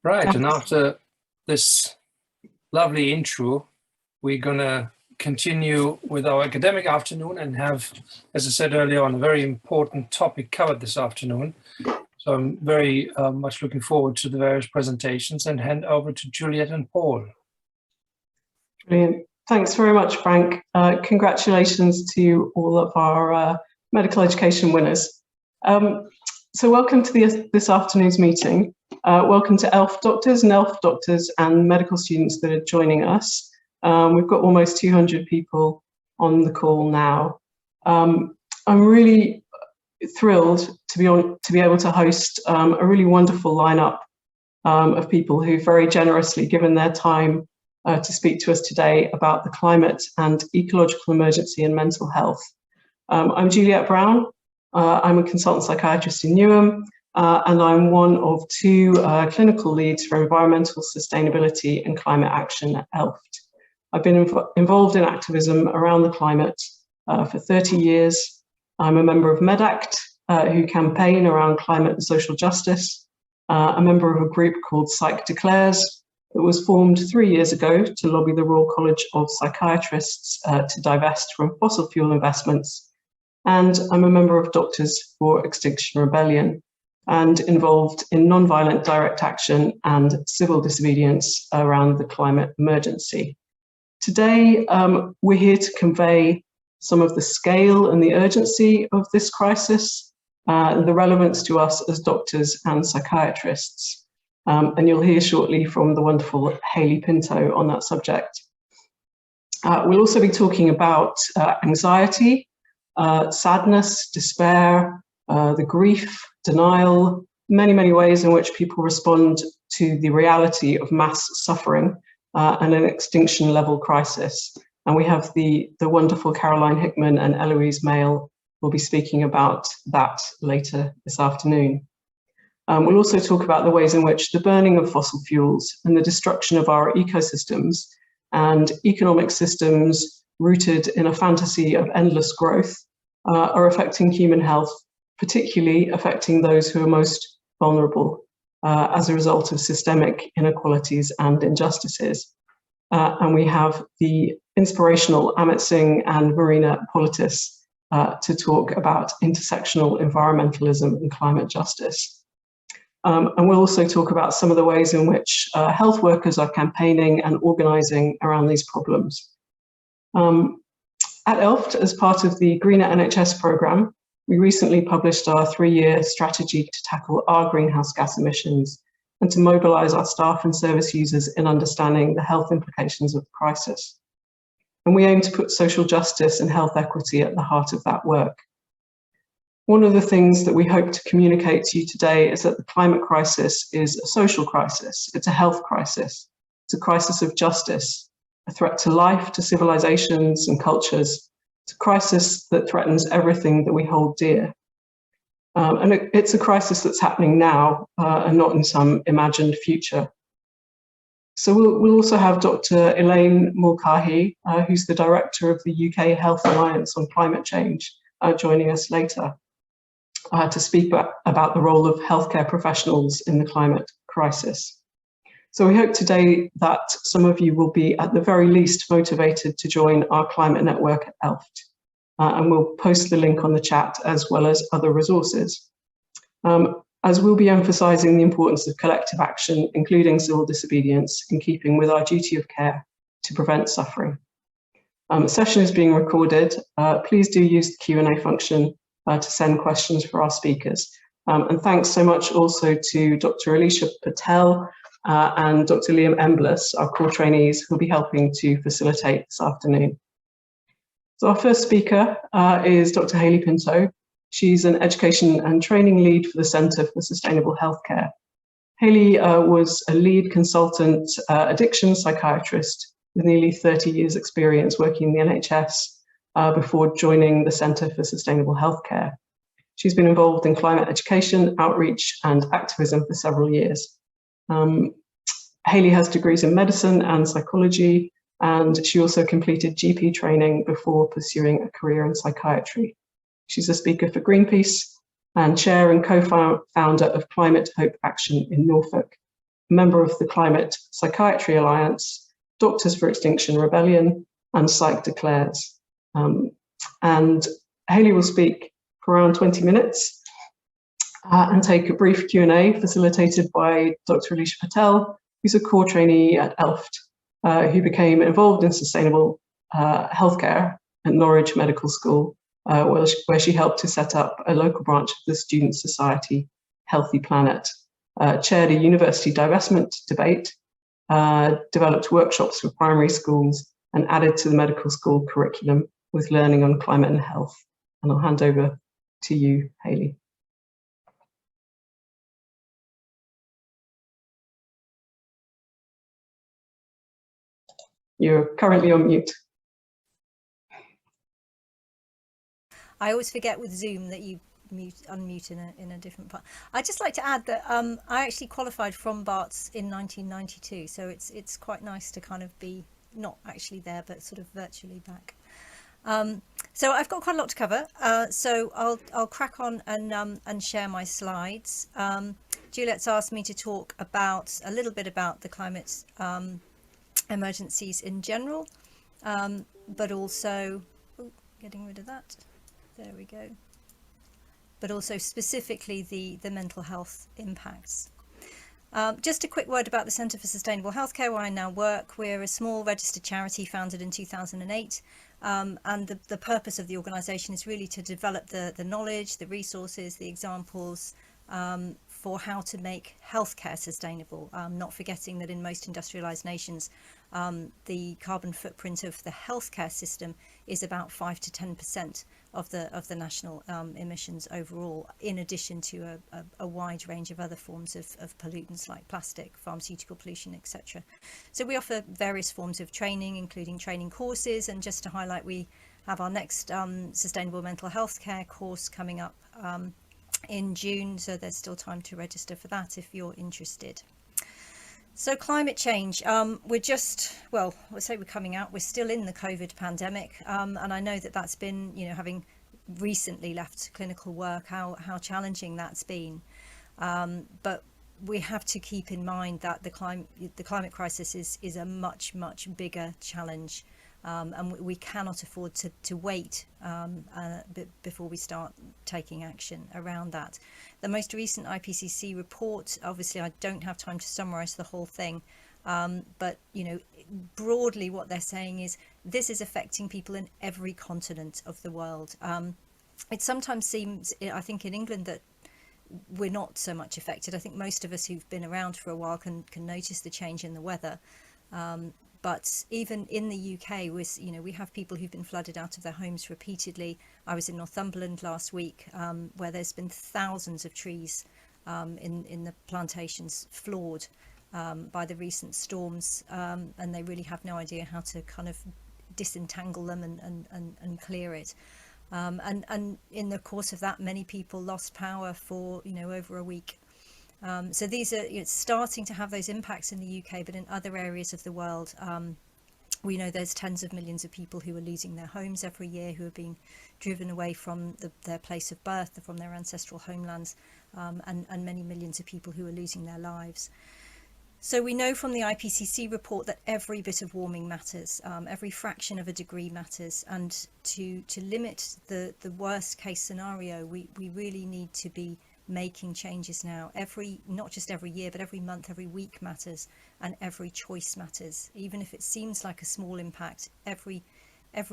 Right, and after this lovely intro, we're going to continue with our academic afternoon and have, as I said earlier on, a very important topic covered this afternoon. So I'm very much looking forward to the various presentations and hand over to Juliette and Paul. Brilliant. Thanks very much, Frank. Congratulations to all of our medical education winners. So welcome to this afternoon's meeting. Welcome to ELF doctors and ELF doctors and medical students that are joining us. We've got almost 200 people on the call now. I'm really thrilled to be able to host a really wonderful lineup of people who've very generously given their time to speak to us today about the climate and ecological emergency in mental health. I'm Juliette Brown. I'm a consultant psychiatrist in Newham, and I'm one of two clinical leads for environmental sustainability and climate action at ELFT. I've been involved in activism around the climate for 30 years. I'm a member of MedAct, who campaign around climate and social justice, a member of a group called Psych Declares that was formed 3 years ago to lobby the Royal College of Psychiatrists to divest from fossil fuel investments. And I'm a member of Doctors for Extinction Rebellion and involved in non-violent direct action and civil disobedience around the climate emergency. Today, we're here to convey some of the scale and the urgency of this crisis, the relevance to us as doctors and psychiatrists. And you'll hear shortly from the wonderful Haley Pinto on that subject. We'll also be talking about anxiety, sadness, despair, the grief, denial, many ways in which people respond to the reality of mass suffering and an extinction level crisis. And we have the wonderful Caroline Hickman and Eloise Mail will be speaking about that later this afternoon. We'll also talk about the ways in which the burning of fossil fuels and the destruction of our ecosystems and economic systems rooted in a fantasy of endless growth are affecting human health, particularly affecting those who are most vulnerable as a result of systemic inequalities and injustices. And we have the inspirational Amit Singh and Marina Politis to talk about intersectional environmentalism and climate justice. And we'll also talk about some of the ways in which health workers are campaigning and organising around these problems. At ELFT, as part of the Greener NHS programme, we recently published our 3-year strategy to tackle our greenhouse gas emissions and to mobilise our staff and service users in understanding the health implications of the crisis. And we aim to put social justice and health equity at the heart of that work. One of the things that we hope to communicate to you today is that the climate crisis is a social crisis. It's a health crisis. It's a crisis of justice, a threat to life, to civilizations and cultures. It's a crisis that threatens everything that we hold dear. And it's a crisis that's happening now and not in some imagined future. So we'll also have Dr. Elaine Mulcahy, who's the director of the UK Health Alliance on Climate Change, joining us later to speak about the role of healthcare professionals in the climate crisis. So we hope today that some of you will be at the very least motivated to join our climate network at ELFT. And we'll post the link on the chat as well as other resources. As we'll be emphasising the importance of collective action, including civil disobedience, in keeping with our duty of care to prevent suffering. The session is being recorded. Please do use the Q&A function to send questions for our speakers. And thanks so much also to Dr. Alicia Patel and Dr. Liam Emblis, our core trainees, who'll be helping to facilitate this afternoon. So our first speaker is Dr. Haley Pinto. She's an education and training lead for the Centre for Sustainable Healthcare. Haley was a lead consultant addiction psychiatrist with nearly 30 years experience working in the NHS before joining the Centre for Sustainable Healthcare. She's been involved in climate education, outreach and activism for several years. Haley has degrees in medicine and psychology, and she also completed GP training before pursuing a career in psychiatry. She's a speaker for Greenpeace and chair and co-founder of Climate Hope Action in Norfolk. member of the Climate Psychiatry Alliance, Doctors for Extinction Rebellion, and Psych Declares. And Haley will speak for around 20 minutes and take a brief Q&A facilitated by Dr. Alicia Patel, who's a core trainee at ELFT, who became involved in sustainable healthcare at Norwich Medical School, where she helped to set up a local branch of the Student Society Healthy Planet, chaired a university divestment debate, developed workshops for primary schools, and added to the medical school curriculum with learning on climate and health. And I'll hand over to you, Haley. You're currently on mute. I always forget with Zoom that you unmute in a different part. I'd just like to add that I actually qualified from Barts in 1992, so it's quite nice to kind of be not actually there but sort of virtually back. So I've got quite a lot to cover, so I'll crack on and share my slides. Juliette's asked me to talk about a little bit about the climate emergencies in general, but also getting rid of that. There we go. But also specifically the mental health impacts. Just a quick word about the Centre for Sustainable Healthcare, where I now work. We're a small registered charity founded in 2008. And the purpose of the organisation is really to develop the knowledge, the resources, the examples for how to make healthcare sustainable, not forgetting that in most industrialised nations, the carbon footprint of the healthcare system is about 5 to 10% of the national emissions overall, in addition to a wide range of other forms of pollutants like plastic, pharmaceutical pollution, etc. So we offer various forms of training, including training courses, and just to highlight, we have our next sustainable mental health care course coming up in June, so there's still time to register for that if you're interested. So climate change, we're just, well, I say we're coming out, we're still in the COVID pandemic, and I know that that's been, you know, having recently left clinical work, how challenging that's been. But we have to keep in mind that the climate crisis is a much bigger challenge, and we cannot afford to wait before we start taking action around that. The most recent IPCC report, obviously I don't have time to summarize the whole thing, but you know, broadly what they're saying is this is affecting people in every continent of the world. It sometimes seems, I think in England, that we're not so much affected. I think most of us who've been around for a while can notice the change in the weather. But even in the UK, we have people who've been flooded out of their homes repeatedly. I was in Northumberland last week, where there's been thousands of trees in the plantations floored by the recent storms, and they really have no idea how to kind of disentangle them and clear it. And in the course of that, many people lost power for over a week. So these are, it's starting to have those impacts in the UK, but in other areas of the world, we know there's tens of millions of people who are losing their homes every year, who are being driven away from their place of birth, from their ancestral homelands, and many millions of people who are losing their lives. So we know from the IPCC report that every bit of warming matters, every fraction of a degree matters, and to limit the worst case scenario, we really need to be making changes now. Not just every year, but every month, every week matters, and every choice matters. Even if it seems like a small impact, every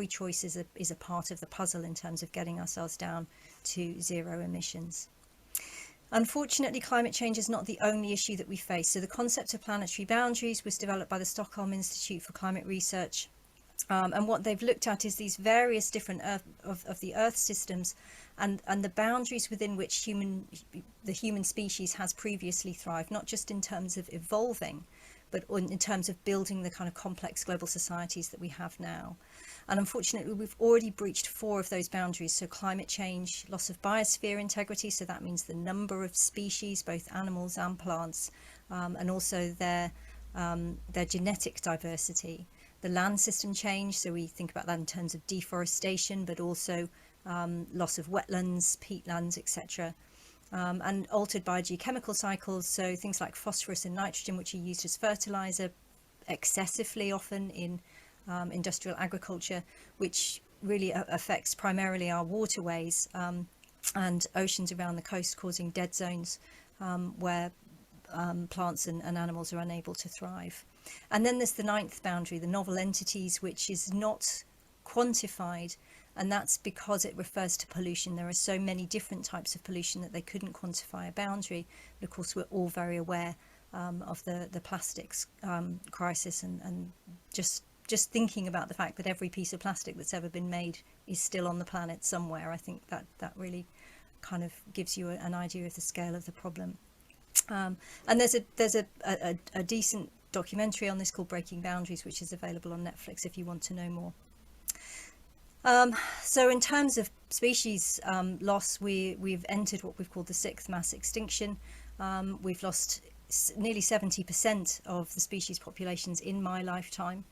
choice is a part of the puzzle in terms of getting ourselves down to zero emissions. Unfortunately, climate change is not the only issue that we face. So the concept of planetary boundaries was developed by the Stockholm Institute for Climate Research. And what they've looked at is these various different of the Earth systems and the boundaries within which the human species has previously thrived, not just in terms of evolving, but in terms of building the kind of complex global societies that we have now. And unfortunately, we've already breached 4 of those boundaries. So climate change, loss of biosphere integrity, so that means the number of species, both animals and plants, and also their genetic diversity. The land system change, so we think about that in terms of deforestation, but also loss of wetlands, peatlands, etc. and altered by geochemical cycles. So things like phosphorus and nitrogen, which are used as fertilizer excessively often in industrial agriculture, which really affects primarily our waterways and oceans around the coast, causing dead zones where plants and animals are unable to thrive. And then there's the ninth boundary, the novel entities, which is not quantified, and that's because it refers to pollution. There are so many different types of pollution that they couldn't quantify a boundary. But of course, we're all very aware of the plastics crisis, and just thinking about the fact that every piece of plastic that's ever been made is still on the planet somewhere. I think that really kind of gives you an idea of the scale of the problem. And there's a decent documentary on this called Breaking Boundaries, which is available on Netflix if you want to know more. So in terms of species loss, we've entered what we've called the sixth mass extinction. We've lost nearly 70% of the species populations in my lifetime.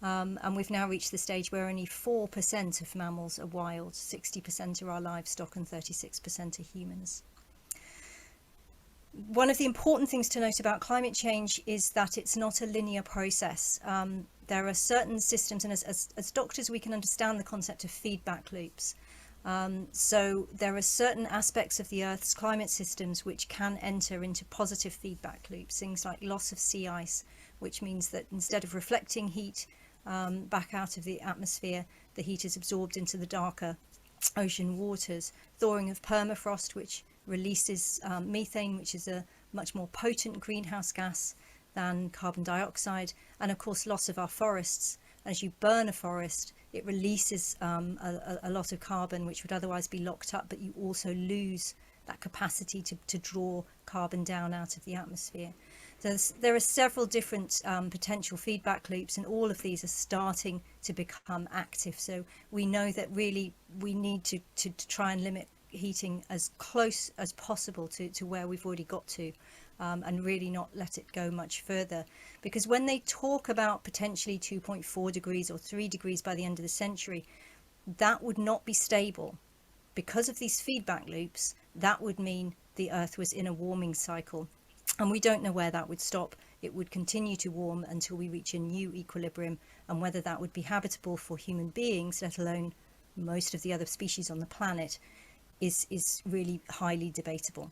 And we've now reached the stage where only 4% of mammals are wild, 60% are our livestock, and 36% are humans. One of the important things to note about climate change is that it's not a linear process. There are certain systems, and as doctors we can understand the concept of feedback loops. So there are certain aspects of the Earth's climate systems which can enter into positive feedback loops, things like loss of sea ice, which means that instead of reflecting heat back out of the atmosphere, the heat is absorbed into the darker ocean waters. Thawing of permafrost, which releases methane, which is a much more potent greenhouse gas than carbon dioxide, and of course loss of our forests. As you burn a forest, it releases a lot of carbon which would otherwise be locked up, but you also lose that capacity to draw carbon down out of the atmosphere. So there are several different potential feedback loops, and all of these are starting to become active. So we know that really we need to try and limit heating as close as possible to where we've already got to, and really not let it go much further. Because when they talk about potentially 2.4 degrees or 3 degrees by the end of the century, that would not be stable. Because of these feedback loops, that would mean the Earth was in a warming cycle. And we don't know where that would stop. It would continue to warm until we reach a new equilibrium, and whether that would be habitable for human beings, let alone most of the other species on the planet, is really highly debatable.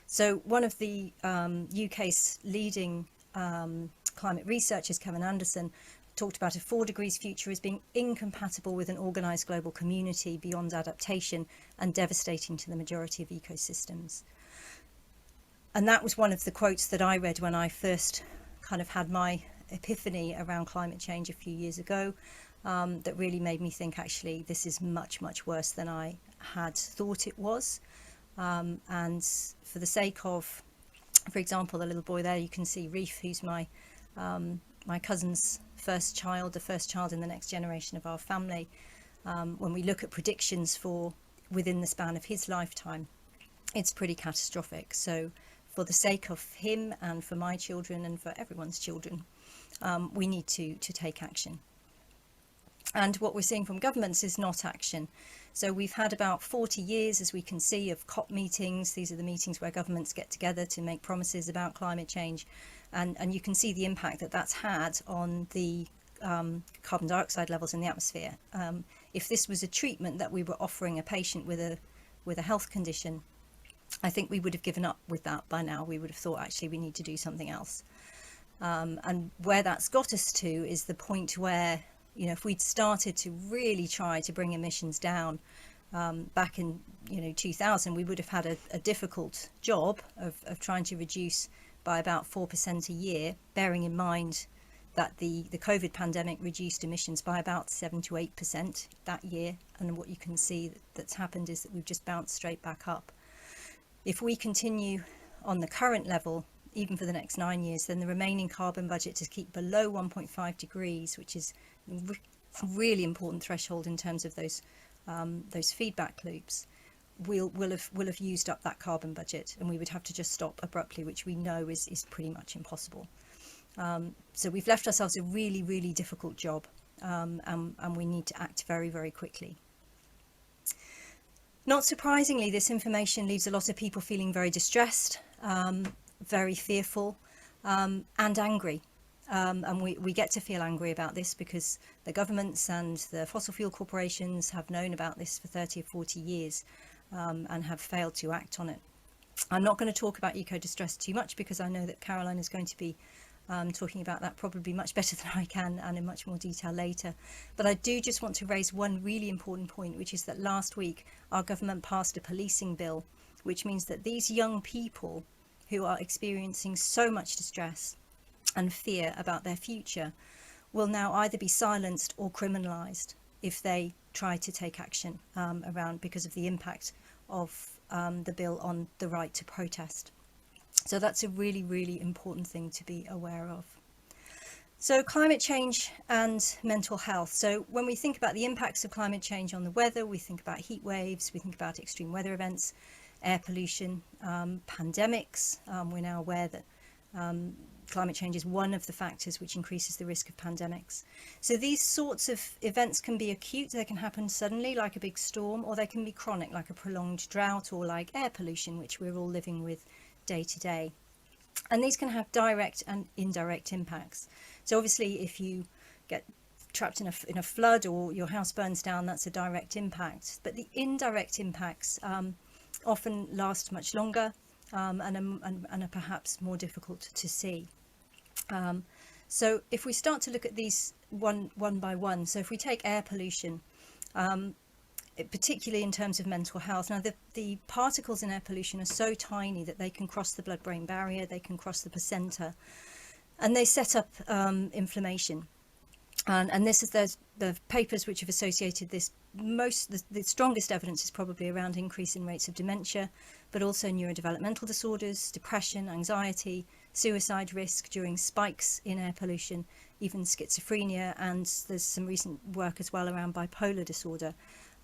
So one of the UK's leading climate researchers, Kevin Anderson, talked about a 4 degrees future as being incompatible with an organised global community beyond adaptation and devastating to the majority of ecosystems. And that was one of the quotes that I read when I first kind of had my epiphany around climate change a few years ago, that really made me think, actually, this is much, much worse than I had thought it was. And for the sake of, for example, the little boy there, you can see Reef, who's my cousin's first child, the first child in the next generation of our family. When we look at predictions for within the span of his lifetime, it's pretty catastrophic. So for the sake of him and for my children and for everyone's children, we need to take action. And what we're seeing from governments is not action. So we've had about 40 years, as we can see, of COP meetings. These are the meetings where governments get together to make promises about climate change. And you can see the impact that that's had on the carbon dioxide levels in the atmosphere. If this was a treatment that we were offering a patient with a health condition, I think we would have given up with that by now. We would have thought, actually, we need to do something else. And where that's got us to is the point where, if we'd started to really try to bring emissions down back in 2000, we would have had a difficult job of trying to reduce by about 4% a year, bearing in mind that the COVID pandemic reduced emissions by about 7 to 8% that year. And what you can see that's happened is that we've just bounced straight back up. If we continue on the current level, even for the next 9 years, then the remaining carbon budget to keep below 1.5 degrees, which is a really important threshold in terms of those feedback loops, will have used up that carbon budget, and we would have to just stop abruptly, which we know is pretty much impossible. So we've left ourselves a really, really difficult job, and we need to act very, very quickly. Not surprisingly, this information leaves a lot of people feeling very distressed, very fearful, and angry. And we get to feel angry about this because the governments and the fossil fuel corporations have known about this for 30 or 40 years and have failed to act on it. I'm not going to talk about eco-distress too much because I know that Caroline is going to be talking about that probably much better than I can and in much more detail later. But I do just want to raise one really important point, which is that last week our government passed a policing bill, which means that these young people who are experiencing so much distress and fear about their future will now either be silenced or criminalised if they try to take action around because of the impact of the bill on the right to protest. So that's a really, really important thing to be aware of. So climate change and mental health. So when we think about the impacts of climate change on the weather, we think about heat waves, we think about extreme weather events, air pollution, pandemics. We're now aware that climate change is one of the factors which increases the risk of pandemics. So these sorts of events can be acute, they can happen suddenly like a big storm, or they can be chronic like a prolonged drought or like air pollution, which we're all living with day to day. And these can have direct and indirect impacts. So obviously if you get trapped in a flood or your house burns down, that's a direct impact. But the indirect impacts often last much longer and are perhaps more difficult to see. So if we start to look at these one by one, so if we take air pollution, particularly in terms of mental health, now the particles in air pollution are so tiny that they can cross the blood-brain barrier, they can cross the placenta, and they set up inflammation. And this is the papers which have associated this the strongest evidence is probably around increase in rates of dementia, but also neurodevelopmental disorders, depression, anxiety, suicide risk during spikes in air pollution, even schizophrenia, and there's some recent work as well around bipolar disorder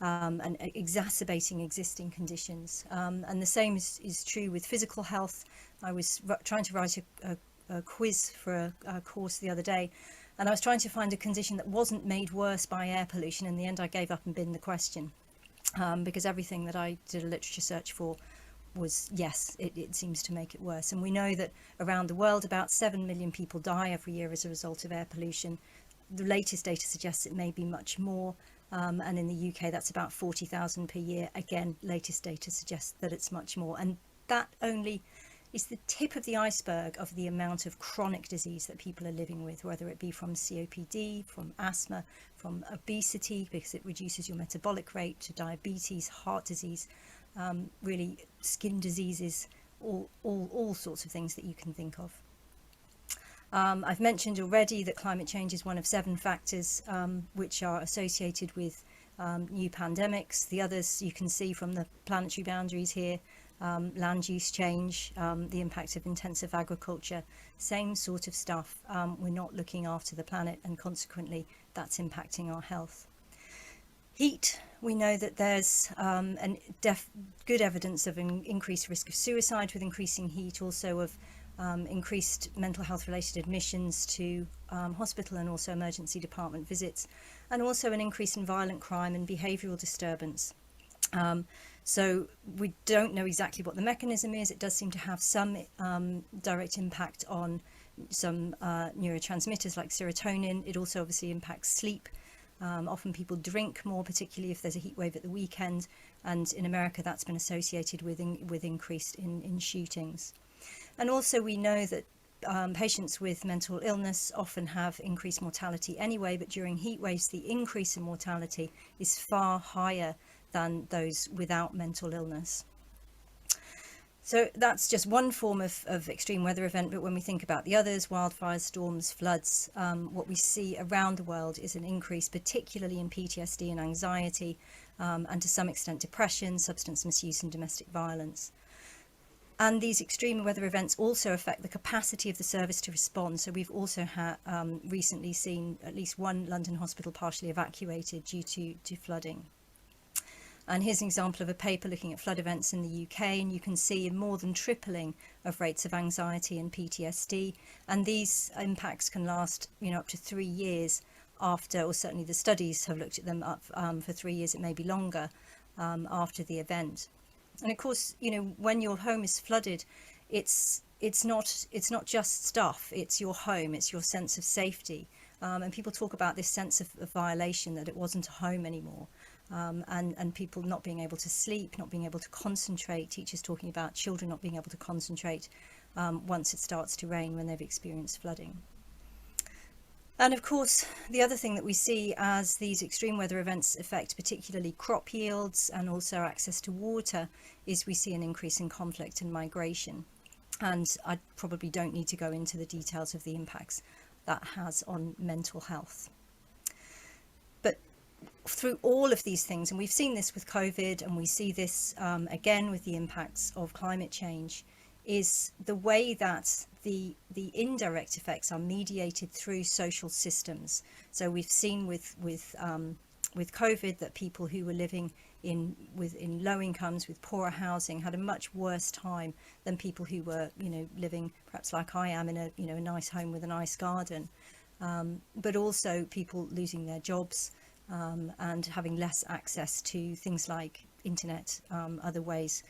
and exacerbating existing conditions. And the same is true with physical health. I was trying to write a quiz for a course the other day, and I was trying to find a condition that wasn't made worse by air pollution. In the end, I gave up and binned the question because everything that I did a literature search for was, yes, it seems to make it worse. And we know that around the world, about 7 million people die every year as a result of air pollution. The latest data suggests it may be much more. And in the UK, that's about 40,000 per year. Again, latest data suggests that it's much more. And that only is the tip of the iceberg of the amount of chronic disease that people are living with, whether it be from COPD, from asthma, from obesity, because it reduces your metabolic rate, to diabetes, heart disease, really skin diseases, all sorts of things that you can think of. I've mentioned already that climate change is one of 7 factors which are associated with new pandemics. The others you can see from the planetary boundaries here. Land use change, the impact of intensive agriculture, same sort of stuff. We're not looking after the planet, and consequently that's impacting our health. Heat, we know that there's good evidence of an increased risk of suicide with increasing heat, also of increased mental health related admissions to hospital and also emergency department visits, and also an increase in violent crime and behavioural disturbance. So we don't know exactly what the mechanism is. It does seem to have some direct impact on some neurotransmitters like serotonin. It also obviously impacts sleep. Often people drink more, particularly if there's a heat wave at the weekend. And in America, that's been associated with increase in shootings. And also we know that patients with mental illness often have increased mortality anyway, but during heat waves, the increase in mortality is far higher than those without mental illness. So that's just one form of extreme weather event, but when we think about the others, wildfires, storms, floods, what we see around the world is an increase, particularly in PTSD and anxiety, and to some extent depression, substance misuse and domestic violence. And these extreme weather events also affect the capacity of the service to respond. So we've also recently seen at least one London hospital partially evacuated due to flooding. And here's an example of a paper looking at flood events in the UK, and you can see a more than tripling of rates of anxiety and PTSD. And these impacts can last, up to 3 years after, or certainly the studies have looked at them up for 3 years, it may be longer, after the event. And of course, you know, when your home is flooded, it's not just stuff, it's your home, it's your sense of safety. And people talk about this sense of violation, that it wasn't a home anymore. And people not being able to sleep, not being able to concentrate, teachers talking about children not being able to concentrate once it starts to rain when they've experienced flooding. And of course, the other thing that we see as these extreme weather events affect particularly crop yields and also access to water is we see an increase in conflict and migration. And I probably don't need to go into the details of the impacts that has on mental health. But through all of these things, and we've seen this with COVID, and we see this again with the impacts of climate change, is the way that the indirect effects are mediated through social systems. So we've seen with COVID that people who were living in low incomes with poorer housing had a much worse time than people who were, you know, living perhaps like I am in a, you know, a nice home with a nice garden. But also people losing their jobs and having less access to things like internet, other ways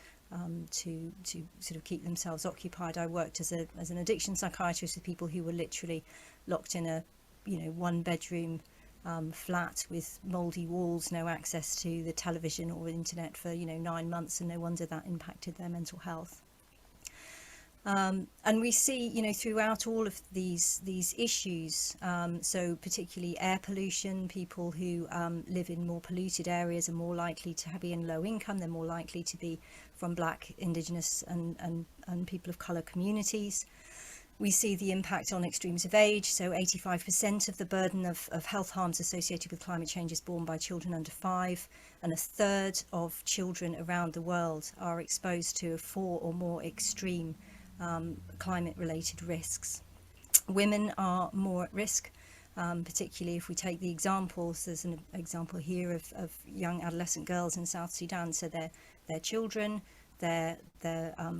to sort of keep themselves occupied. I worked as an addiction psychiatrist with people who were literally locked in a, you know, one bedroom flat with mouldy walls, no access to the television or internet for, you know, 9 months, and no wonder that impacted their mental health. And we see, you know, throughout all of these issues, so particularly air pollution, people who live in more polluted areas are more likely to be in low income, they're more likely to be from Black, Indigenous and people of colour communities. We see the impact on extremes of age, so 85% of the burden of health harms associated with climate change is borne by children under 5, and a third of children around the world are exposed to 4 or more extreme climate-related risks. Women are more at risk, particularly if we take the examples. There's an example here of young adolescent girls in South Sudan. So they're children, they're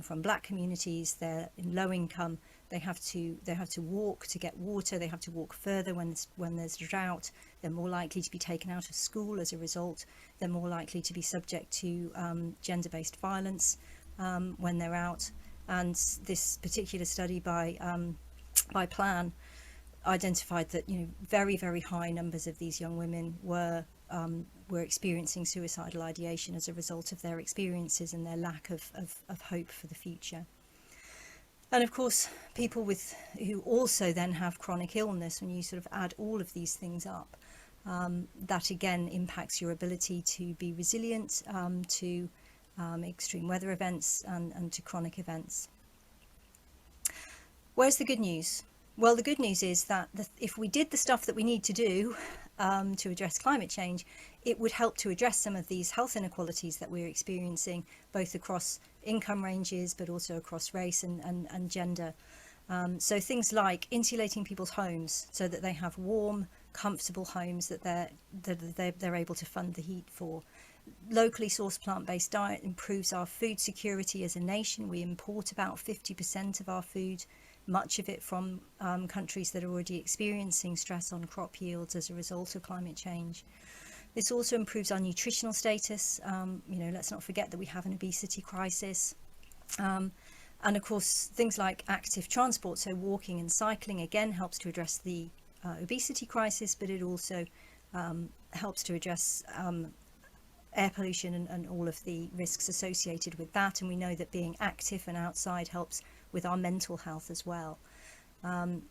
from Black communities, they're in low income. They have to walk to get water. They have to walk further when there's drought. They're more likely to be taken out of school as a result. They're more likely to be subject to gender-based violence when they're out. And this particular study by Plan identified that, you know, very, very high numbers of these young women were experiencing suicidal ideation as a result of their experiences and their lack of hope for the future. And of course, people who also then have chronic illness, when you sort of add all of these things up, that again impacts your ability to be resilient to extreme weather events and to chronic events. Where's the good news? Well, the good news is that if we did the stuff that we need to do to address climate change, it would help to address some of these health inequalities that we're experiencing, both across income ranges, but also across race and gender. So things like insulating people's homes so that they have warm, comfortable homes that they're able to fund the heat for. Locally sourced plant-based diet improves our food security as a nation. We import about 50% of our food, much of it from countries that are already experiencing stress on crop yields as a result of climate change. This also improves our nutritional status. You know, let's not forget that we have an obesity crisis. And of course, things like active transport, so walking and cycling, again helps to address the obesity crisis, but it also helps to address air pollution and all of the risks associated with that. And we know that being active and outside helps with our mental health as well.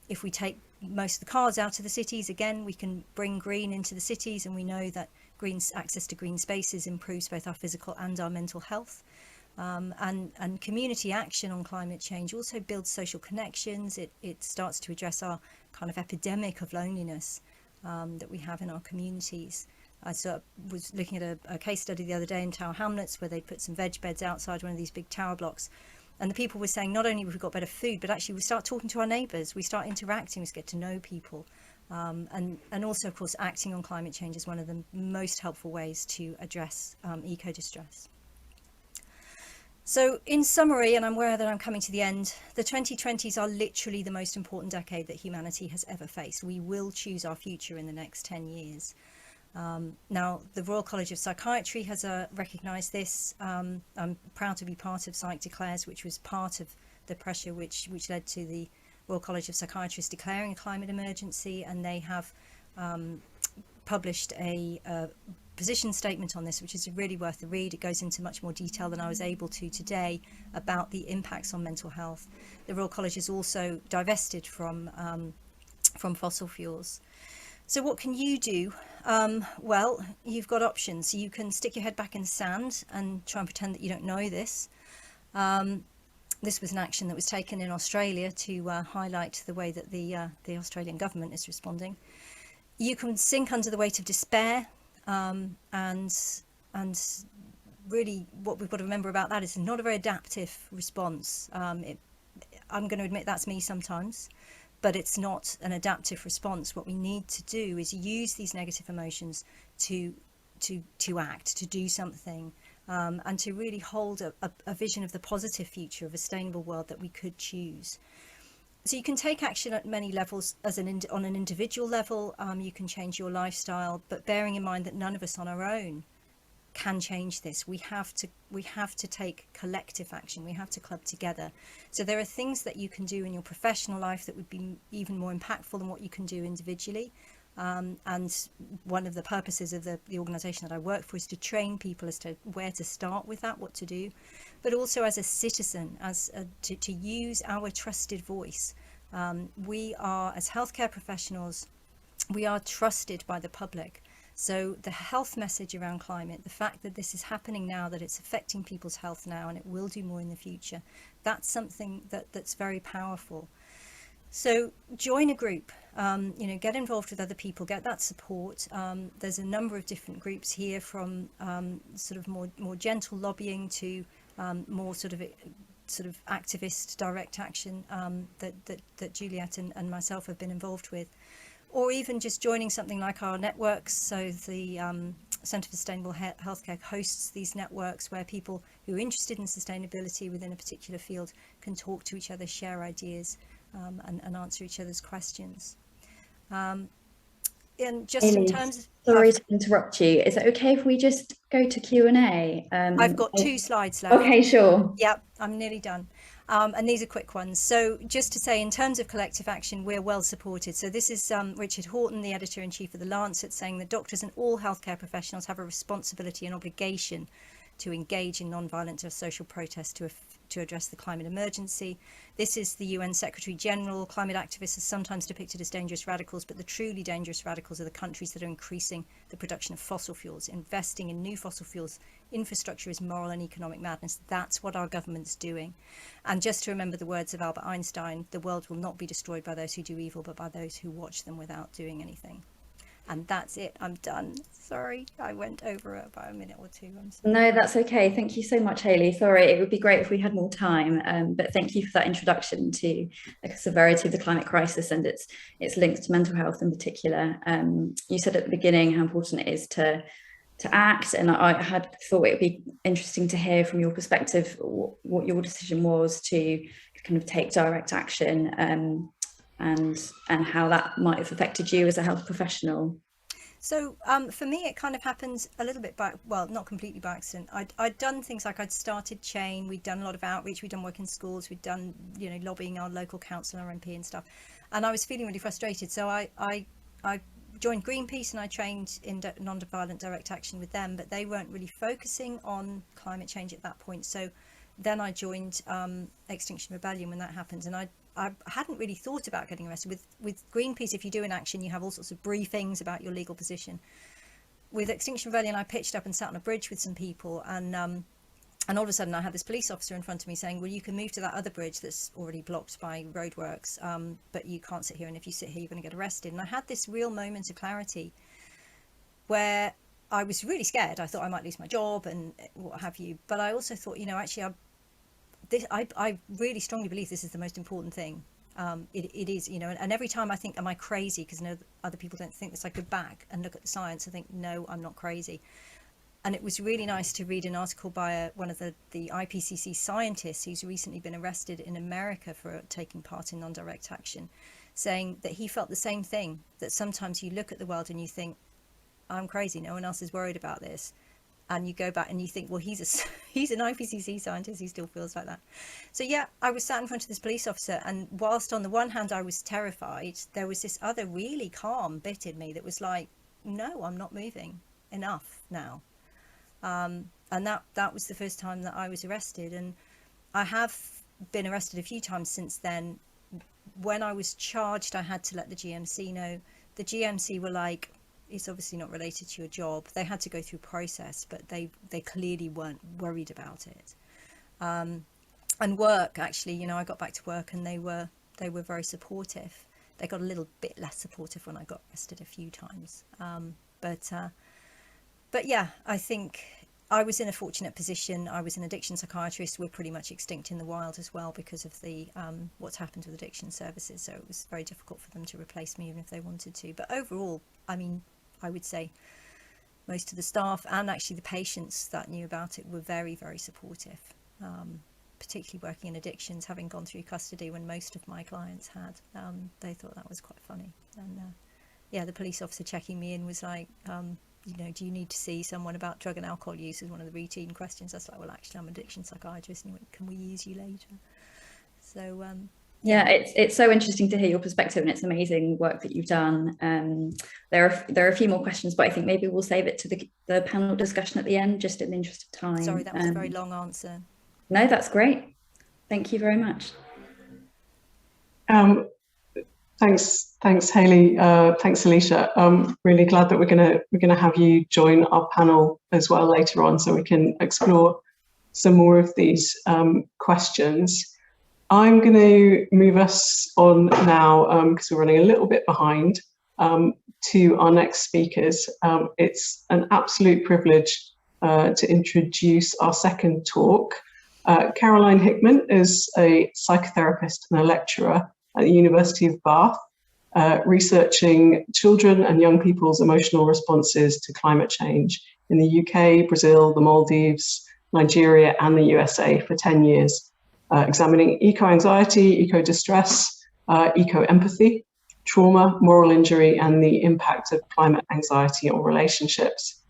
If we take most of the cars out of the cities, again, we can bring green into the cities, and we know that access to green spaces improves both our physical and our mental health. And community action on climate change also builds social connections. It starts to address our kind of epidemic of loneliness that we have in our communities. I was looking at a case study the other day in Tower Hamlets where they put some veg beds outside one of these big tower blocks, and the people were saying not only have we got better food, but actually we start talking to our neighbours, we start interacting, we get to know people, and also of course acting on climate change is one of the most helpful ways to address eco-distress. So in summary, and I'm aware that I'm coming to the end, the 2020s are literally the most important decade that humanity has ever faced. We will choose our future in the next 10 years. Now, the Royal College of Psychiatry has recognised this. I'm proud to be part of Psych Declares, which was part of the pressure which led to the Royal College of Psychiatrists declaring a climate emergency, and they have published a position statement on this, which is really worth a read. It goes into much more detail than I was able to today about the impacts on mental health. The Royal College is also divested from fossil fuels. So what can you do? Well, you've got options. You can stick your head back in the sand and try and pretend that you don't know this. This was an action that was taken in Australia to highlight the way that the Australian government is responding. You can sink under the weight of despair, and really what we've got to remember about that is it's not a very adaptive response. I'm going to admit that's me sometimes, but it's not an adaptive response. What we need to do is use these negative emotions to act, to do something, and to really hold a vision of the positive future, of a sustainable world that we could choose. So you can take action at many levels. On an individual level, you can change your lifestyle, but bearing in mind that none of us on our own can change this. We have to take collective action. We have to club together. So there are things that you can do in your professional life that would be even more impactful than what you can do individually. And one of the purposes of the organisation that I work for is to train people as to where to start with that, what to do, but also as a citizen, to use our trusted voice. We are, as healthcare professionals, we are trusted by the public. So the health message around climate, the fact that this is happening now, that it's affecting people's health now, and it will do more in the future, that's something that's very powerful. So join a group, get involved with other people, get that support. There's a number of different groups here, from sort of more gentle lobbying to more sort of activist direct action that Juliette and myself have been involved with, or even just joining something like our networks. So the Centre for Sustainable Healthcare hosts these networks where people who are interested in sustainability within a particular field can talk to each other, share ideas, and answer each other's questions. And just Haley, in terms of... Sorry to interrupt you. Is it okay if we just go to Q&A? I've got 2 slides left. Okay, sure. Yep, I'm nearly done. And these are quick ones. So just to say, in terms of collective action, we're well supported. So this is Richard Horton, the editor-in-chief of The Lancet, saying that doctors and all healthcare professionals have a responsibility and obligation to engage in non-violent social protest to address the climate emergency. This is the UN Secretary General. Climate activists are sometimes depicted as dangerous radicals, but the truly dangerous radicals are the countries that are increasing the production of fossil fuels. Investing in new fossil fuels infrastructure is moral and economic madness. That's what our government's doing. And just to remember the words of Albert Einstein, the world will not be destroyed by those who do evil, but by those who watch them without doing anything. And that's it. I'm done. Sorry, I went over it by a minute or two. I'm sorry. No, that's okay. Thank you so much, Haley. Sorry, it would be great if we had more time. But thank you for that introduction to the severity of the climate crisis and its links to mental health in particular. You said at the beginning how important it is to act, and I had thought it would be interesting to hear from your perspective what your decision was to kind of take direct action, and how that might have affected you as a health professional. So for me, it kind of happened a little bit not completely by accident. I'd done things like I'd started Chain, we'd done a lot of outreach, we'd done work in schools, we'd done, lobbying our local council, our MP and stuff. And I was feeling really frustrated. So I joined Greenpeace and I trained in non-violent direct action with them, but they weren't really focusing on climate change at that point. So then I joined Extinction Rebellion when that happened, and I hadn't really thought about getting arrested. With Greenpeace, if you do an action, you have all sorts of briefings about your legal position. With Extinction Rebellion, I pitched up and sat on a bridge with some people, and all of a sudden I had this police officer in front of me saying, well, you can move to that other bridge that's already blocked by roadworks, but you can't sit here, and if you sit here, you're going to get arrested. And I had this real moment of clarity where I was really scared. I thought I might lose my job and what have you, but I also thought, actually, I really strongly believe this is the most important thing. It is, and every time I think, am I crazy? Because other people don't think this, I go back and look at the science and think, no, I'm not crazy. And it was really nice to read an article by one of the IPCC scientists who's recently been arrested in America for taking part in non-direct action, saying that he felt the same thing, that sometimes you look at the world and you think, I'm crazy, no one else is worried about this. And you go back and you think, well, he's an IPCC scientist who still feels like that. So yeah, I was sat in front of this police officer, and whilst on the one hand I was terrified, there was this other really calm bit in me that was like, no, I'm not moving, enough now. And that was the first time that I was arrested, and I have been arrested a few times since then. When I was charged, I had to let the GMC know. The GMC were like, it's obviously not related to your job. They had to go through process, but they clearly weren't worried about it. And work, actually, you know, I got back to work and they were very supportive. They got a little bit less supportive when I got arrested a few times. But yeah, I think I was in a fortunate position. I was an addiction psychiatrist. We're pretty much extinct in the wild as well because of the what's happened with addiction services. So it was very difficult for them to replace me even if they wanted to. But overall, I mean, I would say most of the staff and actually the patients that knew about it were very, very supportive, particularly working in addictions, having gone through custody when most of my clients had. They thought that was quite funny. And yeah, the police officer checking me in was like, you know, do you need to see someone about drug and alcohol use is one of the routine questions. I was like, well, actually, I'm an addiction psychiatrist. And he went, can we use you later? So, yeah, it's so interesting to hear your perspective, and it's amazing work that you've done. There are a few more questions, but I think maybe we'll save it to the panel discussion at the end, just in the interest of time. Sorry, that was a very long answer. No, that's great. Thank you very much. Thanks, Haley. Thanks, Alicia. Really glad that we're gonna have you join our panel as well later on, so we can explore some more of these questions. I'm going to move us on now because we're running a little bit behind to our next speakers. It's an absolute privilege to introduce our second talk. Caroline Hickman is a psychotherapist and a lecturer at the University of Bath, researching children and young people's emotional responses to climate change in the UK, Brazil, the Maldives, Nigeria, and the USA for 10 years. Examining eco-anxiety, eco-distress, eco-empathy, trauma, moral injury, and the impact of climate anxiety on relationships.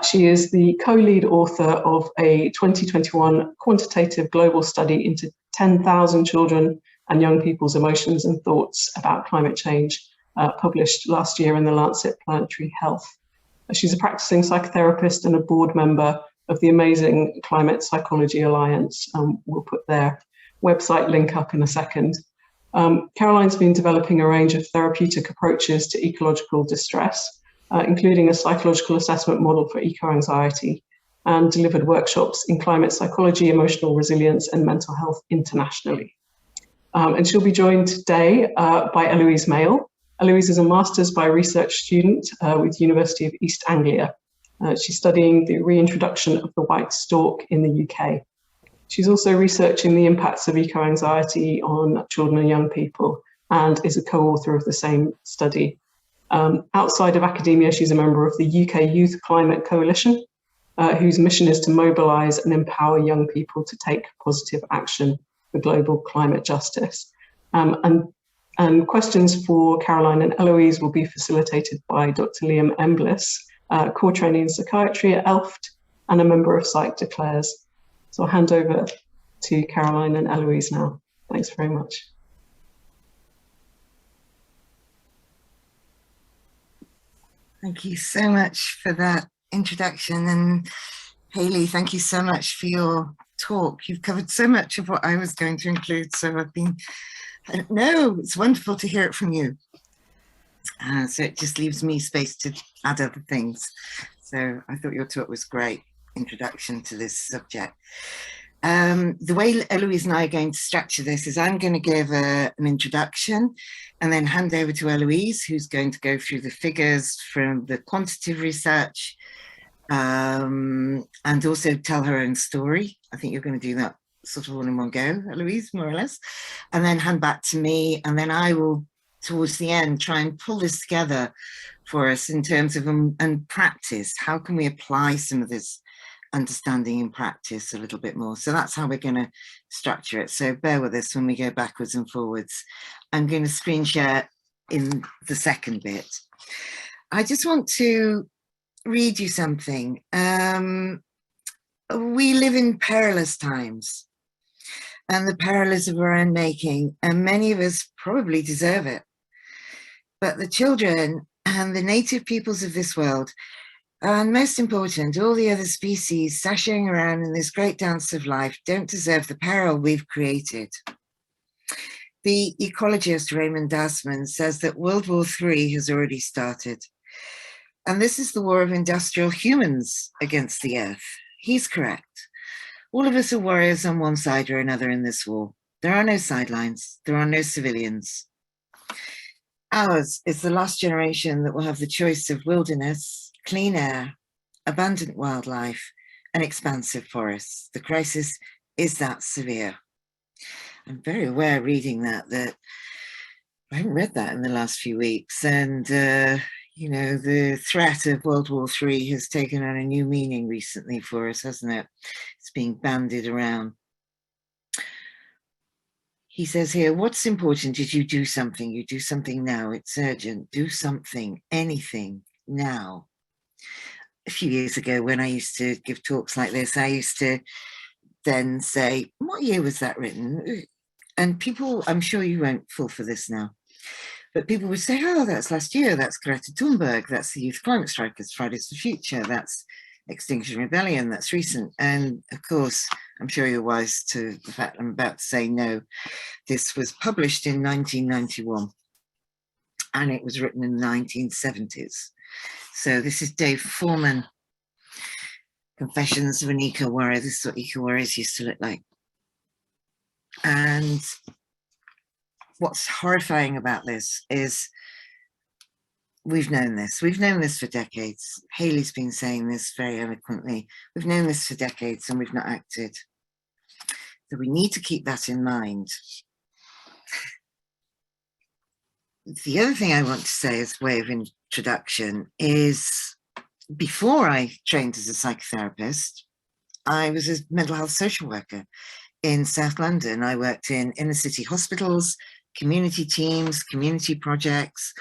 She is the co-lead author of a 2021 quantitative global study into 10,000 children and young people's emotions and thoughts about climate change, published last year in the Lancet Planetary Health. She's a practicing psychotherapist and a board member of the amazing Climate Psychology Alliance. We'll put their website link up in a second. Caroline's been developing a range of therapeutic approaches to ecological distress, including a psychological assessment model for eco-anxiety, and delivered workshops in climate psychology, emotional resilience, and mental health internationally. And she'll be joined today by Eloise Mail. Eloise is a master's by research student with University of East Anglia. She's studying the reintroduction of the white stork in the UK. She's also researching the impacts of eco-anxiety on children and young people, and is a co-author of the same study. Outside of academia, she's a member of the UK Youth Climate Coalition, whose mission is to mobilise and empower young people to take positive action for global climate justice. And questions for Caroline and Eloise will be facilitated by Dr. Liam Embliss, core training in psychiatry at Elft and a member of Psych Declares. So I'll hand over to Caroline and Eloise now. Thanks very much. Thank you so much for that introduction, and Haley, thank you so much for your talk. You've covered so much of what I was going to include, so I don't know, it's wonderful to hear it from you. So it just leaves me space to add other things. So I thought your talk was great introduction to this subject. The way Eloise and I are going to structure this is I'm going to give an introduction and then hand over to Eloise, who's going to go through the figures from the quantitative research and also tell her own story. I think you're going to do that sort of all in one go, Eloise, more or less, and then hand back to me, and then I will, towards the end, try and pull this together for us in terms of and practice. How can we apply some of this understanding in practice a little bit more? So that's how we're going to structure it. So bear with us when we go backwards and forwards. I'm going to screen share in the second bit. I just want to read you something. We live in perilous times, and the peril is of our own making, and many of us probably deserve it. But the children and the native peoples of this world, and most important, all the other species sashaying around in this great dance of life, don't deserve the peril we've created. The ecologist Raymond Dasman says that World War III has already started. And this is the war of industrial humans against the earth. He's correct. All of us are warriors on one side or another in this war. There are no sidelines. There are no civilians. Ours is the last generation that will have the choice of wilderness, clean air, abundant wildlife, and expansive forests. The crisis is that severe. I'm very aware reading that I haven't read that in the last few weeks. And, you know, the threat of World War III has taken on a new meaning recently for us, hasn't it? It's being bandied around. He says here, what's important is you do something. You do something now. It's urgent. Do something, anything now. A few years ago, when I used to give talks like this, I used to then say, what year was that written? And people, I'm sure you won't fall for this now, but people would say, oh, that's last year. That's Greta Thunberg. That's the Youth Climate Strikers, Fridays for Future. That's Extinction Rebellion. That's recent. And of course, I'm sure you're wise to the fact I'm about to say no. This was published in 1991 and it was written in the 1970s. So this is Dave Foreman, Confessions of an Eco-Warrior. This is what eco-warriors used to look like. And what's horrifying about this is we've known this. We've known this for decades. Haley's been saying this very eloquently. We've known this for decades and we've not acted. So we need to keep that in mind. The other thing I want to say as a way of introduction is before I trained as a psychotherapist, I was a mental health social worker in South London. I worked in inner city hospitals, community teams, community projects.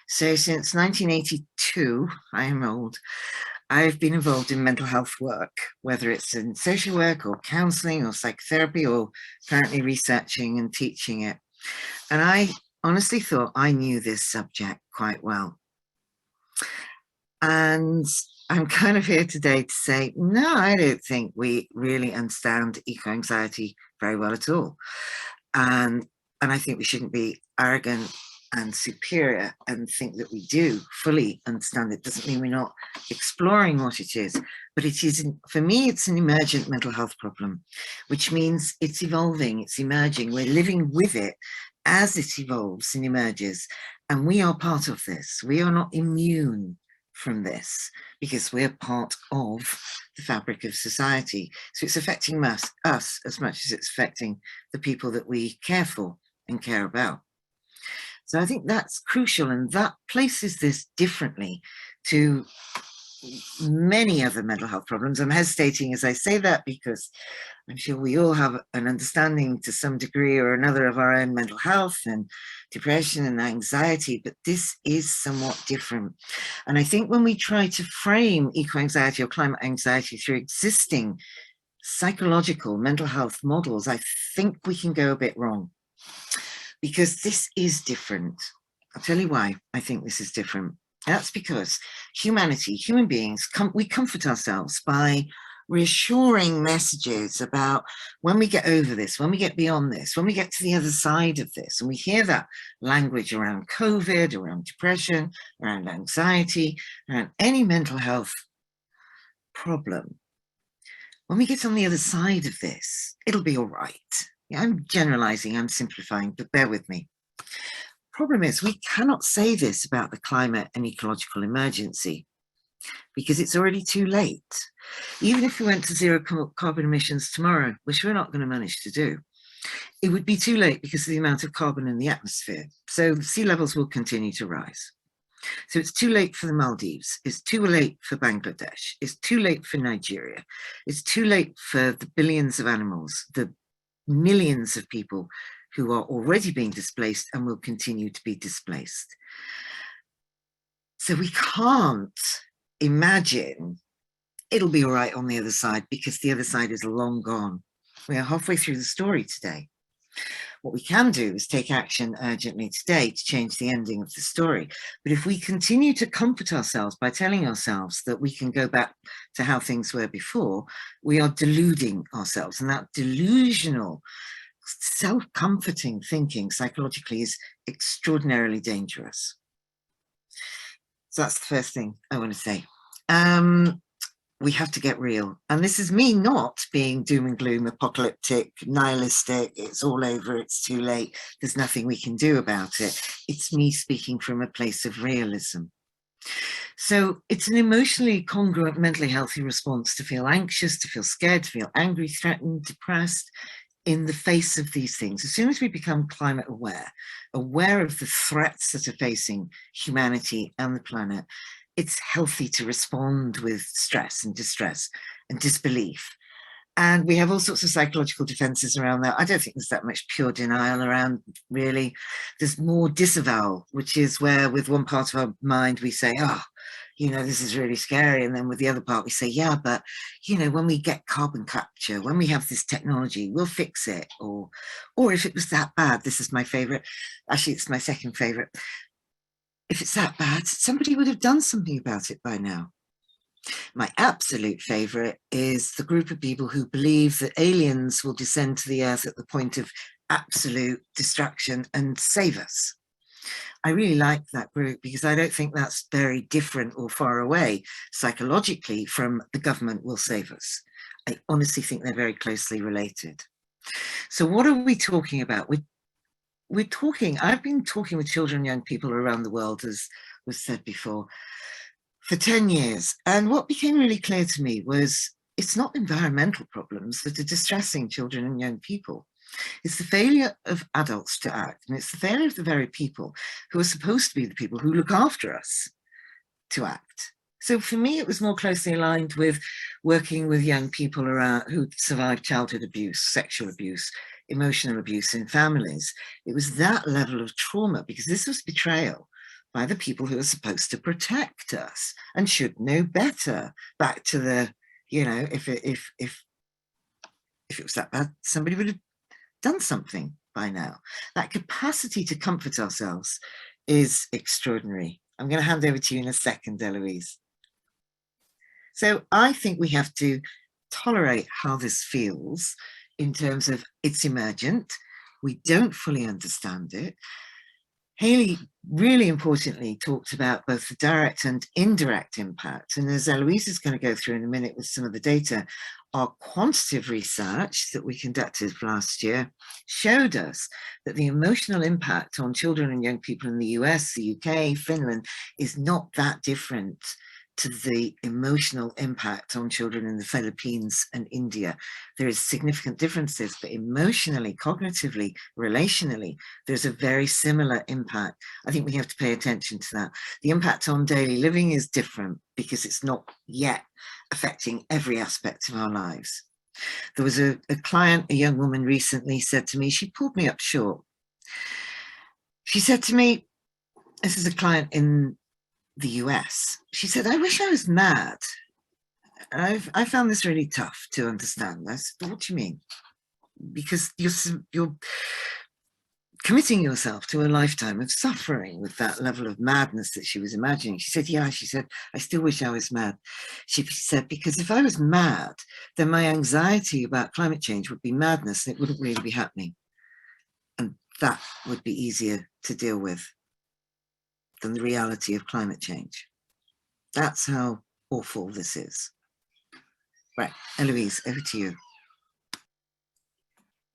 So since 1982, I am old, I've been involved in mental health work, whether it's in social work or counseling or psychotherapy or currently researching and teaching it. And I honestly thought I knew this subject quite well. And I'm kind of here today to say, no, I don't think we really understand eco-anxiety very well at all. And I think we shouldn't be arrogant and superior and think that we do fully understand it. Doesn't mean we're not exploring what it is, but it is, for me, it's an emergent mental health problem, which means it's evolving, it's emerging. We're living with it as it evolves and emerges. And we are part of this. We are not immune from this because we're part of the fabric of society. So it's affecting us as much as it's affecting the people that we care for and care about. So I think that's crucial, and that places this differently to many other mental health problems. I'm hesitating as I say that because I'm sure we all have an understanding to some degree or another of our own mental health and depression and anxiety, but this is somewhat different. And I think when we try to frame eco-anxiety or climate anxiety through existing psychological mental health models, I think we can go a bit wrong. Because this is different. I'll tell you why I think this is different. That's because humanity, human beings, we comfort ourselves by reassuring messages about when we get over this, when we get beyond this, when we get to the other side of this. And we hear that language around COVID, around depression, around anxiety, around any mental health problem. When we get on the other side of this, it'll be all right. Yeah, I'm generalizing, I'm simplifying, but bear with me. Problem is, we cannot say this about the climate and ecological emergency because it's already too late. Even if we went to zero carbon emissions tomorrow, which we're not going to manage to do, it would be too late because of the amount of carbon in the atmosphere. So sea levels will continue to rise. So it's too late for the Maldives, it's too late for Bangladesh, it's too late for Nigeria, it's too late for the billions of animals, the millions of people who are already being displaced and will continue to be displaced. So we can't imagine it'll be all right on the other side, because the other side is long gone. We are halfway through the story today. What we can do is take action urgently today to change the ending of the story. But if we continue to comfort ourselves by telling ourselves that we can go back to how things were before, we are deluding ourselves. And that delusional, self-comforting thinking psychologically is extraordinarily dangerous. So that's the first thing I want to say. We have to get real. And this is me not being doom and gloom, apocalyptic, nihilistic, it's all over, it's too late, there's nothing we can do about it. It's me speaking from a place of realism. So it's an emotionally congruent, mentally healthy response to feel anxious, to feel scared, to feel angry, threatened, depressed in the face of these things. As soon as we become climate aware, aware of the threats that are facing humanity and the planet, it's healthy to respond with stress and distress and disbelief. And we have all sorts of psychological defenses around that. I don't think there's that much pure denial around, really. There's more disavowal, which is where with one part of our mind we say, oh, you know, this is really scary. And then with the other part we say, yeah, but, you know, when we get carbon capture, when we have this technology, we'll fix it. Or if it was that bad, this is my favorite. Actually, it's my second favorite. If it's that bad, somebody would have done something about it by now. My absolute favorite is the group of people who believe that aliens will descend to the earth at the point of absolute destruction and save us. I really like that group because I don't think that's very different or far away psychologically from the government will save us. I honestly think they're very closely related. So what are we talking about? I've been talking with children and young people around the world, as was said before, for 10 years. And what became really clear to me was it's not environmental problems that are distressing children and young people. It's the failure of adults to act. And it's the failure of the very people who are supposed to be the people who look after us to act. So for me, it was more closely aligned with working with young people around who survived childhood abuse, sexual abuse, emotional abuse in families. It was that level of trauma, because this was betrayal by the people who are supposed to protect us and should know better. Back to the, you know, if it was that bad, somebody would have done something by now. That capacity to comfort ourselves is extraordinary. I'm going to hand over to you in a second, Eloise. So I think we have to tolerate how this feels in terms of it's emergent. We don't fully understand it. Haley really importantly talked about both the direct and indirect impact. And as Eloise is going to go through in a minute with some of the data, our quantitative research that we conducted last year showed us that the emotional impact on children and young people in the US, the UK, Finland is not that different to the emotional impact on children in the Philippines and India. There is significant differences, but emotionally, cognitively, relationally, there's a very similar impact. I think we have to pay attention to that. The impact on daily living is different because it's not yet affecting every aspect of our lives. There was a client, a young woman recently said to me, she pulled me up short. She said to me, this is a client in the US. She said, I wish I was mad. I found this really tough to understand. I said, what do you mean? Because you're committing yourself to a lifetime of suffering with that level of madness that she was imagining. She said, yeah, she said, I still wish I was mad. She said, because if I was mad, then my anxiety about climate change would be madness and it wouldn't really be happening. And that would be easier to deal with than the reality of climate change. That's how awful this is. Right, Eloise, over to you.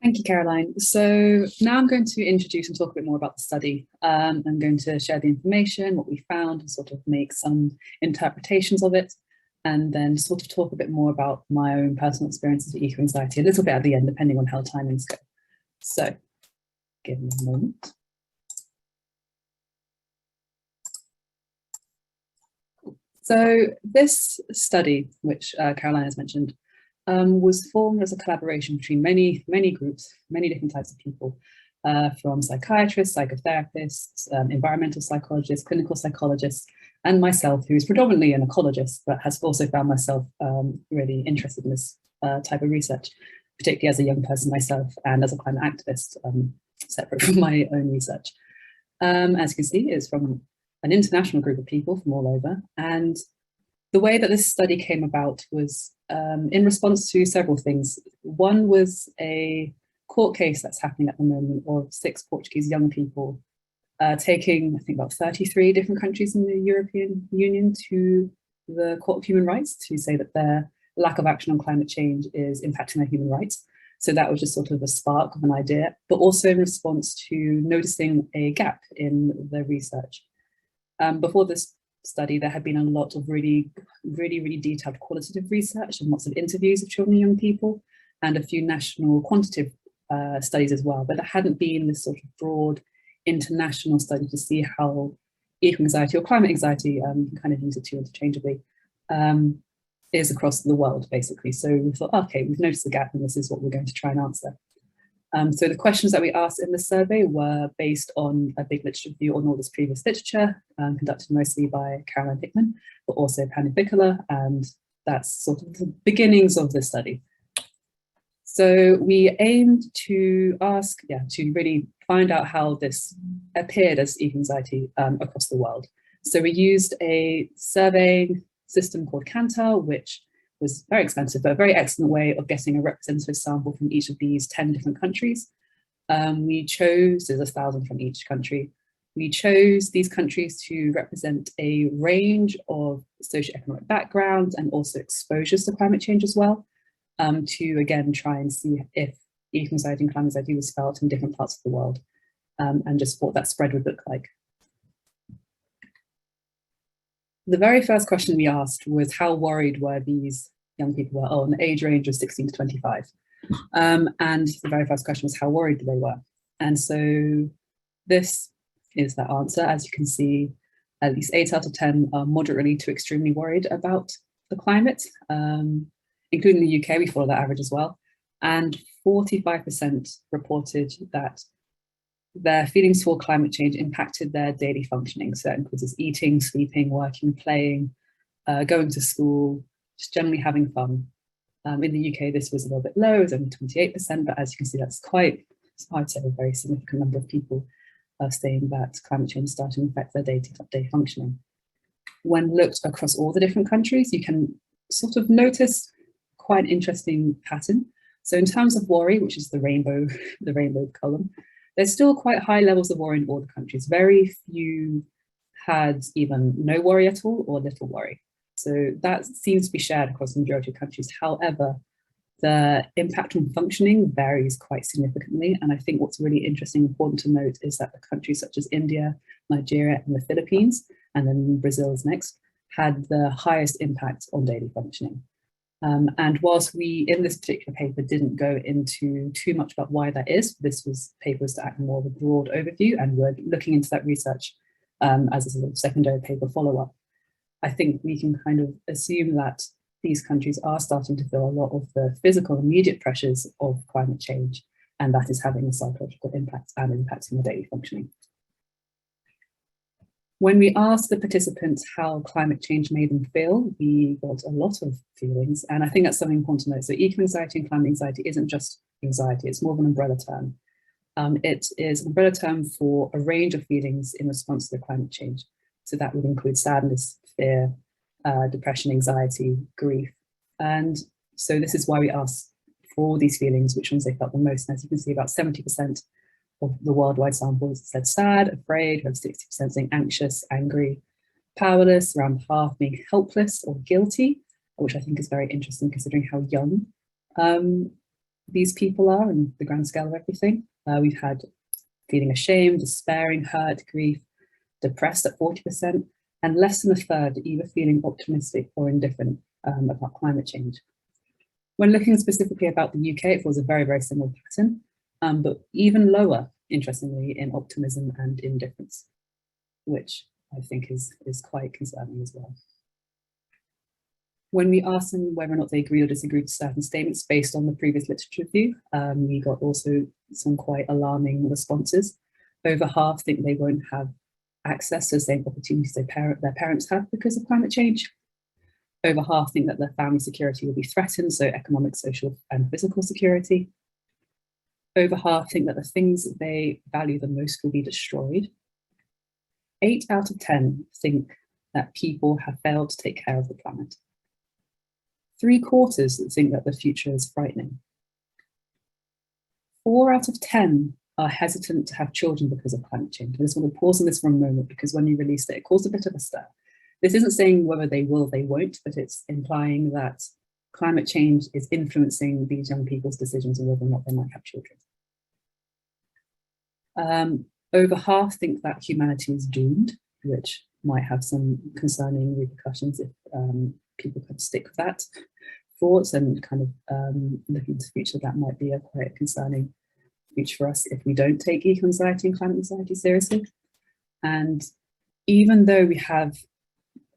Thank you, Caroline. So now I'm going to introduce and talk a bit more about the study. I'm going to share the information, what we found, and sort of make some interpretations of it, and then sort of talk a bit more about my own personal experiences with eco-anxiety, a little bit at the end, depending on how timings go. So give me a moment. So this study, which Caroline has mentioned, was formed as a collaboration between many groups, many different types of people, from psychiatrists, psychotherapists, environmental psychologists, clinical psychologists, and myself, who is predominantly an ecologist, but has also found myself really interested in this type of research, particularly as a young person myself and as a climate activist, separate from my own research. As you can see, it's from an international group of people from all over. And the way that this study came about was in response to several things. One was a court case that's happening at the moment of 6 Portuguese young people taking, I think, about 33 different countries in the European Union to the Court of Human Rights to say that their lack of action on climate change is impacting their human rights. So that was just sort of a spark of an idea, but also in response to noticing a gap in the research. Before this study, there had been a lot of really detailed qualitative research and lots of interviews of children and young people, and a few national quantitative studies as well, but there hadn't been this sort of broad international study to see how eco-anxiety or climate anxiety, you can kind of use the two interchangeably, is across the world, basically. So we thought, okay, we've noticed the gap and this is what we're going to try and answer. So the questions that we asked in the survey were based on a big literature review on all this previous literature, conducted mostly by Caroline Hickman, but also Penny Bickler, and that's sort of the beginnings of the study. So we aimed to ask, to really find out how this appeared as eco-anxiety across the world. So we used a surveying system called Kantar, which was very expensive, but a very excellent way of getting a representative sample from each of these 10 different countries. We chose, there's 1,000 from each country. We chose these countries to represent a range of socioeconomic backgrounds and also exposures to climate change as well, to again try and see if eco-anxiety and climate anxiety was felt in different parts of the world, and just what that spread would look like. The very first question we asked was how worried were these young people were on the age range of 16 to 25. And the very first question was how worried they were. And so this is that answer. As you can see, at least 8 out of 10 are moderately to extremely worried about the climate, including the UK, we follow that average as well. And 45% reported that their feelings for climate change impacted their daily functioning. So that includes eating, sleeping, working, playing, going to school, just generally having fun. In the UK, this was a little bit low, it was only 28%, but as you can see, that's quite, I'd say, a very significant number of people saying that climate change is starting to affect their day-to-day functioning. When looked across all the different countries, you can sort of notice quite an interesting pattern. So in terms of worry, which is the rainbow column, there's still quite high levels of worry in all the countries. Very few had even no worry at all or little worry. So that seems to be shared across the majority of countries. However, the impact on functioning varies quite significantly. And I think what's really interesting and important to note is that the countries such as India, Nigeria, and the Philippines, and then Brazil is next, had the highest impact on daily functioning. And whilst we, in this particular paper, didn't go into too much about why that is, this paper was to act more of a broad overview, and we're looking into that research as a sort of secondary paper follow-up. I think we can kind of assume that these countries are starting to feel a lot of the physical immediate pressures of climate change, and that is having a psychological impact and impacting their daily functioning. When we asked the participants how climate change made them feel, we got a lot of feelings, and I think that's something important to note. So eco-anxiety and climate anxiety isn't just anxiety, it's more of an umbrella term. It is an umbrella term for a range of feelings in response to the climate change. So that would include sadness, fear, depression, anxiety, grief. And so this is why we asked for all these feelings, which ones they felt the most. And as you can see, about 70% of the worldwide samples said sad, afraid, we have 60% saying anxious, angry, powerless, around half being helpless or guilty, which I think is very interesting considering how young these people are in the grand scale of everything. We've had feeling ashamed, despairing, hurt, grief, depressed at 40%, and less than a third either feeling optimistic or indifferent about climate change. When looking specifically about the UK, it was a very, very similar pattern, but even lower, interestingly, in optimism and indifference, which I think is quite concerning as well. When we asked them whether or not they agreed or disagreed with certain statements based on the previous literature review, we got also some quite alarming responses. Over half think they won't have access to the same opportunities their parents have because of climate change. Over half think that their family security will be threatened, so economic, social, and physical security. Over half think that the things that they value the most will be destroyed. 8 out of 10 think that people have failed to take care of the planet. 3/4 think that the future is frightening. 4 out of 10 are hesitant to have children because of climate change. I just want to pause on this for a moment because when you released it, it caused a bit of a stir. This isn't saying whether they will, they won't, but it's implying that climate change is influencing these young people's decisions on whether or not they might have children. Over half think that humanity is doomed, which might have some concerning repercussions if people could stick with that thoughts and kind of looking to the future. That might be a quite concerning future for us if we don't take eco-anxiety and climate anxiety seriously. And even though we have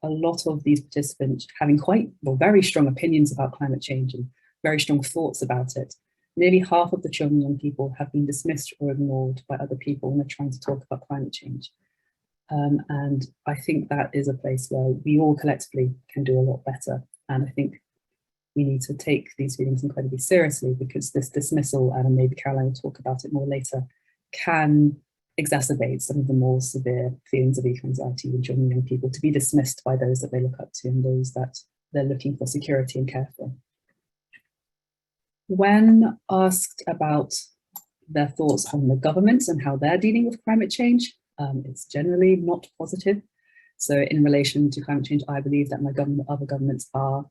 a lot of these participants having very strong opinions about climate change and very strong thoughts about it, nearly half of the children and young people have been dismissed or ignored by other people when they're trying to talk about climate change. And I think that is a place where we all collectively can do a lot better. And I think we need to take these feelings incredibly seriously because this dismissal, and maybe Caroline will talk about it more later, can exacerbate some of the more severe feelings of eco-anxiety in children and young people, to be dismissed by those that they look up to and those that they're looking for security and care for. When asked about their thoughts on the governments and how they're dealing with climate change, it's generally not positive. So in relation to climate change, I believe that my government, other governments are,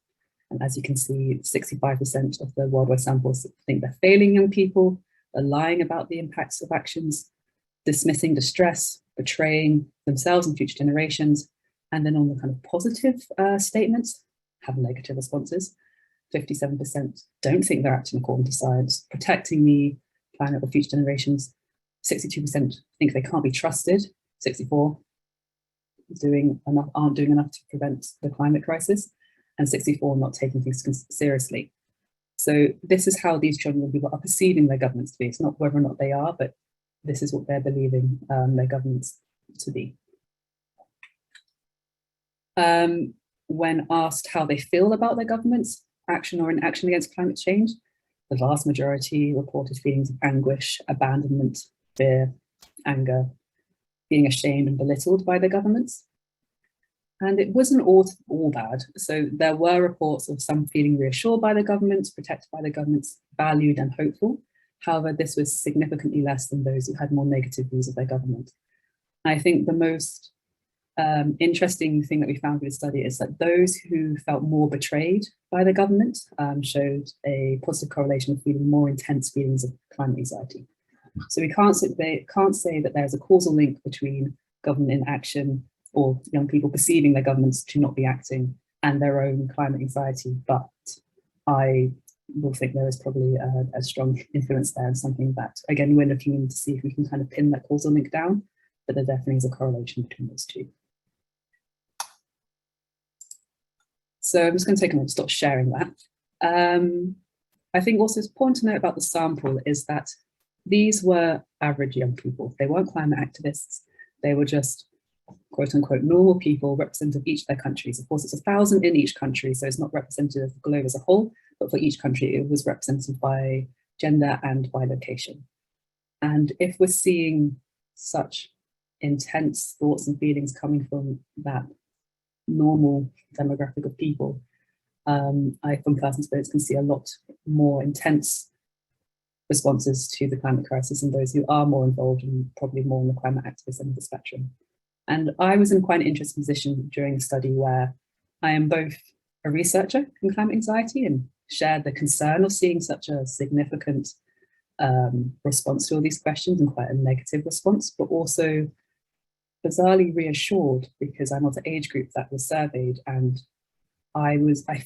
and as you can see, 65% of the worldwide samples think they're failing young people, they're lying about the impacts of actions, dismissing distress, betraying themselves and future generations, and then on the kind of positive statements, have negative responses. 57% don't think they're acting according to science, protecting the planet or future generations. 62% think they can't be trusted. 64% aren't doing enough to prevent the climate crisis, and 64% not taking things seriously. So this is how these children and people are perceiving their governments to be. It's not whether or not they are, but this is what they're believing their governments to be. When asked how they feel about their government's action or inaction against climate change, the vast majority reported feelings of anguish, abandonment, fear, anger, being ashamed and belittled by their governments. And it wasn't all bad. So there were reports of some feeling reassured by the governments, protected by the governments, valued and hopeful. However, this was significantly less than those who had more negative views of their government. I think the most interesting thing that we found with the study is that those who felt more betrayed by the government showed a positive correlation with feeling more intense feelings of climate anxiety. So we can't say that there's a causal link between government inaction or young people perceiving their governments to not be acting and their own climate anxiety, but I will think there is probably a strong influence there and something that, again, we're looking in to see if we can kind of pin that causal link down, but there definitely is a correlation between those two. So I'm just going to take a moment to stop sharing that. I think also it's important to note about the sample is that these were average young people. They weren't climate activists. They were just quote unquote normal people representative of each of their countries. Of course, it's 1,000 in each country, so it's not representative of the globe as a whole, but for each country, it was represented by gender and by location. And if we're seeing such intense thoughts and feelings coming from that normal demographic of people, I, from personal experience, can see a lot more intense responses to the climate crisis and those who are more involved and probably more on the climate activist end of the spectrum. And I was in quite an interesting position during the study where I am both a researcher in climate anxiety and shared the concern of seeing such a significant response to all these questions and quite a negative response, but also bizarrely reassured because I'm of the age group that was surveyed, and I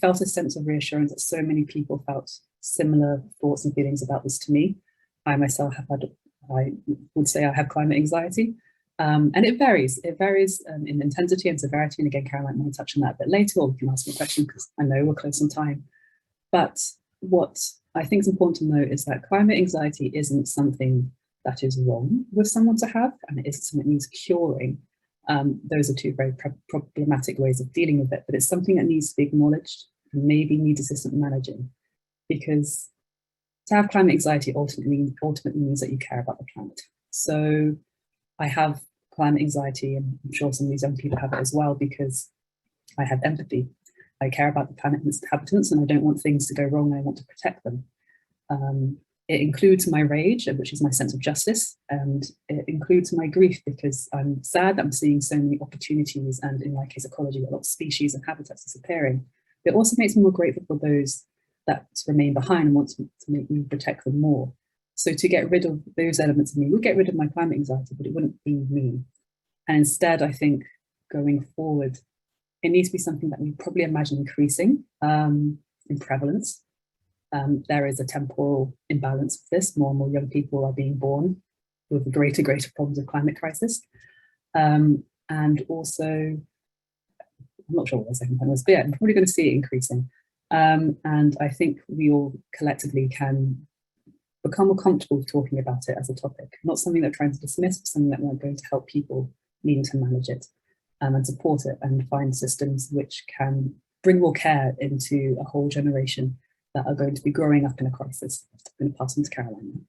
felt a sense of reassurance that so many people felt similar thoughts and feelings about this to me. I myself have had, I would say I have climate anxiety, and it varies. It varies in intensity and severity, and again, Caroline might touch on that a bit later, or you can ask me a question because I know we're close on time. But what I think is important to note is that climate anxiety isn't something that is wrong with someone to have, and it isn't something that needs curing. Those are two very problematic ways of dealing with it, but it's something that needs to be acknowledged and maybe needs assistant managing, because to have climate anxiety ultimately means that you care about the planet. So I have climate anxiety, and I'm sure some of these young people have it as well, because I have empathy. I care about the planet and its inhabitants, and I don't want things to go wrong. I want to protect them. It includes my rage, which is my sense of justice, and it includes my grief, because I'm sad that I'm seeing so many opportunities, and in my case, ecology, a lot of species and habitats disappearing. It also makes me more grateful for those that remain behind and want to make me protect them more. So to get rid of those elements of me would get rid of my climate anxiety, but it wouldn't be me. And instead, I think going forward, it needs to be something that we probably imagine increasing in prevalence. There is a temporal imbalance with this. More and more young people are being born with greater problems of climate crisis. And also, I'm not sure what the second point was, but yeah, I'm probably going to see it increasing. And I think we all collectively can become more comfortable with talking about it as a topic, not something that we're trying to dismiss, but something that we're going to help people needing to manage it and support it, and find systems which can bring more care into a whole generation that are going to be growing up in a crisis. I'm going to pass on to Caroline now.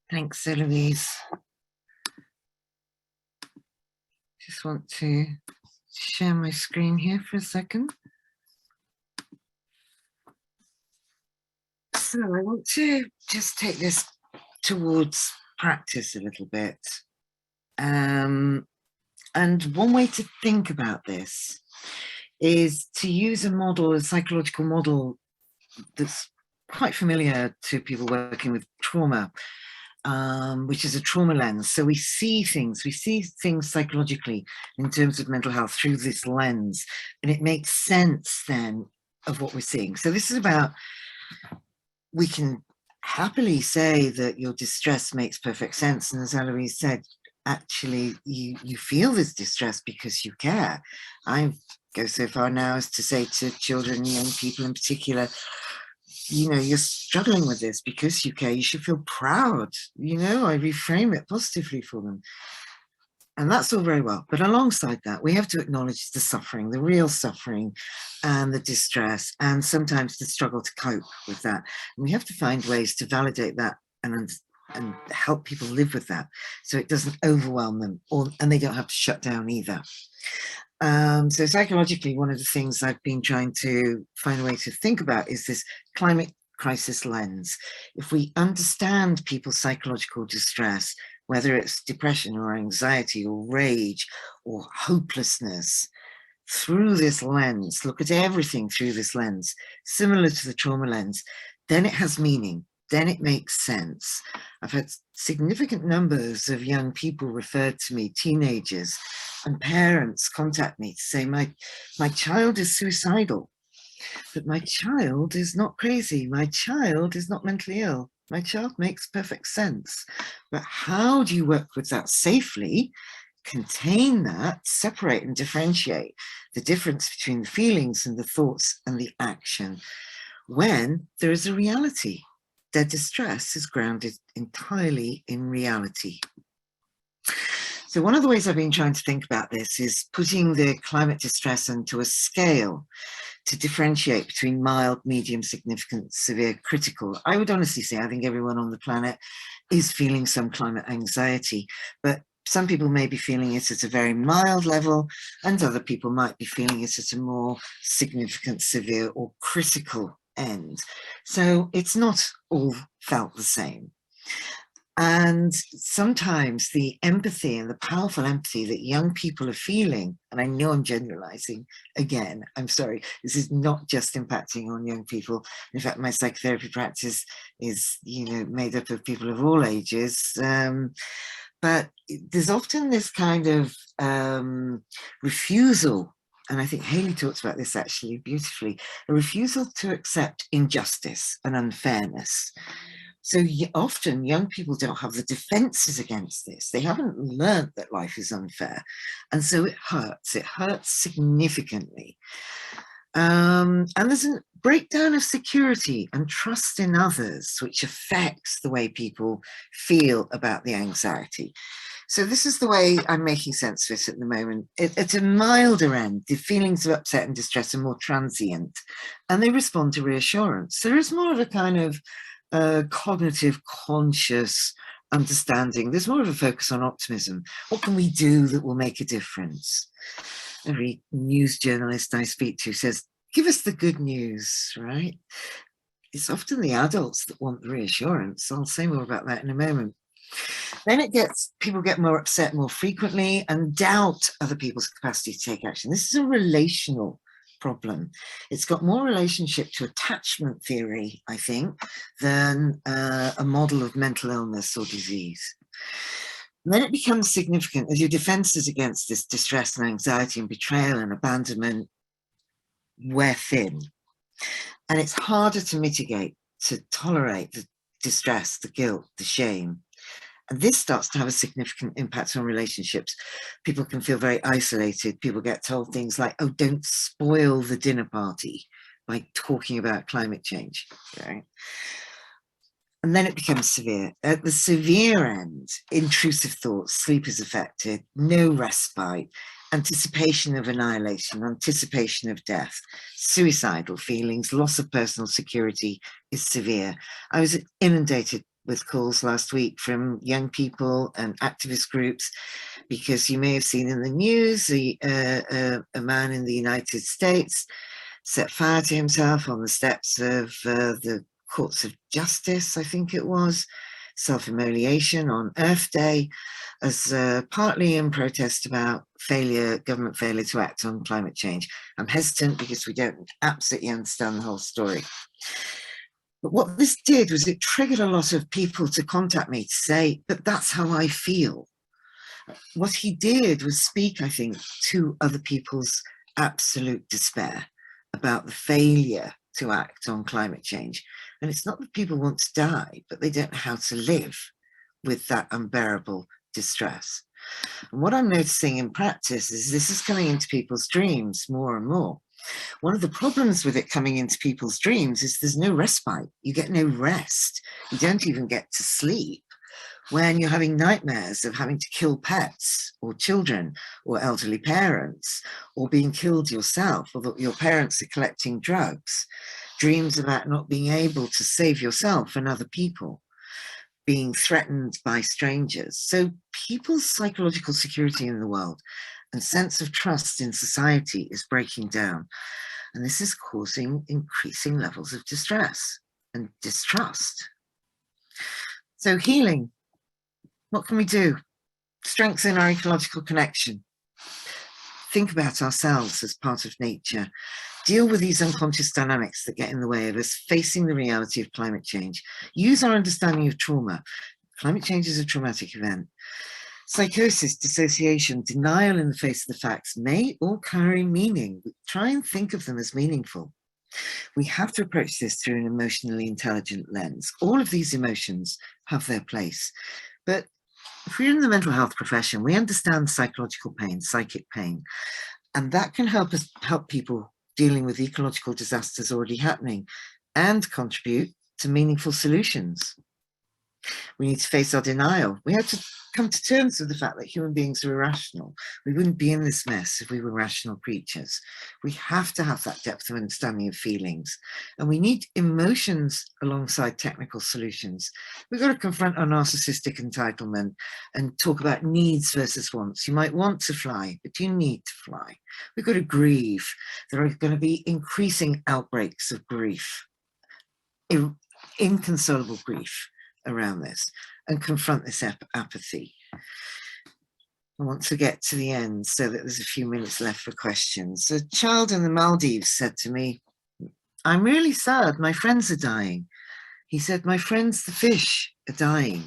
Thanks, Eloise. Just want to share my screen here for a second. So I want to just take this towards practice a little bit. And one way to think about this is to use a model, a psychological model that's quite familiar to people working with trauma, which is a trauma lens. So we see things psychologically in terms of mental health through this lens, and it makes sense then of what we're seeing. So this is about, we can happily say that your distress makes perfect sense. And as Eloise said, actually you feel this distress because you care. I go so far now as to say to children, young people in particular, you know, you're struggling with this because you care. You should feel proud. You know, I reframe it positively for them. And that's all very well. But alongside that, we have to acknowledge the suffering, the real suffering and the distress, and sometimes the struggle to cope with that. And we have to find ways to validate that and help people live with that, so it doesn't overwhelm them, and they don't have to shut down either. So psychologically, one of the things I've been trying to find a way to think about is this climate crisis lens. If we understand people's psychological distress, whether it's depression or anxiety or rage or hopelessness, through this lens, look at everything through this lens, similar to the trauma lens, then it has meaning, then it makes sense. I've had significant numbers of young people referred to me, teenagers, and parents contact me to say, my child is suicidal, but my child is not crazy, my child is not mentally ill, my child makes perfect sense. But how do you work with that safely, contain that, separate and differentiate the difference between the feelings and the thoughts and the action when there is a reality? Their distress is grounded entirely in reality. So one of the ways I've been trying to think about this is putting the climate distress into a scale to differentiate between mild, medium, significant, severe, critical. I would honestly say I think everyone on the planet is feeling some climate anxiety, but some people may be feeling it at a very mild level, and other people might be feeling it at a more significant, severe, or critical end. So it's not all felt the same. And sometimes the empathy and the powerful empathy that young people are feeling, and I know I'm generalizing again, I'm sorry, this is not just impacting on young people. In fact, my psychotherapy practice is, you know, made up of people of all ages. But there's often this kind of refusal, and I think Haley talks about this actually beautifully, a refusal to accept injustice and unfairness. So often young people don't have the defenses against this. They haven't learned that life is unfair. And so it hurts significantly. And there's a breakdown of security and trust in others, which affects the way people feel about the anxiety. So this is the way I'm making sense of it at the moment. At a milder end, the feelings of upset and distress are more transient, and they respond to reassurance. There is more of a kind of cognitive, conscious understanding. There's more of a focus on optimism. What can we do that will make a difference? Every news journalist I speak to says, give us the good news, right? It's often the adults that want the reassurance. I'll say more about that in a moment. Then people get more upset more frequently and doubt other people's capacity to take action. This is a relational problem. It's got more relationship to attachment theory, I think, than a model of mental illness or disease. And then it becomes significant as your defenses against this distress and anxiety and betrayal and abandonment wear thin. And it's harder to mitigate, to tolerate the distress, the guilt, the shame. And this starts to have a significant impact on relationships. People can feel very isolated. People get told things like, oh, don't spoil the dinner party by talking about climate change. Right? And then it becomes severe. At the severe end, intrusive thoughts, sleep is affected, no respite, anticipation of annihilation, anticipation of death, suicidal feelings, loss of personal security is severe. I was inundated with calls last week from young people and activist groups, because you may have seen in the news, a man in the United States set fire to himself on the steps of the courts of justice, I think it was, self-immolation on Earth Day, as partly in protest about government failure to act on climate change. I'm hesitant because we don't absolutely understand the whole story. But what this did was it triggered a lot of people to contact me to say, but that's how I feel. What he did was speak, I think, to other people's absolute despair about the failure to act on climate change. And it's not that people want to die, but they don't know how to live with that unbearable distress. And what I'm noticing in practice is this is coming into people's dreams more and more. One of the problems with it coming into people's dreams is there's no respite. You get no rest. You don't even get to sleep when you're having nightmares of having to kill pets or children or elderly parents, or being killed yourself, or that your parents are collecting drugs. Dreams about not being able to save yourself and other people, being threatened by strangers. So people's psychological security in the world and sense of trust in society is breaking down. And this is causing increasing levels of distress and distrust. So healing, what can we do? Strengthen our ecological connection. Think about ourselves as part of nature. Deal with these unconscious dynamics that get in the way of us facing the reality of climate change. Use our understanding of trauma. Climate change is a traumatic event. Psychosis, dissociation, denial in the face of the facts may all carry meaning. Try and think of them as meaningful. We have to approach this through an emotionally intelligent lens. All of these emotions have their place. But if we're in the mental health profession, we understand psychological pain, psychic pain, and that can help people dealing with ecological disasters already happening and contribute to meaningful solutions. We need to face our denial. We have to come to terms with the fact that human beings are irrational. We wouldn't be in this mess if we were rational creatures. We have to have that depth of understanding of feelings. And we need emotions alongside technical solutions. We've got to confront our narcissistic entitlement and talk about needs versus wants. You might want to fly, but you need to fly. We've got to grieve. There are going to be increasing outbreaks of grief, inconsolable grief around this, and confront this apathy. I want to get to the end so that there's a few minutes left for questions. A child in the Maldives said to me, I'm really sad, my friends are dying. He said, my friends, the fish, are dying.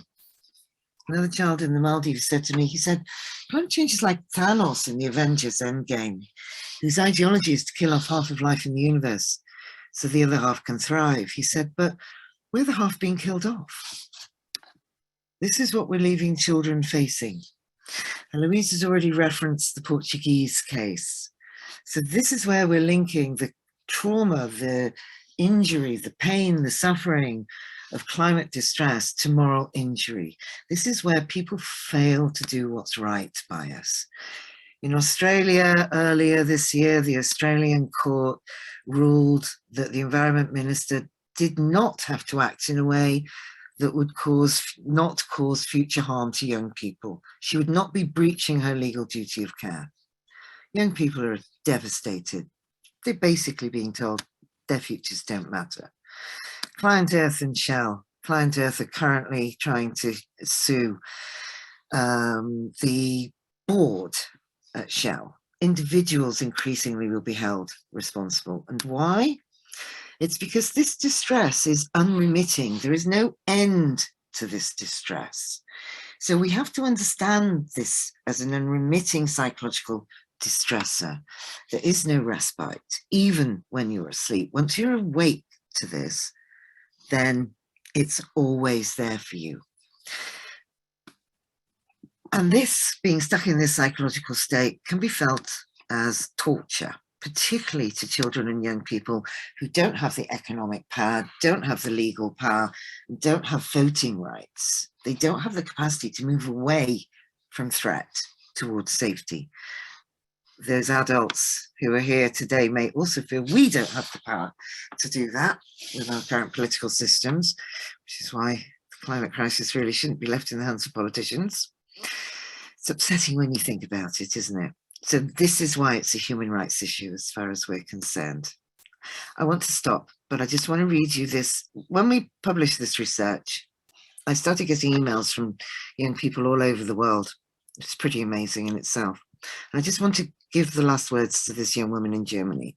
Another child in the Maldives said to me, he said, climate change is like Thanos in the Avengers Endgame, whose ideology is to kill off half of life in the universe so the other half can thrive. He said, but we're the half being killed off. This is what we're leaving children facing. And Louise has already referenced the Portuguese case. So this is where we're linking the trauma, the injury, the pain, the suffering of climate distress to moral injury. This is where people fail to do what's right by us. In Australia, earlier this year, the Australian court ruled that the Environment Minister did not have to act in a way that would not cause future harm to young people. She would not be breaching her legal duty of care. Young people are devastated. They're basically being told their futures don't matter. Client Earth and Shell. Client Earth are currently trying to sue the board at Shell. Individuals increasingly will be held responsible. And why? It's because this distress is unremitting. There is no end to this distress. So we have to understand this as an unremitting psychological distressor. There is no respite, even when you're asleep. Once you're awake to this, then it's always there for you. And this, being stuck in this psychological state, can be felt as torture, particularly to children and young people who don't have the economic power, don't have the legal power, don't have voting rights. They don't have the capacity to move away from threat towards safety. Those adults who are here today may also feel we don't have the power to do that with our current political systems, which is why the climate crisis really shouldn't be left in the hands of politicians. It's upsetting when you think about it, isn't it? So this is why it's a human rights issue as far as we're concerned. I want to stop, but I just want to read you this. When we published this research, I started getting emails from young people all over the world. It's pretty amazing in itself. And I just want to give the last words to this young woman in Germany.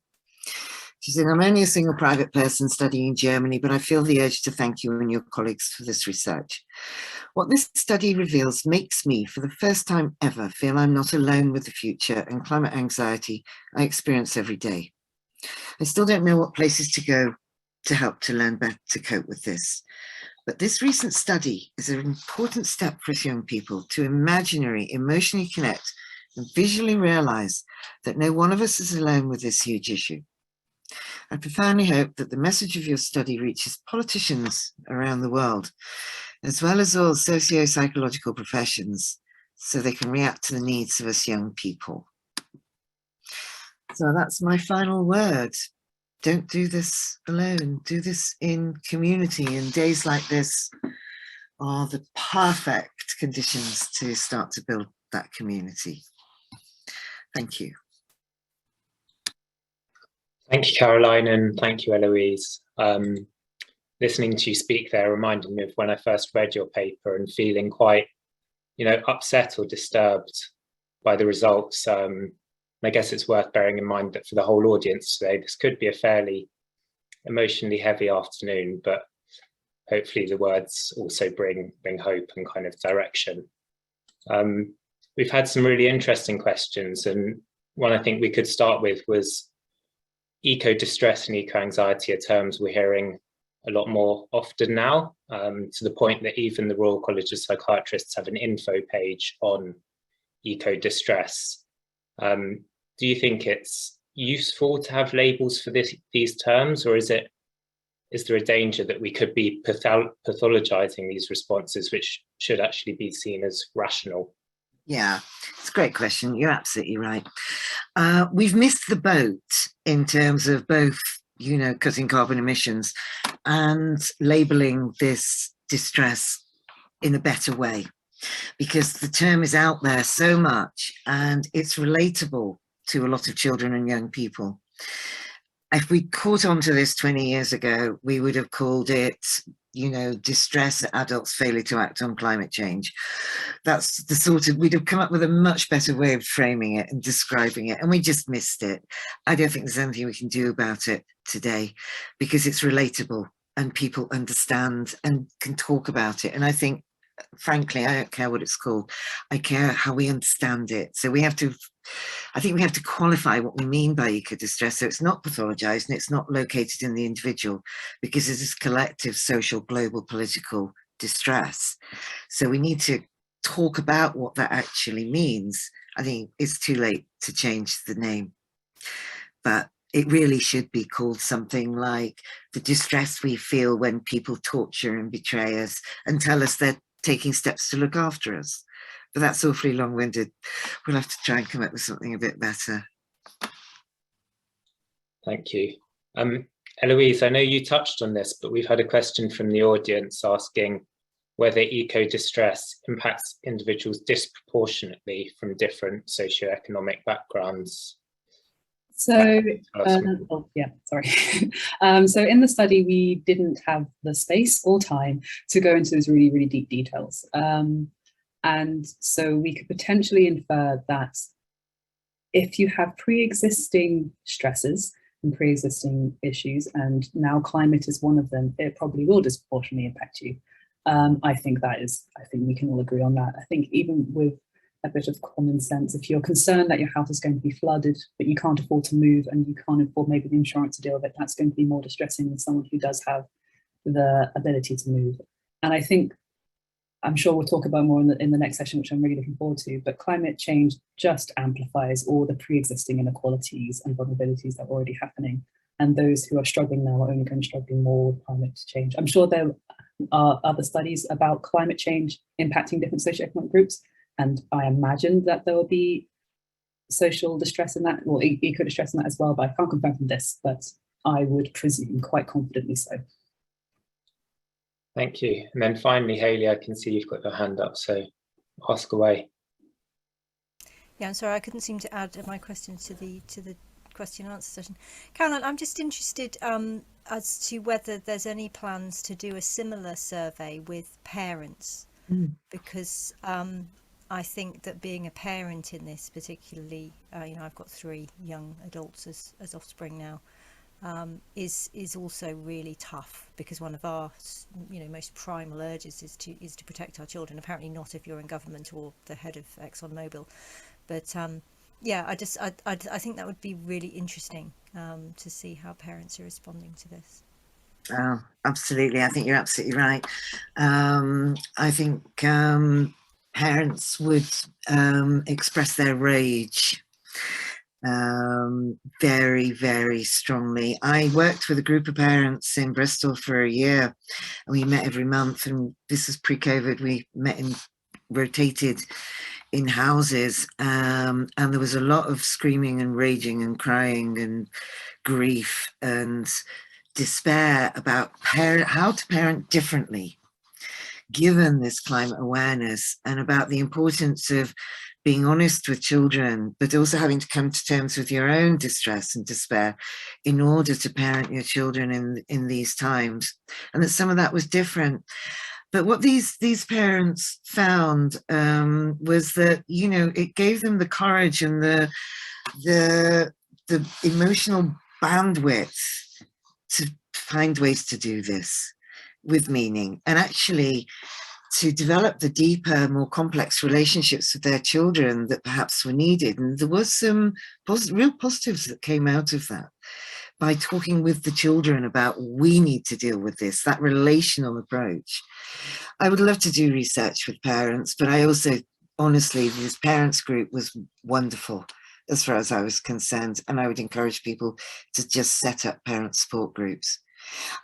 She said, I'm only a single private person studying in Germany, but I feel the urge to thank you and your colleagues for this research. What this study reveals makes me, for the first time ever, feel I'm not alone with the future and climate anxiety I experience every day. I still don't know what places to go to help to learn better to cope with this. But this recent study is an important step for us young people to emotionally connect and visually realize that no one of us is alone with this huge issue. I profoundly hope that the message of your study reaches politicians around the world, as well as all socio-psychological professions, so they can react to the needs of us young people. So that's my final word. Don't do this alone. Do this in community, and days like this are the perfect conditions to start to build that community. Thank you. Thank you, Caroline, and thank you, Eloise. Listening to you speak there reminded me of when I first read your paper and feeling quite, upset or disturbed by the results. I guess it's worth bearing in mind that for the whole audience today, this could be a fairly emotionally heavy afternoon, but hopefully the words also bring hope and kind of direction. We've had some really interesting questions, and one I think we could start with was eco-distress and eco-anxiety are terms we're hearing a lot more often now, to the point that even the Royal College of Psychiatrists have an info page on eco-distress. Do you think it's useful to have labels for these terms, or is there a danger that we could be pathologizing these responses, which should actually be seen as rational? Yeah, it's a great question. You're absolutely right. We've missed the boat in terms of both, cutting carbon emissions and labeling this distress in a better way, because the term is out there so much and it's relatable to a lot of children and young people. If we caught on to this 20 years ago, we would have called it, distress at adults' failure to act on climate change. That's we'd have come up with a much better way of framing it and describing it, and we just missed it. I don't think there's anything we can do about it today, because it's relatable and people understand and can talk about it. And I think, frankly, I don't care what it's called. I care how we understand it. So I think we have to qualify what we mean by eco-distress, so it's not pathologized and it's not located in the individual, because it is collective, social, global, political distress. So we need to talk about what that actually means. I think it's too late to change the name, but it really should be called something like the distress we feel when people torture and betray us and tell us they're taking steps to look after us. But that's awfully long-winded. We'll have to try and come up with something a bit better. Thank you. Eloise, I know you touched on this, but we've had a question from the audience asking whether eco-distress impacts individuals disproportionately from different socioeconomic backgrounds. So, so in the study, we didn't have the space or time to go into those really, really deep details. And so we could potentially infer that if you have pre-existing stresses and pre-existing issues, and now climate is one of them, it probably will disproportionately impact you. I think we can all agree on that. I think even with a bit of common sense, if you're concerned that your house is going to be flooded, but you can't afford to move and you can't afford maybe the insurance to deal with it, that's going to be more distressing than someone who does have the ability to move. And I think, I'm sure we'll talk about more in the next session, which I'm really looking forward to, but climate change just amplifies all the pre-existing inequalities and vulnerabilities that are already happening. And those who are struggling now are only going to struggle more with climate change. I'm sure there are other studies about climate change impacting different socioeconomic groups, and I imagine that there will be social distress in that, or eco-distress in that as well, but I can't confirm from this, but I would presume quite confidently so. Thank you. And then finally, Haley, I can see you've got your hand up, so ask away. Yeah, I'm sorry, I couldn't seem to add my questions to the question and answer session. Caroline, I'm just interested as to whether there's any plans to do a similar survey with parents, because I think that being a parent in this, particularly, I've got 3 young adults as offspring now, is also really tough, because one of our most primal urges is to protect our children. Apparently not if you're in government or the head of ExxonMobil, but yeah, I think that would be really interesting to see how parents are responding to this. Oh, absolutely. I think you're absolutely right. I think parents would express their rage very, very strongly. I worked with a group of parents in Bristol for a year, and we met every month, and this is pre-COVID. We met in rotated in houses, and there was a lot of screaming and raging and crying and grief and despair about how to parent differently given this climate awareness, and about the importance of being honest with children, but also having to come to terms with your own distress and despair in order to parent your children in these times, and that some of that was different. But what these parents found was that, it gave them the courage and the emotional bandwidth to find ways to do this with meaning, and actually to develop the deeper, more complex relationships with their children that perhaps were needed. And there was some real positives that came out of that, by talking with the children about, we need to deal with this, that relational approach. I would love to do research with parents, but I also, honestly, this parents group was wonderful as far as I was concerned, and I would encourage people to just set up parent support groups.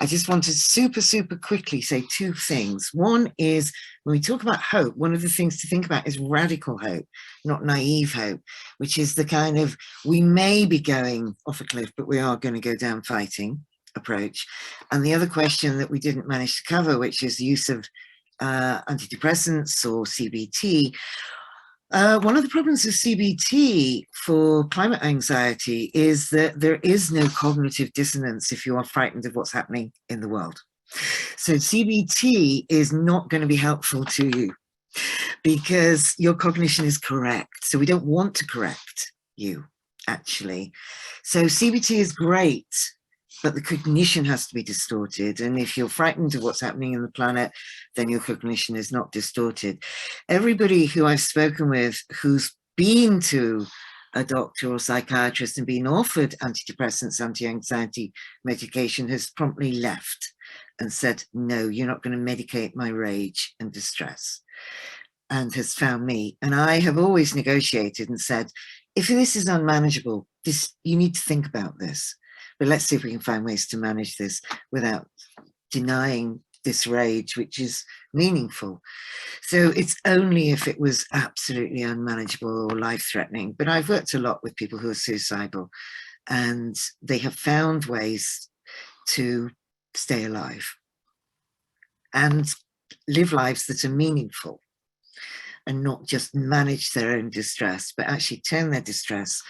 I just want to super quickly say 2 things. One is, when we talk about hope, one of the things to think about is radical hope, not naive hope, which is the kind of, we may be going off a cliff, but we are going to go down fighting approach. And the other question that we didn't manage to cover, which is the use of antidepressants or CBT. One of the problems with CBT for climate anxiety is that there is no cognitive dissonance if you are frightened of what's happening in the world. So CBT is not going to be helpful to you because your cognition is correct. So we don't want to correct you, actually. So CBT is great, but the cognition has to be distorted. And if you're frightened of what's happening in the planet, then your cognition is not distorted. Everybody who I've spoken with who's been to a doctor or psychiatrist and been offered antidepressants, anti-anxiety medication has promptly left and said, no, you're not going to medicate my rage and distress, and has found me. And I have always negotiated and said, if this is unmanageable, you need to think about this. But let's see if we can find ways to manage this without denying this rage, which is meaningful. So it's only if it was absolutely unmanageable or life-threatening. But I've worked a lot with people who are suicidal, and they have found ways to stay alive and live lives that are meaningful, and not just manage their own distress, but actually turn their distress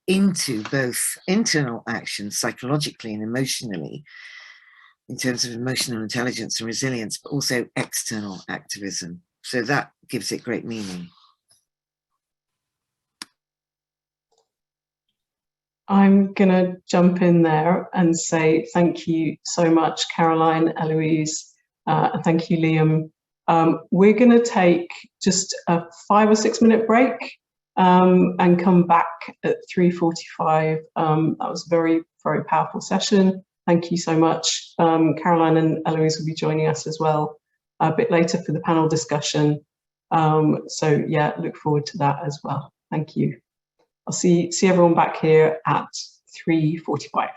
into both internal action, psychologically and emotionally, in terms of emotional intelligence and resilience, but also external activism. So that gives it great meaning. I'm going to jump in there and say thank you so much, Caroline, Eloise, and thank you, Liam. We're going to take just a 5 or 6 minute break and come back at 3:45. That was a very, very powerful session. Thank you so much. Caroline and Eloise will be joining us as well a bit later for the panel discussion. So yeah, look forward to that as well. Thank you. I'll see everyone back here at 3:45.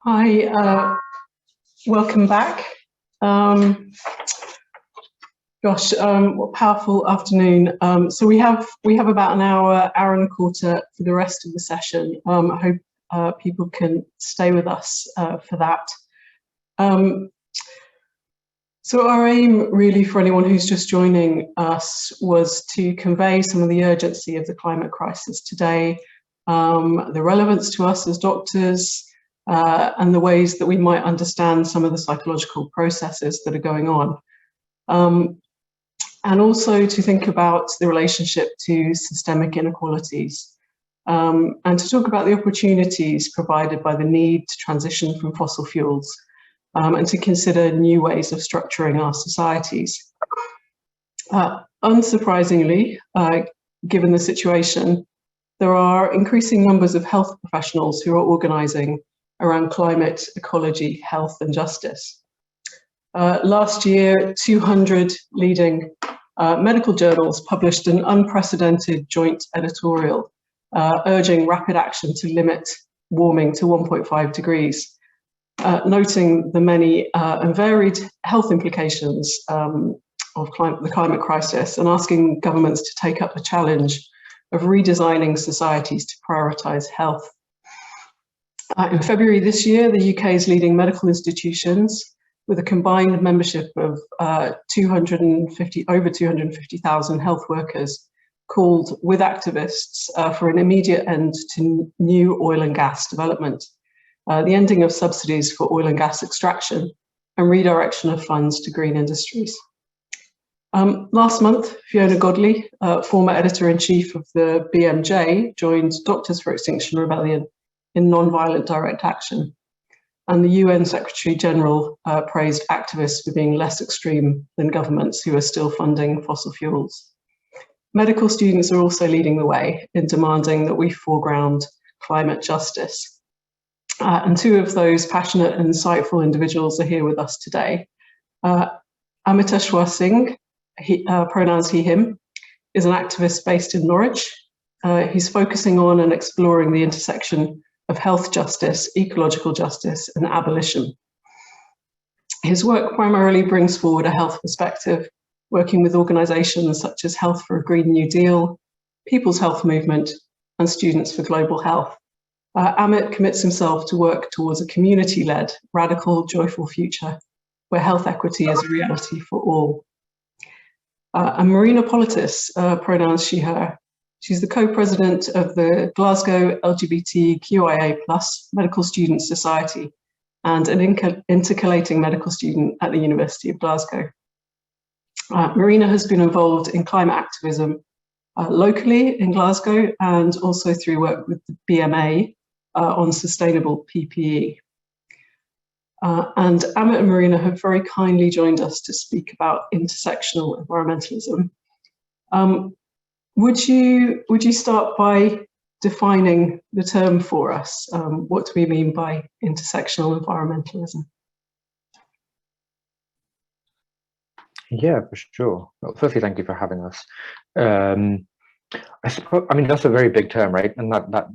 Hi, welcome back. Gosh, what a powerful afternoon. So we have about an hour and a quarter for the rest of the session. I hope people can stay with us for that. So our aim really for anyone who's just joining us was to convey some of the urgency of the climate crisis today, the relevance to us as doctors, and the ways that we might understand some of the psychological processes that are going on. And also to think about the relationship to systemic inequalities, and to talk about the opportunities provided by the need to transition from fossil fuels, and to consider new ways of structuring our societies. Unsurprisingly, given the situation, there are increasing numbers of health professionals who are organising around climate, ecology, health and justice. Last year, 200 leading medical journals published an unprecedented joint editorial urging rapid action to limit warming to 1.5 degrees, noting the many and varied health implications of the climate crisis and asking governments to take up the challenge of redesigning societies to prioritise health. In February this year, the UK's leading medical institutions, with a combined membership of over 250,000 health workers, called with activists for an immediate end to new oil and gas development, the ending of subsidies for oil and gas extraction, and redirection of funds to green industries. Last month, Fiona Godley, former editor-in-chief of the BMJ, joined Doctors for Extinction Rebellion in non-violent direct action. And the UN Secretary General praised activists for being less extreme than governments who are still funding fossil fuels. Medical students are also leading the way in demanding that we foreground climate justice. And two of those passionate and insightful individuals are here with us today. Amiteshwar Singh, pronouns he, him, is an activist based in Norwich. He's focusing on and exploring the intersection of health justice, ecological justice, and abolition. His work primarily brings forward a health perspective, working with organisations such as Health for a Green New Deal, People's Health Movement, and Students for Global Health. Amit commits himself to work towards a community-led, radical, joyful future where health equity is a reality for all. And Marina Politis, pronouns she, her, she's the co-president of the Glasgow LGBTQIA+ Medical Student Society and an intercalating medical student at the University of Glasgow. Marina has been involved in climate activism locally in Glasgow and also through work with the BMA on sustainable PPE. And Amit and Marina have very kindly joined us to speak about intersectional environmentalism. Would you start by defining the term for us? What do we mean by intersectional environmentalism? Yeah, for sure. Well, firstly, thank you for having us. I mean, that's a very big term, right? And that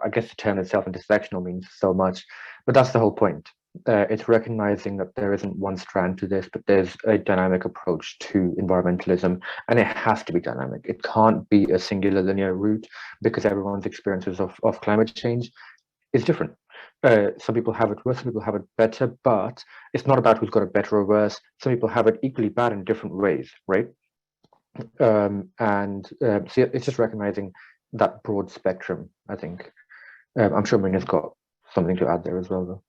I guess the term itself, intersectional, means so much, but that's the whole point. It's recognizing that there isn't one strand to this, but there's a dynamic approach to environmentalism, and it has to be dynamic. It can't be a singular linear route because everyone's experiences of climate change is different. Some people have it worse, some people have it better, but it's not about who's got it better or worse. Some people have it equally bad in different ways, right? So it's just recognizing that broad spectrum, I think. I'm sure Marina's got something to add there as well, though.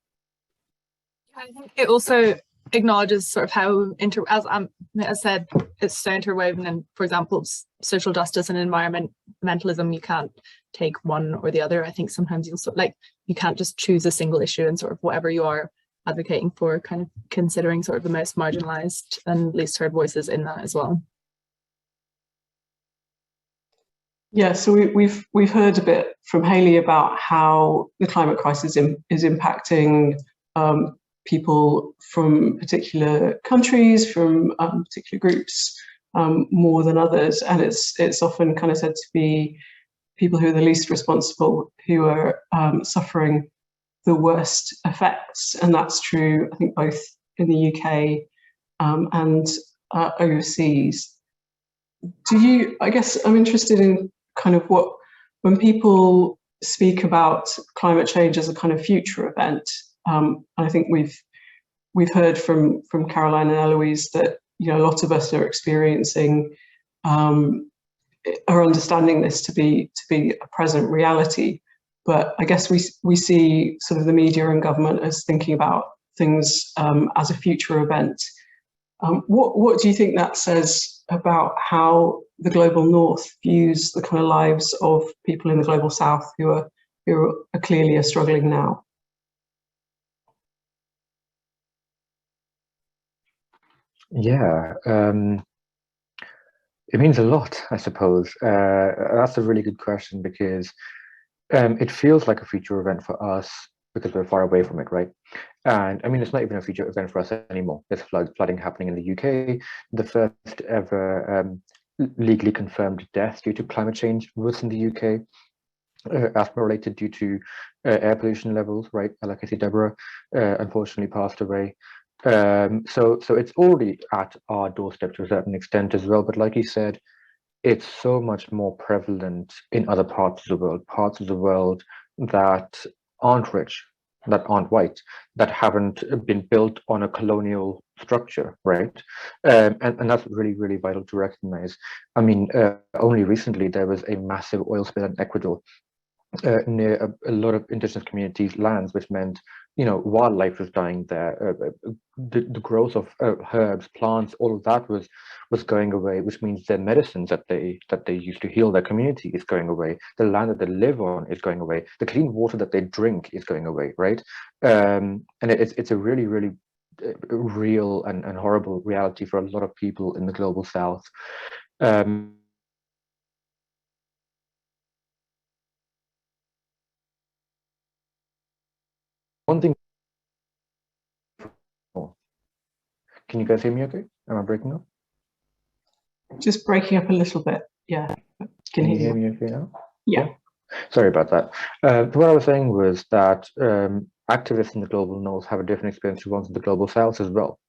I think it also acknowledges sort of how, as said, it's so interwoven. And for example, social justice and environmentalism, you can't take one or the other. I think sometimes you can't just choose a single issue and sort of whatever you are advocating for, kind of considering sort of the most marginalized and least heard voices in that as well. Yeah, so we've heard a bit from Haley about how the climate crisis is impacting people from particular countries, from particular groups, more than others, and it's often kind of said to be people who are the least responsible who are suffering the worst effects, and that's true, I think, both in the UK and overseas. I guess I'm interested in kind of when people speak about climate change as a kind of future event, I think we've heard from Caroline and Eloise that, a lot of us are experiencing, are understanding this to be a present reality. But I guess we see sort of the media and government as thinking about things as a future event. What do you think that says about how the global north views the kind of lives of people in the global south who are clearly struggling now? Yeah, it means a lot, I suppose. That's a really good question, because it feels like a future event for us because we're far away from it, right? And I mean, it's not even a future event for us anymore. There's flooding happening in the UK. The first ever legally confirmed death due to climate change was in the UK, asthma related due to air pollution levels, right? Like I see, Deborah unfortunately passed away. So it's already at our doorstep to a certain extent as well. But like you said, it's so much more prevalent in other parts of the world that aren't rich, that aren't white, that haven't been built on a colonial structure, right? And that's really, really vital to recognize. I mean, only recently there was a massive oil spill in Ecuador near a lot of indigenous communities' lands, which meant, wildlife was dying there. The growth of herbs, plants, all of that was going away, which means their medicines that they used to heal their community is going away. The land that they live on is going away. The clean water that they drink is going away, right? And it's a really, really real and horrible reality for a lot of people in the global south. One thing. Can you guys hear me okay? Am I breaking up? Just breaking up a little bit. Yeah. Can you hear me okay now? Yeah. Sorry about that. What I was saying was that activists in the global north have a different experience to ones in the global south as well.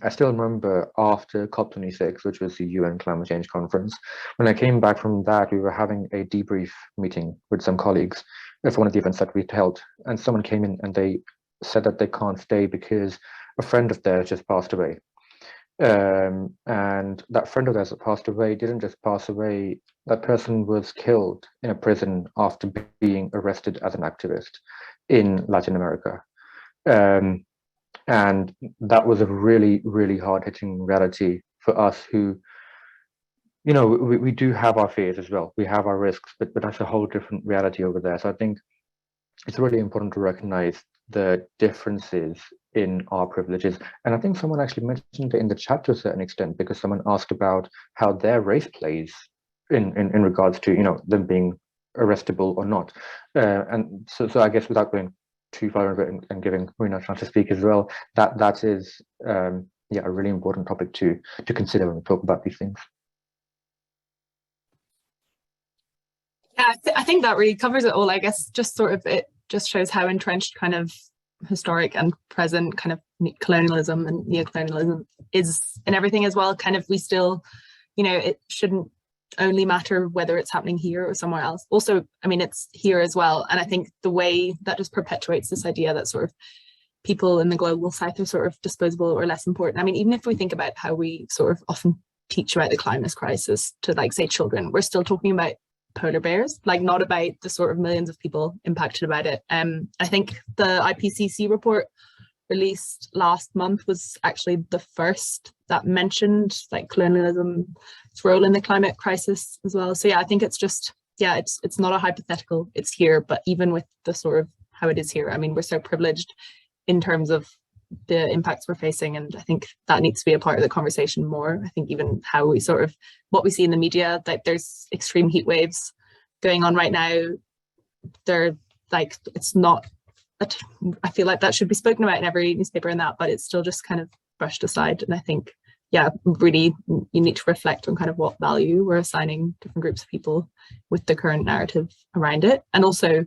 I still remember after COP26, which was the UN climate change conference, when I came back from that, we were having a debrief meeting with some colleagues for one of the events that we'd held, and someone came in and they said that they can't stay because a friend of theirs just passed away. And that friend of theirs that passed away didn't just pass away, that person was killed in a prison after being arrested as an activist in Latin America. And that was a really, really hard-hitting reality for us who, we do have our fears as well. We have our risks, but that's a whole different reality over there. So I think it's really important to recognize the differences in our privileges. And I think someone actually mentioned it in the chat to a certain extent, because someone asked about how their race plays in regards to, them being arrestable or not. And so I guess without going too far over it and giving Marina a chance to speak as well, that is a really important topic to consider when we talk about these things. Yeah, I think that really covers it all. I guess just sort of it just shows how entrenched kind of historic and present kind of colonialism and neocolonialism is in everything as well. Kind of we still, it shouldn't only matter whether it's happening here or somewhere else. Also, I mean, it's here as well. And I think the way that just perpetuates this idea that sort of people in the global south are sort of disposable or less important. I mean, even if we think about how we sort of often teach about the climate crisis to, like, say, children, we're still talking about polar bears, like not about the sort of millions of people impacted about it. I think the IPCC report released last month was actually the first that mentioned like colonialism's role in the climate crisis as well. So yeah, I think it's just, it's not a hypothetical, it's here. But even with the sort of how it is here, I mean, we're so privileged in terms of the impacts we're facing, and I think that needs to be a part of the conversation more. I think even how we sort of, what we see in the media, that there's extreme heat waves going on right now. They're like, it's not, I feel like that should be spoken about in every newspaper and that, but it's still just kind of brushed aside. And I think, really you need to reflect on kind of what value we're assigning different groups of people with the current narrative around it. And also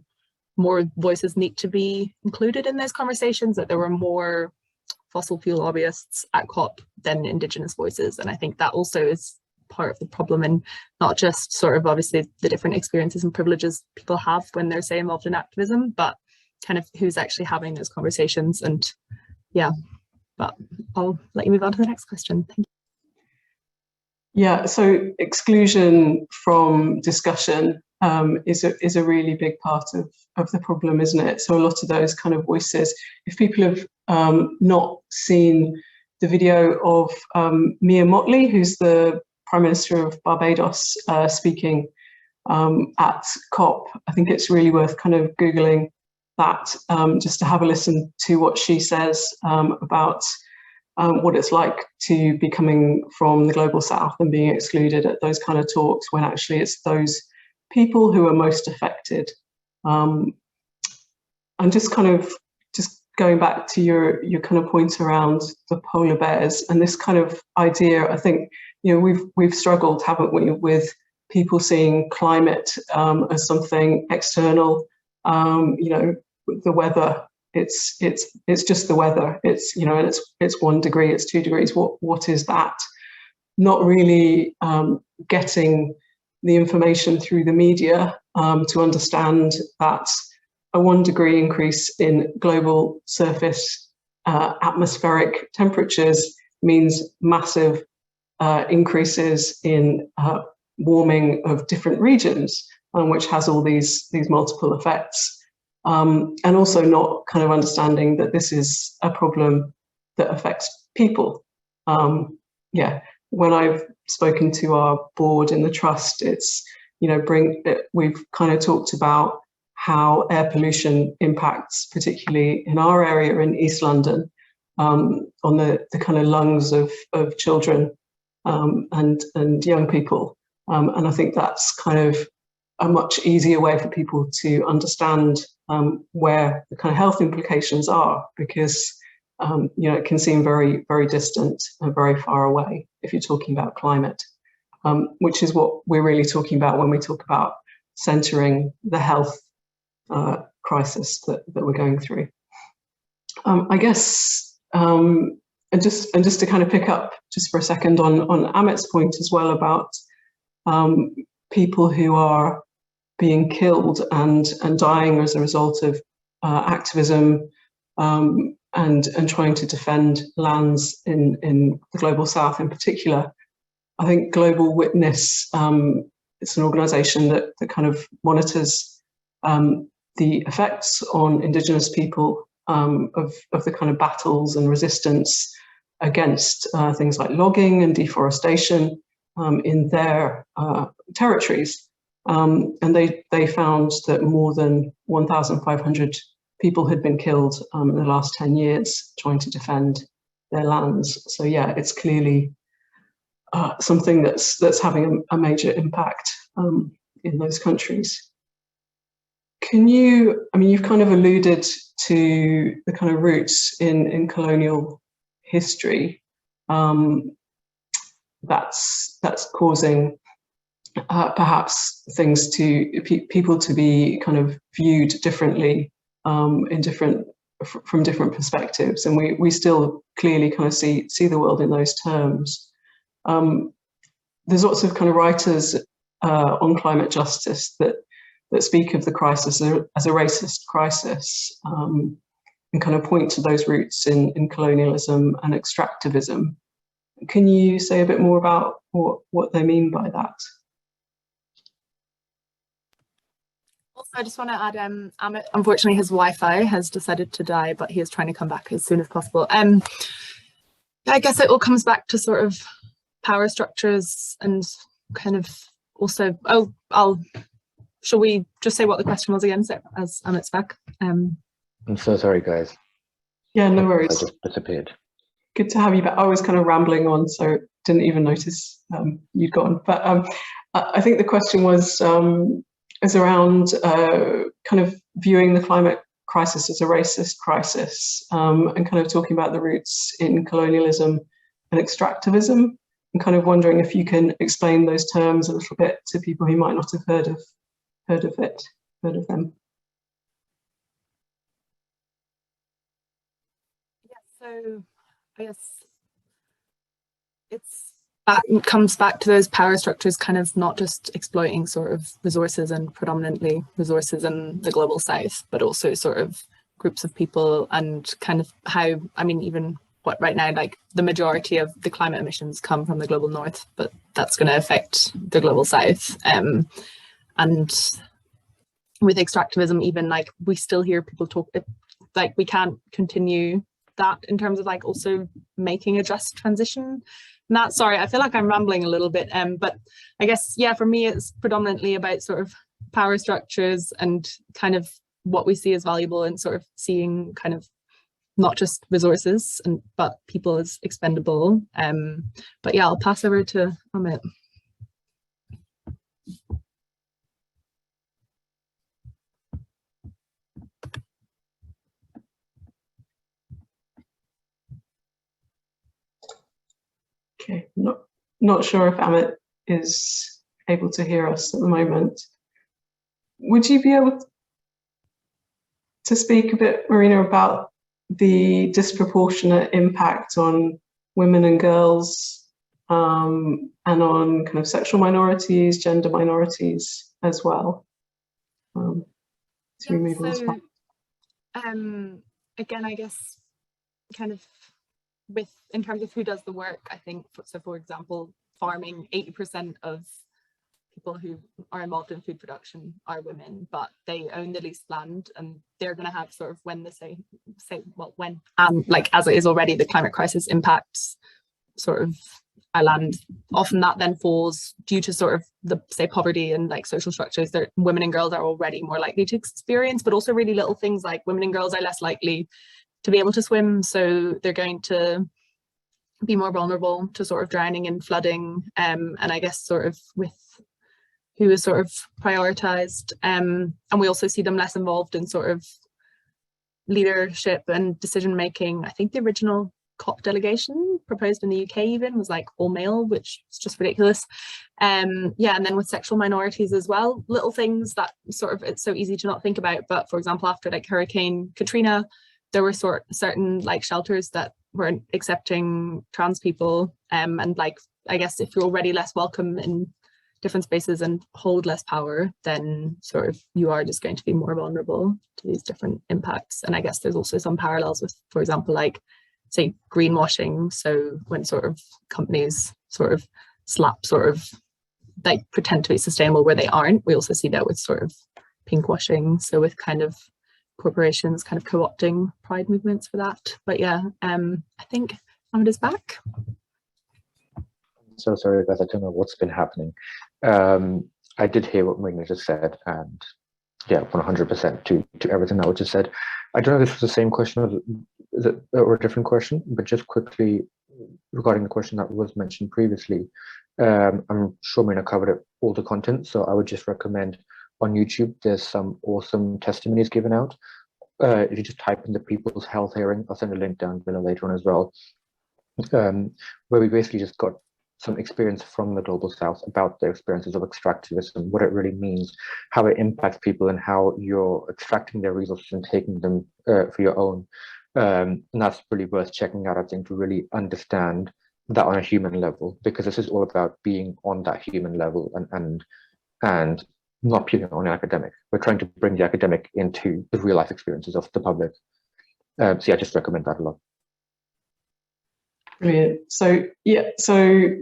more voices need to be included in those conversations, that there were more fossil fuel lobbyists at COP than Indigenous voices. And I think that also is part of the problem, and not just sort of obviously the different experiences and privileges people have when they're, say, involved in activism, but kind of who's actually having those conversations. And yeah, but I'll let you move on to the next question. Thank you. Yeah, so exclusion from discussion is a really big part of the problem, isn't it? So a lot of those kind of voices, if people have not seen the video of Mia Mottley, who's the Prime Minister of Barbados, speaking at COP, I think it's really worth kind of Googling that, just to have a listen to what she says about what it's like to be coming from the global south and being excluded at those kind of talks, when actually it's those people who are most affected. And just going back to your kind of point around the polar bears and this kind of idea, I think, you know, we've struggled, haven't we, with people seeing climate as something external. You know, the weather, it's just the weather. It's, you know, and it's 1 degree, it's 2 degrees. What is that? Not really getting the information through the media to understand that a 1 degree increase in global surface atmospheric temperatures means massive increases in warming of different regions, which has all these multiple effects. And also not kind of understanding that this is a problem that affects people. Yeah, when I've spoken to our board in the trust, it's, you know, we've kind of talked about how air pollution impacts, particularly in our area in East London, on the kind of lungs of children and young people. And I think that's kind of a much easier way for people to understand where the kind of health implications are, because you know, it can seem very, very distant and very far away if you're talking about climate, which is what we're really talking about when we talk about centering the health crisis that we're going through. I guess, and just to kind of pick up just for a second on Amit's point as well about people who are being killed and dying as a result of activism and trying to defend lands in the global south in particular. I think Global Witness, it's an organisation that kind of monitors the effects on Indigenous people of the kind of battles and resistance against things like logging and deforestation in their territories. And they found that more than 1,500 people had been killed in the last 10 years trying to defend their lands. So yeah, it's clearly something that's having a major impact in those countries. Can you, I mean, you've kind of alluded to the kind of roots in colonial history that's causing perhaps things to people to be kind of viewed differently from different perspectives, and we still clearly kind of see the world in those terms. There's lots of kind of writers on climate justice that speak of the crisis as a racist crisis, and kind of point to those roots in colonialism and extractivism. Can you say a bit more about what they mean by that? Also, I just want to add, Amit, unfortunately his Wi-Fi has decided to die, but he is trying to come back as soon as possible. I guess it all comes back to sort of power structures and kind of also, shall we just say what the question was again, so as Amit's back? I'm so sorry, guys. Yeah, no worries. I just disappeared. Good to have you back. I was kind of rambling on, so didn't even notice you'd gone. But I think the question was is around kind of viewing the climate crisis as a racist crisis, and kind of talking about the roots in colonialism and extractivism, and kind of wondering if you can explain those terms a little bit to people who might not have heard of them. So I guess it comes back to those power structures, kind of not just exploiting sort of resources and predominantly resources in the global south, but also sort of groups of people, and kind of how, I mean, even what right now, like the majority of the climate emissions come from the global north, but that's going to affect the global south. And with extractivism, even like we still hear people talk, like we can't continue that in terms of like also making a just transition. And that, sorry, I feel like I'm rambling a little bit, but I guess, yeah, for me, it's predominantly about sort of power structures and kind of what we see as valuable, and sort of seeing kind of not just resources but people as expendable. But yeah, I'll pass over to Amit. Okay, not sure if Amit is able to hear us at the moment. Would you be able to speak a bit, Marina, about the disproportionate impact on women and girls, and on kind of sexual minorities, gender minorities as well? We move on. Again, I guess kind of in terms of who does the work, I think, so for example, farming, 80% of people who are involved in food production are women, but they own the least land, and they're going to have sort of, when they say when like as it is already, the climate crisis impacts sort of our land, often that then falls due to sort of the, say, poverty and like social structures that women and girls are already more likely to experience, but also really little things like women and girls are less likely to be able to swim, so they're going to be more vulnerable to sort of drowning and flooding, and I guess sort of with who is sort of prioritized, and we also see them less involved in sort of leadership and decision making. I think the original COP delegation proposed in the UK even was like all male, which is just ridiculous. Yeah, and then with sexual minorities as well, little things that sort of, it's so easy to not think about, but for example, after like Hurricane Katrina, there were certain like shelters that weren't accepting trans people, and like I guess if you're already less welcome in different spaces and hold less power, then sort of you are just going to be more vulnerable to these different impacts. And I guess there's also some parallels with, for example, like say greenwashing. So when sort of companies sort of slap sort of like pretend to be sustainable where they aren't, we also see that with sort of pinkwashing. So with kind of corporations kind of co-opting pride movements for that. But yeah, I think Ahmed is back. So sorry guys, I don't know what's been happening. I did hear what Marina just said, and yeah, 100% to everything that was just said. I don't know if this was the same question or a different question, but just quickly regarding the question that was mentioned previously, I'm sure Marina covered all the content, so I would just recommend on YouTube, there's some awesome testimonies given out. If you just type in the People's Health Hearing, I'll send a link down below later on as well, where we basically just got some experience from the global south about the experiences of extractivism, what it really means, how it impacts people, and how you're extracting their resources and taking them for your own. And that's really worth checking out, I think, to really understand that on a human level, because this is all about being on that human level and not purely on the academic. We're trying to bring the academic into the real life experiences of the public. So yeah, I just recommend that a lot. Brilliant. So yeah, so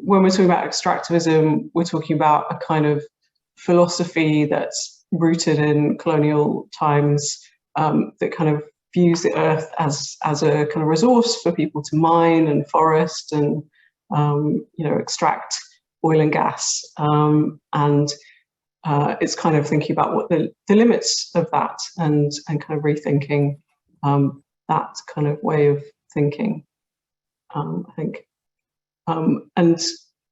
when we're talking about extractivism, we're talking about a kind of philosophy that's rooted in colonial times, that kind of views the earth as a kind of resource for people to mine and forest and extract oil and gas, and it's kind of thinking about what the limits of that and kind of rethinking that kind of way of thinking. I think, and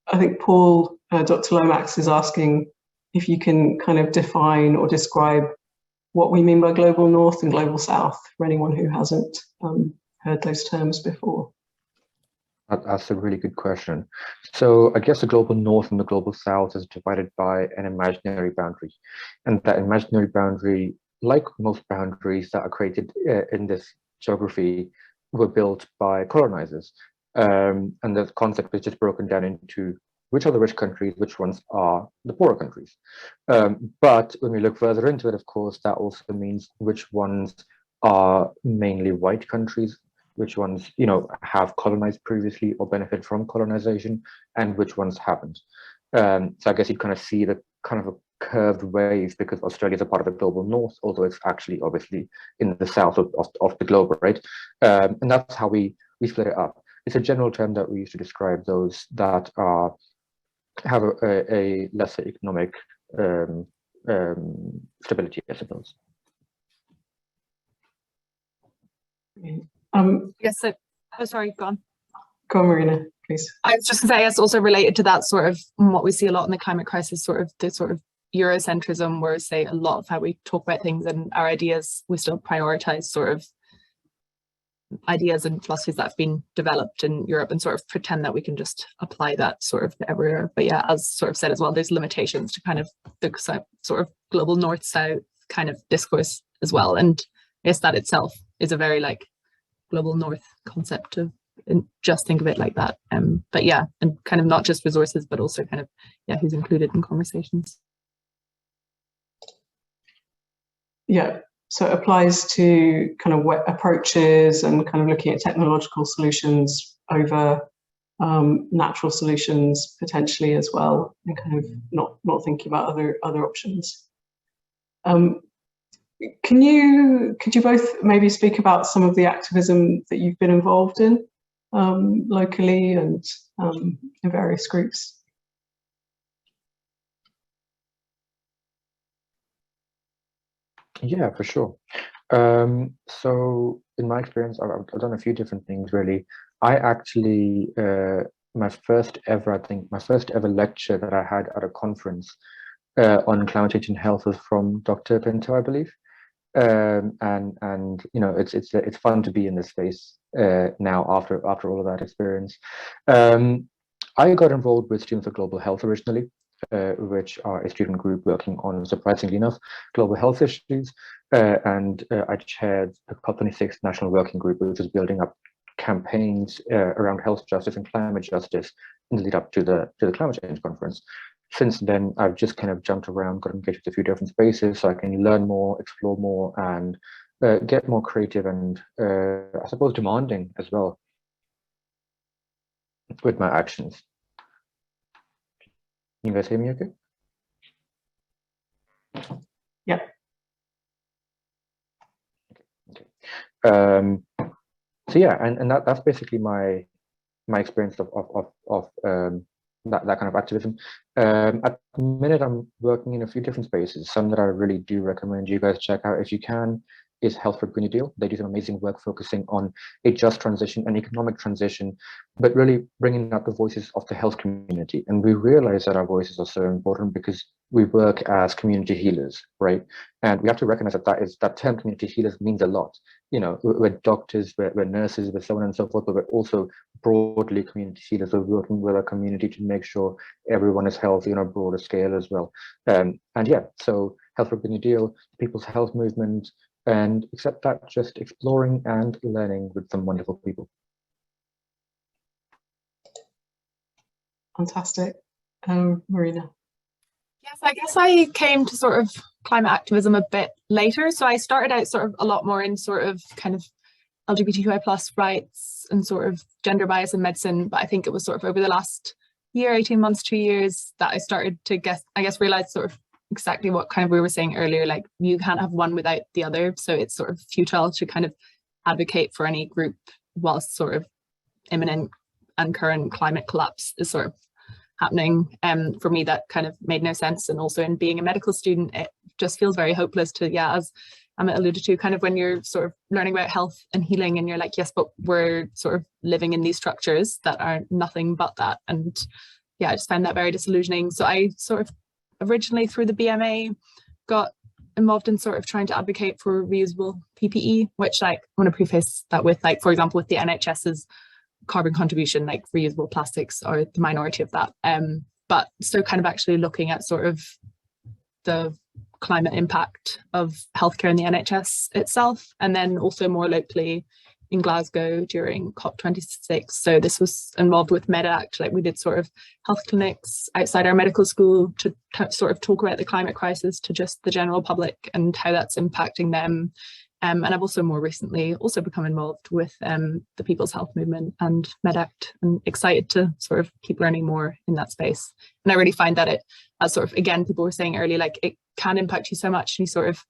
I think Paul, Dr. Lomax is asking if you can kind of define or describe what we mean by global north and global south for anyone who hasn't heard those terms before. That's a really good question. So I guess the global north and the global south is divided by an imaginary boundary. And that imaginary boundary, like most boundaries that are created in this geography, were built by colonizers. And the concept is just broken down into which are the rich countries, which ones are the poorer countries. But when we look further into it, of course, that also means which ones are mainly white countries, which ones, you know, have colonized previously or benefit from colonization, and which ones haven't. So I guess you kind of see the kind of a curved wave, because Australia is a part of the global north, although it's actually obviously in the south of the globe, right? And that's how we split it up. It's a general term that we use to describe those that are have a lesser economic stability, I suppose. Yes. So, oh, sorry, go on. Go on, Marina, please. I was just going to say, it's also related to that sort of what we see a lot in the climate crisis, sort of the sort of Eurocentrism, where say a lot of how we talk about things and our ideas, we still prioritize sort of ideas and philosophies that have been developed in Europe and sort of pretend that we can just apply that sort of everywhere. But yeah, as sort of said as well, there's limitations to kind of the sort of global north-south kind of discourse as well. And I guess that itself is a very like global north concept of, and just think of it like that. But yeah, and kind of not just resources, but also kind of, yeah, who's included in conversations. Yeah. So it applies to kind of wet approaches and kind of looking at technological solutions over natural solutions potentially as well, and kind of not thinking about other options. Could you both maybe speak about some of the activism that you've been involved in locally and in various groups? Yeah, for sure. So in my experience, I've done a few different things really. I actually, my first ever lecture that I had at a conference on climate change and health was from Dr. Pinto, I believe. And you know, it's fun to be in this space now after all of that experience. I got involved with Students of Global Health originally, which are a student group working on, surprisingly enough, global health issues. And I chaired the COP26 National Working Group, which was building up campaigns around health justice and climate justice in the lead up to the climate change conference. Since then, I've just kind of jumped around, got engaged with a few different spaces so I can learn more, explore more, and get more creative and I suppose demanding as well with my actions. Can you guys hear me okay? Yeah. Okay. So yeah, and that's basically my experience of that kind of activism. At the minute, I'm working in a few different spaces. Some that I really do recommend you guys check out if you can is Health for Green New Deal. They do some amazing work focusing on a just transition, an economic transition, but really bringing out the voices of the health community. And we realize that our voices are so important because we work as community healers, right? And we have to recognize that term community healers means a lot. You know, we're doctors, we're nurses, we're so on and so forth, but we're also broadly community healers. We're working with our community to make sure everyone is healthy on a broader scale as well. And yeah, so Health for Green New Deal, People's Health Movement, and except that, just exploring and learning with some wonderful people. Fantastic. Marina. Yes, I guess I came to sort of climate activism a bit later. So I started out sort of a lot more in sort of kind of LGBTQI plus rights and sort of gender bias in medicine. But I think it was sort of over the last year, 18 months, 2 years that I started to realize sort of exactly what kind of we were saying earlier, like you can't have one without the other. So it's sort of futile to kind of advocate for any group whilst sort of imminent and current climate collapse is sort of happening. For me, that kind of made no sense. And also in being a medical student, it just feels very hopeless to, yeah, as Amit alluded to, kind of when you're sort of learning about health and healing and you're like, yes, but we're sort of living in these structures that are nothing but that. And yeah, I just found that very disillusioning. So I sort of originally through the BMA got involved in sort of trying to advocate for reusable PPE, which like I want to preface that with, like, for example, with the NHS's carbon contribution, like reusable plastics are the minority of that. But so kind of actually looking at sort of the climate impact of healthcare in the NHS itself, and then also more locally in Glasgow during COP26. So this was involved with MedAct. Like we did sort of health clinics outside our medical school to sort of talk about the climate crisis to just the general public and how that's impacting them. And I've also more recently also become involved with the People's Health Movement and MedAct, and excited to sort of keep learning more in that space. And I really find that it, as sort of, again, people were saying earlier, like it can impact you so much, and you sort of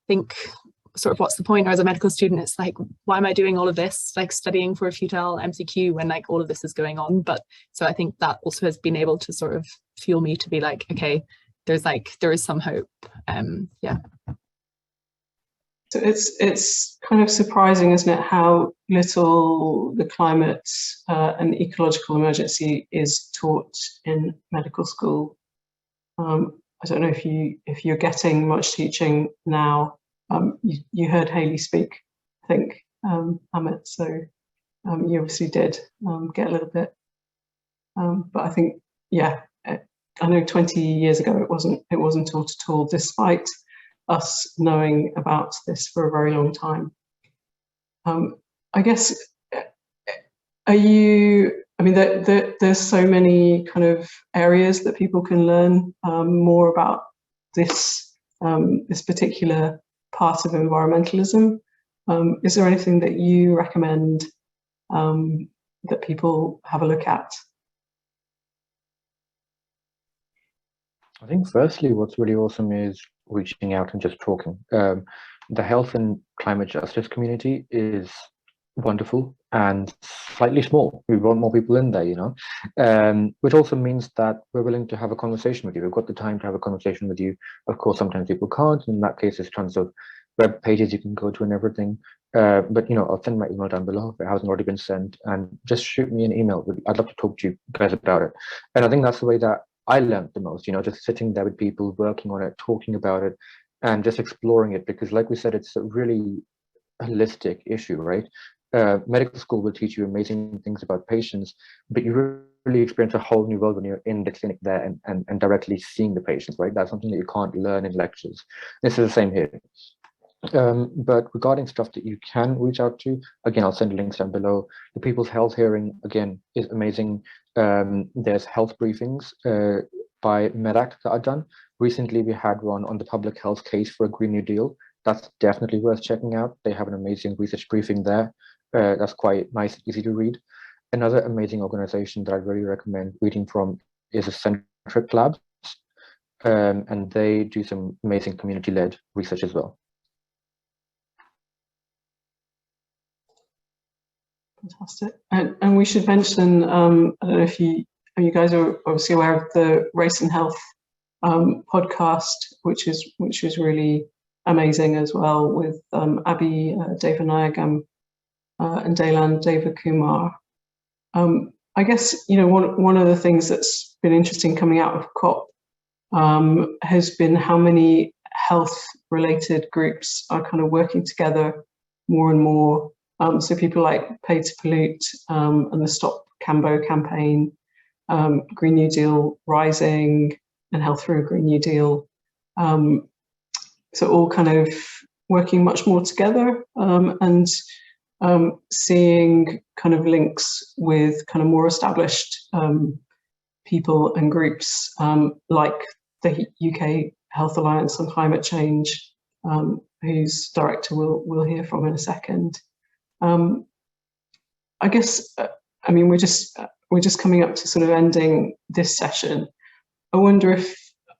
think, sort of what's the point? Or as a medical student, it's like, why am I doing all of this, like studying for a futile MCQ when like all of this is going on? But so I think that also has been able to sort of fuel me to be like, okay, there is some hope. Yeah. So it's kind of surprising, isn't it, how little the climate and ecological emergency is taught in medical school. I don't know if you're getting much teaching now. You heard Haley speak, I think, Amit. So you obviously did get a little bit, but I think, yeah, I know 20 years ago it wasn't taught at all, despite us knowing about this for a very long time. I guess, there's so many kind of areas that people can learn more about this particular part of environmentalism. Is there anything that you recommend that people have a look at? I think firstly, what's really awesome is reaching out and just talking. The health and climate justice community is wonderful and slightly small. We want more people in there, you know, which also means that we're willing to have a conversation with you. We've got the time to have a conversation with you. Of course, sometimes people can't. In that case, there's tons of web pages you can go to and everything. But, you know, I'll send my email down below if it hasn't already been sent, and just shoot me an email. I'd love to talk to you guys about it. And I think that's the way that I learned the most, you know, just sitting there with people, working on it, talking about it, and just exploring it. Because like we said, it's a really holistic issue, right? Medical school will teach you amazing things about patients, but you really experience a whole new world when you're in the clinic there and directly seeing the patients, right? That's something that you can't learn in lectures. This is the same here. But regarding stuff that you can reach out to, again, I'll send links down below. The People's Health Hearing, again, is amazing. There's health briefings by MedAct that I've done. Recently, we had one on the public health case for a Green New Deal. That's definitely worth checking out. They have an amazing research briefing there. That's quite nice, easy to read. Another amazing organization that I really recommend reading from is Eccentric Labs. And they do some amazing community-led research as well. Fantastic. And we should mention, I don't know if you guys are obviously aware of the Race and Health podcast, which is really amazing as well, with Abhi Devanayagam and Delan Devakumar. I guess, you know, one of the things that's been interesting coming out of COP has been how many health-related groups are kind of working together more and more. So people like Pay to Pollute and the Stop Cambo campaign, Green New Deal Rising, and Health Through a Green New Deal. So all kind of working much more together and seeing kind of links with kind of more established people and groups like the UK Health Alliance on Climate Change, whose director we'll hear from in a second. I guess, I mean, we're just coming up to sort of ending this session. I wonder if,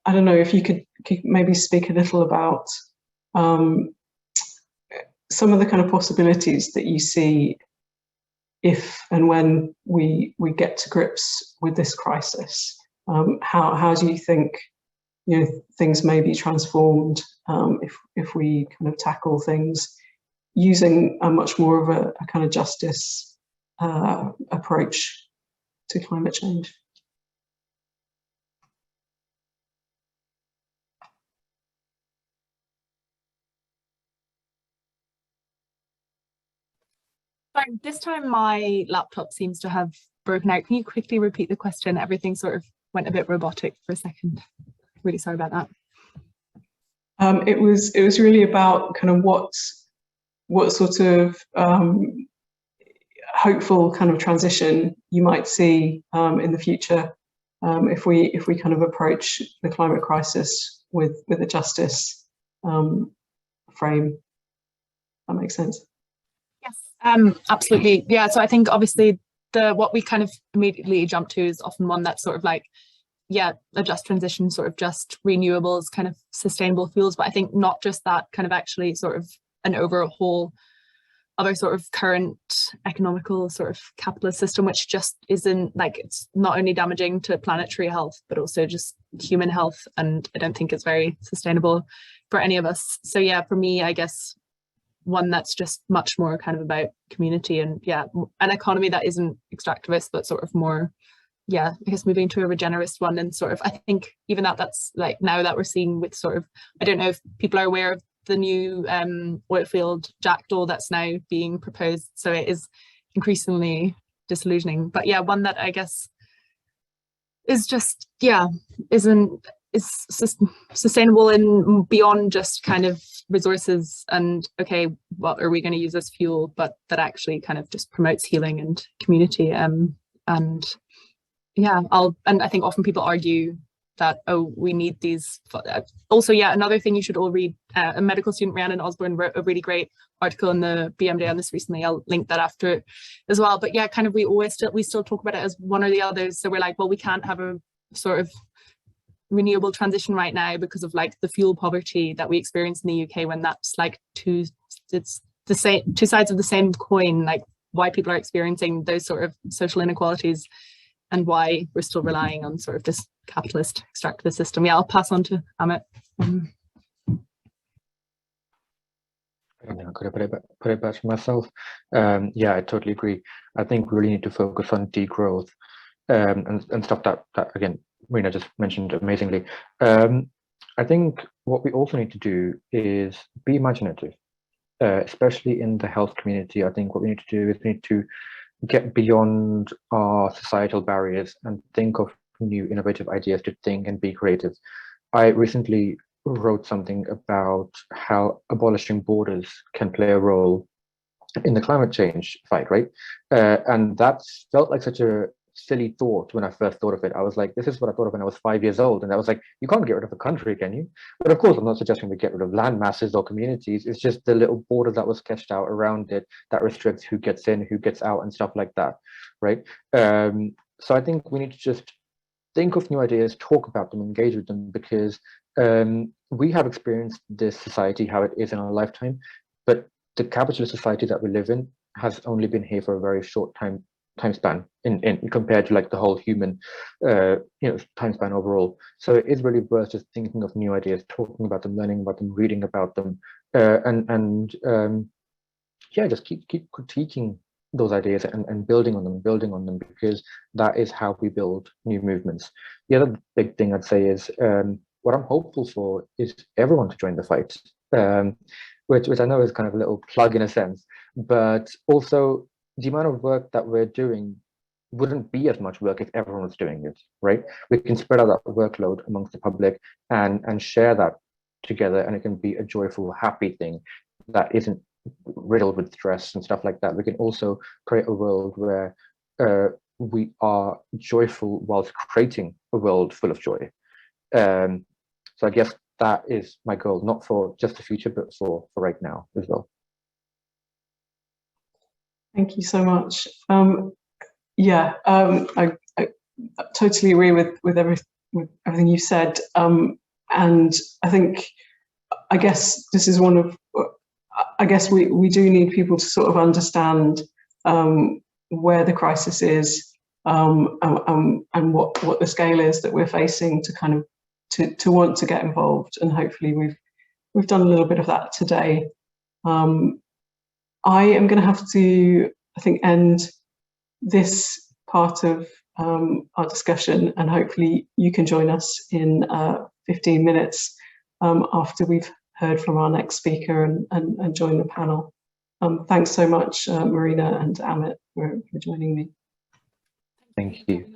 I don't know, if you could maybe speak a little about some of the kind of possibilities that you see if and when we get to grips with this crisis. How do you think, you know, things may be transformed if we kind of tackle things using a much more of a kind of justice approach to climate change? Sorry, this time my laptop seems to have broken out. Can you quickly repeat the question? Everything sort of went a bit robotic for a second. Really sorry about that. It was really about kind of what sort of hopeful kind of transition you might see in the future if we kind of approach the climate crisis with a justice frame. That makes sense. Yes, absolutely. Yeah, so I think obviously what we kind of immediately jump to is often one that's sort of like, yeah, a just transition, sort of just renewables, kind of sustainable fuels, but I think not just that, kind of actually sort of an overhaul of our sort of current economical sort of capitalist system, which just isn't, like, it's not only damaging to planetary health, but also just human health. And I don't think it's very sustainable for any of us. So yeah, for me, I guess one that's just much more kind of about community and, yeah, an economy that isn't extractivist, but sort of more, yeah, I guess moving to a regenerist one. And sort of, I think even that's like now that we're seeing with sort of, I don't know if people are aware of the new oil field jackdaw that's now being proposed. So it is increasingly disillusioning. But yeah, one that I guess is just, yeah, is sustainable and beyond just kind of resources and, okay, what are we going to use as fuel, but that actually kind of just promotes healing and community. And yeah, and I think often people argue that, oh, we need these. Also, yeah, another thing you should all read, a medical student, Rhiannon Osborne, wrote a really great article in the BMJ on this recently. I'll link that after as well. But yeah, kind of we still talk about it as one or the other. So we're like, well, we can't have a sort of renewable transition right now because of like the fuel poverty that we experience in the UK, when that's like it's the same, two sides of the same coin, like why people are experiencing those sort of social inequalities and why we're still relying on sort of this capitalist extractivist system. Yeah, I'll pass on to Amit. I could have put it back to myself. Yeah, I totally agree. I think we really need to focus on degrowth and stuff that again, Marina just mentioned amazingly. I think what we also need to do is be imaginative, especially in the health community. I think what we need to do is we need to get beyond our societal barriers and think of new innovative ideas to think and be creative. I recently wrote something about how abolishing borders can play a role in the climate change fight, right? And that felt like such a silly thought when I first thought of it. I was like, this is what I thought of when I was 5 years old. And I was like, you can't get rid of a country, can you? But of course, I'm not suggesting we get rid of land masses or communities. It's just the little border that was sketched out around it that restricts who gets in, who gets out, and stuff like that, right? So I think we need to just think of new ideas, talk about them, engage with them, because we have experienced this society, how it is in our lifetime, but the capitalist society that we live in has only been here for a very short time span in compared to like the whole human time span overall. So it is really worth just thinking of new ideas, talking about them, learning about them, reading about them, and yeah, just keep critiquing those ideas and building on them, because that is how we build new movements. The other big thing I'd say is what I'm hopeful for is everyone to join the fight, which I know is kind of a little plug in a sense, but also the amount of work that we're doing wouldn't be as much work if everyone was doing it, right? We can spread out that workload amongst the public and share that together, and it can be a joyful, happy thing that isn't riddled with stress and stuff like that. We can also create a world where we are joyful whilst creating a world full of joy. So I guess that is my goal, not for just the future, but for right now as well. Thank you so much. Yeah, I totally agree with everything you said. And I guess this is one of, I guess we do need people to sort of understand where the crisis is and what the scale is that we're facing to kind of to want to get involved. And hopefully we've done a little bit of that today. I am going to have to, I think, end this part of our discussion, and hopefully you can join us in 15 minutes after we've heard from our next speaker and join the panel. Thanks so much, Marina and Amit, for joining me. Thank you.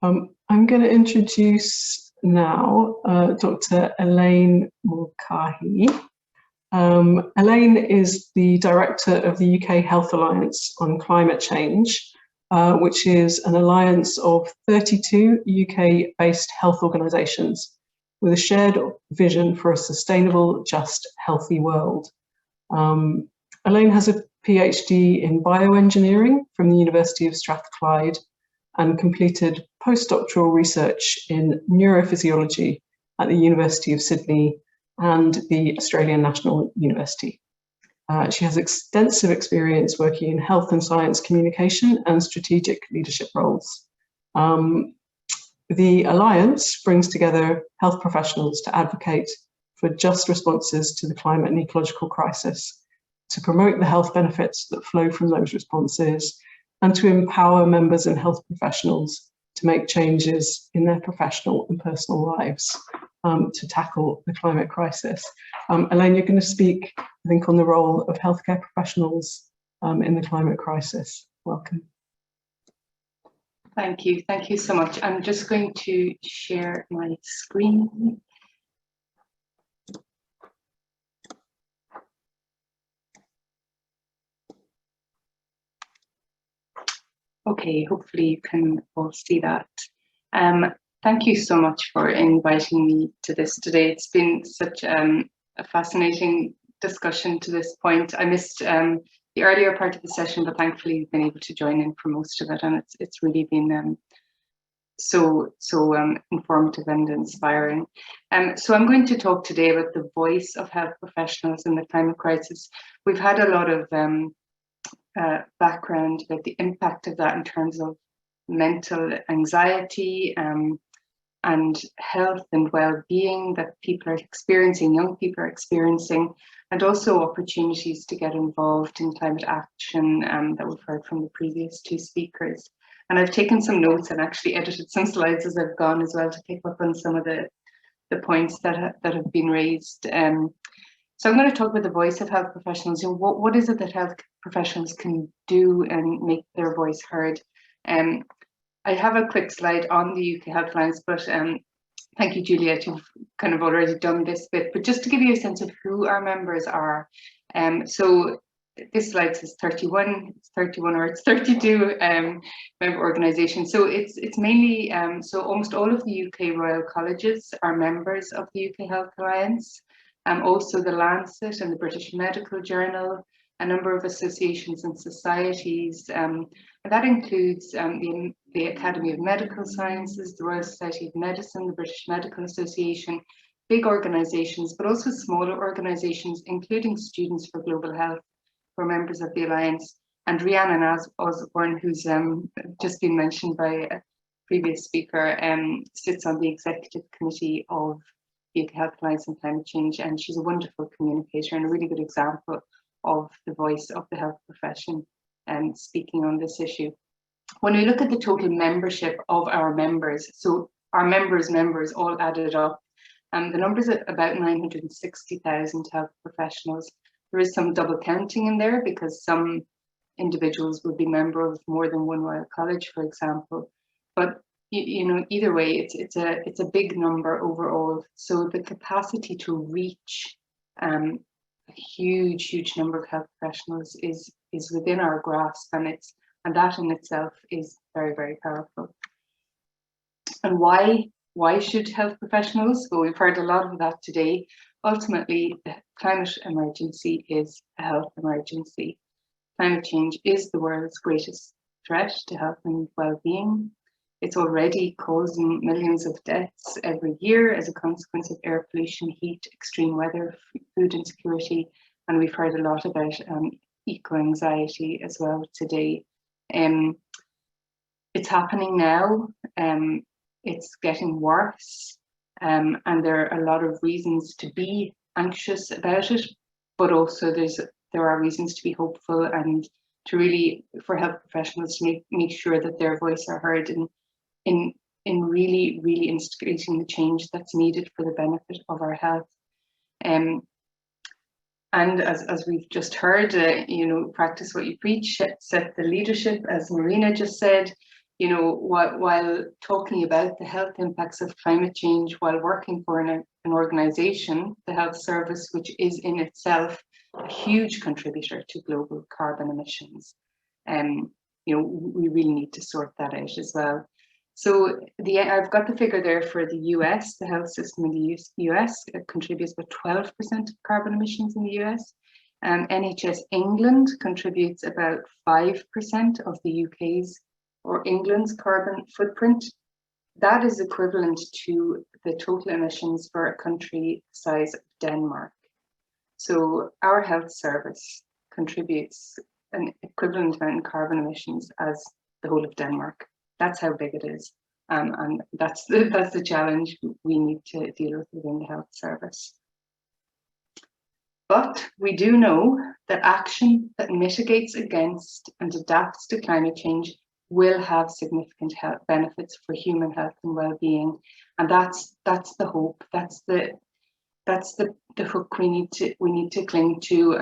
I'm going to introduce now Dr. Elaine Mulcahy. Elaine is the director of the UK Health Alliance on Climate Change, which is an alliance of 32 UK-based health organisations with a shared vision for a sustainable, just, healthy world. Elaine has a PhD in bioengineering from the University of Strathclyde and completed postdoctoral research in neurophysiology at the University of Sydney and the Australian National University. She has extensive experience working in health and science communication and strategic leadership roles. The Alliance brings together health professionals to advocate for just responses to the climate and ecological crisis, to promote the health benefits that flow from those responses, and to empower members and health professionals to make changes in their professional and personal lives to tackle the climate crisis. Elaine, you're going to speak, I think, on the role of healthcare professionals in the climate crisis. Welcome. Thank you so much. I'm just going to share my screen. Okay, hopefully you can all see that. Thank you so much for inviting me to this today. It's been such a fascinating discussion to this point. I missed the earlier part of the session, but thankfully you've been able to join in for most of it, and it's really been so informative and inspiring. So I'm going to talk today about the voice of health professionals in the climate crisis. We've had a lot of background about the impact of that in terms of mental anxiety and health and well-being that people are experiencing, young people are experiencing, and also opportunities to get involved in climate action that we've heard from the previous two speakers. And I've taken some notes and actually edited some slides as I've gone as well to pick up on some of the points that have been raised. So I'm going to talk about the voice of health professionals. You know, what is it that health professionals can do and make their voice heard? I have a quick slide on the UK Health Alliance, but thank you, Juliette, you've kind of already done this bit. But just to give you a sense of who our members are, so this slide says 31, it's 31 or it's 32 member organisations. So it's mainly, so almost all of the UK Royal Colleges are members of the UK Health Alliance. Also the Lancet and the British Medical Journal, a number of associations and societies, and that includes the Academy of Medical Sciences, the Royal Society of Medicine, the British Medical Association, big organisations, but also smaller organisations, including Students for Global Health, who are members of the Alliance, and Rhiannon Osborne, who's just been mentioned by a previous speaker, sits on the executive committee of the UK Health Alliance and Climate Change, and she's a wonderful communicator and a really good example of the voice of the health profession and speaking on this issue. When we look at the total membership of our members, so our members all added up, the numbers are about 960,000 health professionals. There is some double counting in there because some individuals would be member of more than one Royal College, for example. But you know, either way, it's a big number overall. So the capacity to reach a huge number of health professionals is within our grasp, and that in itself is very, very powerful. And why should health professionals? Well, we've heard a lot of that today. Ultimately, the climate emergency is a health emergency. Climate change is the world's greatest threat to health and well-being. It's already causing millions of deaths every year as a consequence of air pollution, heat, extreme weather, food insecurity, and we've heard a lot about eco-anxiety as well today. It's happening now, it's getting worse, and there are a lot of reasons to be anxious about it, but also there are reasons to be hopeful and to really, for health professionals to make sure that their voice are heard in really instigating the change that's needed for the benefit of our health. And as we've just heard, you know, practice what you preach, set the leadership, as Marina just said. you know, while talking about the health impacts of climate change while working for an organization, the Health Service, which is in itself a huge contributor to global carbon emissions. You know, we really need to sort that out as well. So I've got the figure there for the US. The health system in the US contributes about 12% of carbon emissions in the US. NHS England contributes about 5% of the UK's or England's carbon footprint. That is equivalent to the total emissions for a country the size of Denmark. So our health service contributes an equivalent amount in carbon emissions as the whole of Denmark. That's how big it is. And that's the challenge we need to deal with within the health service. But we do know that action that mitigates against and adapts to climate change will have significant health benefits for human health and well-being. And that's the hope. That's the hook we need to cling to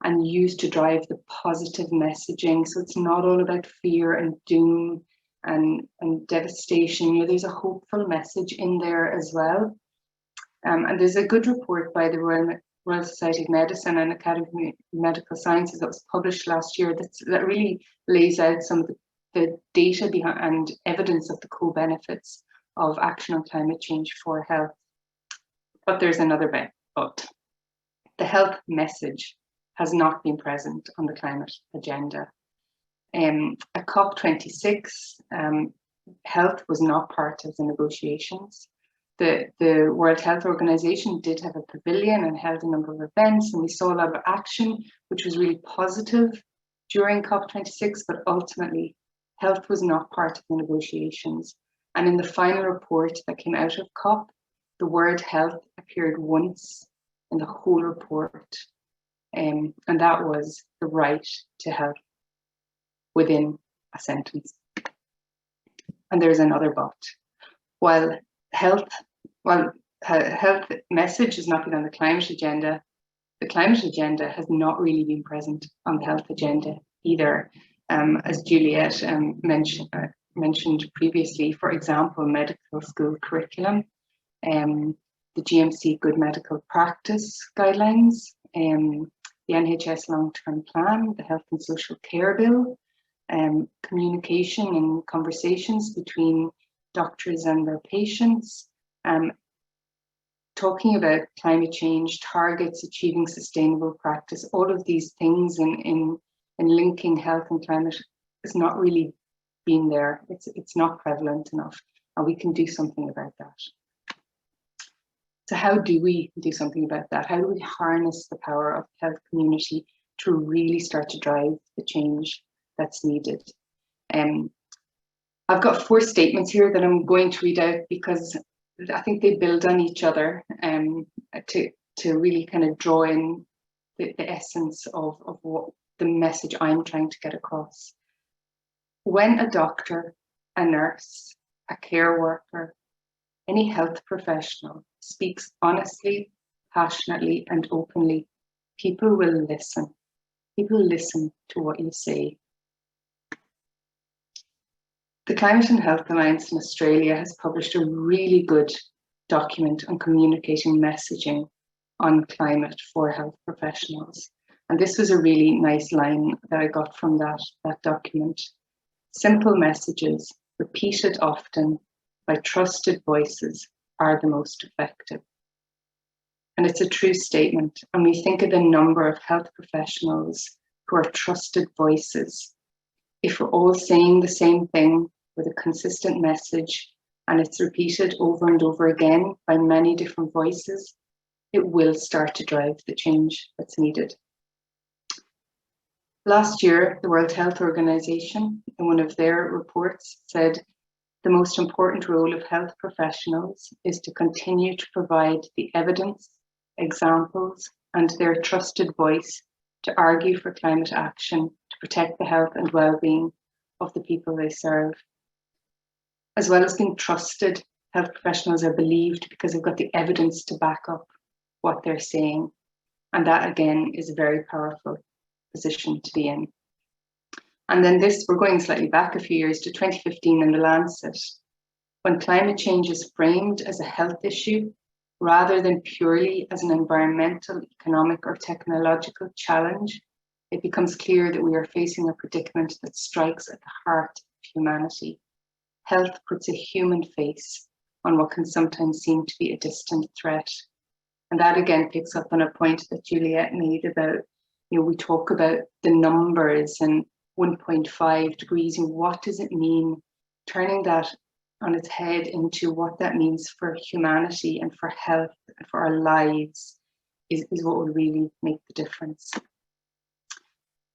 and use to drive the positive messaging. So it's not all about fear and doom and devastation. You know, there's a hopeful message in there as well. And there's a good report by the Royal Society of Medicine and Academy of Medical Sciences that was published last year that really lays out some of the data behind and evidence of the co-benefits of action on climate change for health. But there's another bit, but the health message has not been present on the climate agenda. At COP26, health was not part of the negotiations. The World Health Organization did have a pavilion and held a number of events, and we saw a lot of action, which was really positive during COP26, but ultimately health was not part of the negotiations. And in the final report that came out of COP, the word health appeared once in the whole report, and that was the right to health within a sentence. And there's another but. While health message has not been on the climate agenda has not really been present on the health agenda either. As Juliette mentioned previously, for example, medical school curriculum, the GMC Good Medical Practice Guidelines, the NHS Long-Term Plan, the Health and Social Care Bill, communication and conversations between doctors and their patients, talking about climate change, targets, achieving sustainable practice, all of these things in linking health and climate has not really been there. It's not prevalent enough, and we can do something about that. So how do we do something about that? How do we harness the power of the health community to really start to drive the change that's needed? I've got 4 statements here that I'm going to read out because I think they build on each other to really kind of draw in the essence of what the message I'm trying to get across. When a doctor, a nurse, a care worker, any health professional speaks honestly, passionately, and openly, people will listen. People listen to what you say. The Climate and Health Alliance in Australia has published a really good document on communicating messaging on climate for health professionals. And this was a really nice line that I got from that document. Simple messages, repeated often by trusted voices, are the most effective. And it's a true statement. And we think of the number of health professionals who are trusted voices. If we're all saying the same thing with a consistent message and it's repeated over and over again by many different voices, it will start to drive the change that's needed. Last year, the World Health Organization, in one of their reports, said the most important role of health professionals is to continue to provide the evidence, examples, and their trusted voice to argue for climate action to protect the health and well-being of the people they serve. As well as being trusted, health professionals are believed because they've got the evidence to back up what they're saying. And that, again, is a very powerful position to be in. And then this, we're going slightly back a few years to 2015 in The Lancet, when climate change is framed as a health issue rather than purely as an environmental, economic, or technological challenge, it becomes clear that we are facing a predicament that strikes at the heart of humanity. Health puts a human face on what can sometimes seem to be a distant threat. And that again picks up on a point that Juliette made about, we talk about the numbers and 1.5 degrees and what does it mean? Turning that on its head into what that means for humanity and for health and for our lives is what will really make the difference.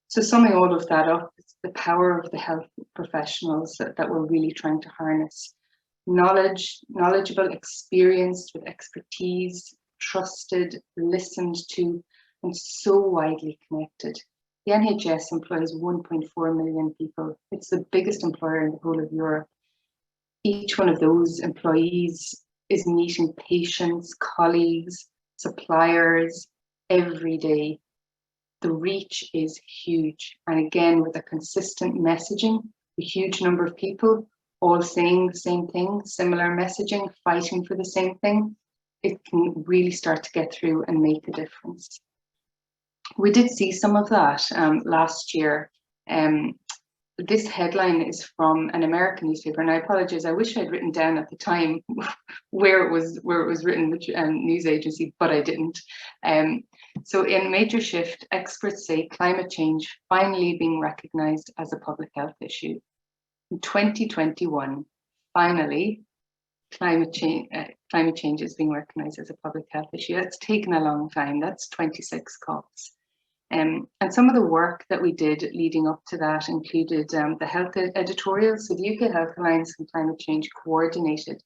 So summing all of that up, it's the power of the health professionals that we're really trying to harness. Knowledgeable, experienced with expertise, trusted, listened to, and so widely connected. The NHS employs 1.4 million people. It's the biggest employer in the whole of Europe. Each one of those employees is meeting patients, colleagues, suppliers every day. The reach is huge. And again, with a consistent messaging, a huge number of people all saying the same thing, similar messaging, fighting for the same thing, it can really start to get through and make a difference. We did see some of that last year. This headline is from an American newspaper, and I apologize, I wish I'd written down at the time where it was written, which news agency, but I didn't. So in Major Shift, experts say climate change finally being recognized as a public health issue. In 2021, finally, climate change is being recognized as a public health issue. That's taken a long time. That's 26 COPs. And some of the work that we did leading up to that included the health editorial. So the UK Health Alliance on Climate Change coordinated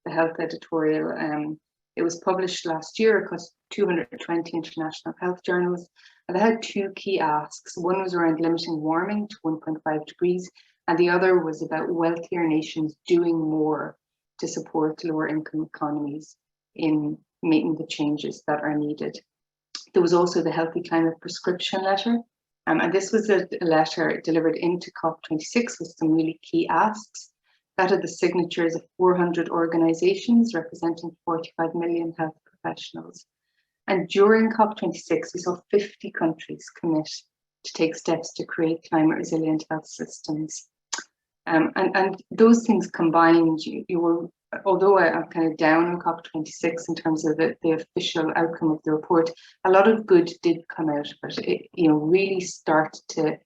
the health editorial. It was published last year across 220 international health journals. And they had two key asks. One was around limiting warming to 1.5 degrees, and the other was about wealthier nations doing more to support lower income economies in making the changes that are needed. There was also the Healthy Climate Prescription Letter, and this was a letter delivered into COP26 with some really key asks. That had the signatures of 400 organisations representing 45 million health professionals. And during COP26, we saw 50 countries commit to take steps to create climate resilient health systems. And those things combined, you will, although I'm kind of down on COP26 in terms of the official outcome of the report, a lot of good did come out of it. It really start to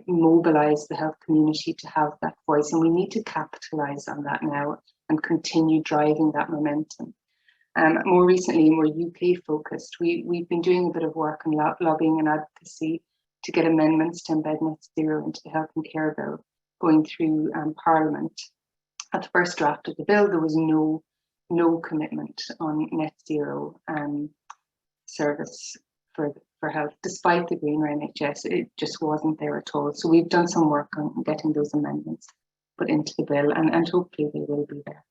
mobilize the health community to have that voice, and we need to capitalize on that now and continue driving that momentum. More recently, more UK focused, we've been doing a bit of work on lobbying and advocacy to get amendments to embed net zero into the health and care bill going through Parliament. At the first draft of the bill, there was no commitment on net zero service for health, despite the greener NHS. It just wasn't there at all. So we've done some work on getting those amendments put into the bill, and hopefully they will be there.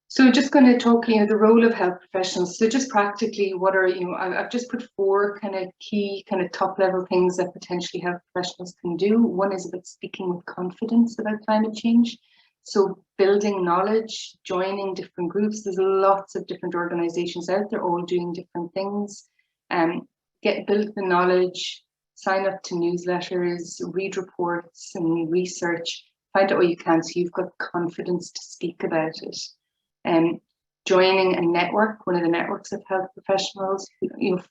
So just going to talk, the role of health professionals. So just practically, what are, I've just put four kind of key, kind of top level things that potentially health professionals can do. One is about speaking with confidence about climate change. So building knowledge, joining different groups. There's lots of different organizations out there all doing different things. Build the knowledge, sign up to newsletters, read reports and research, find out what you can so you've got confidence to speak about it. Joining a network, one of the networks of health professionals,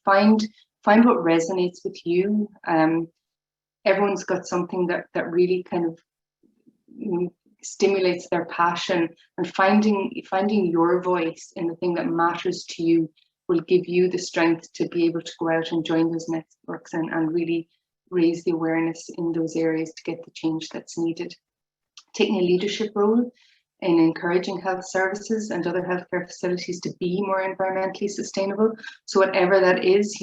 find what resonates with you. Everyone's got something that really kind of stimulates their passion, and finding your voice in the thing that matters to you will give you the strength to be able to go out and join those networks and really raise the awareness in those areas to get the change that's needed. Taking a leadership role in encouraging health services and other healthcare facilities to be more environmentally sustainable. So whatever that is,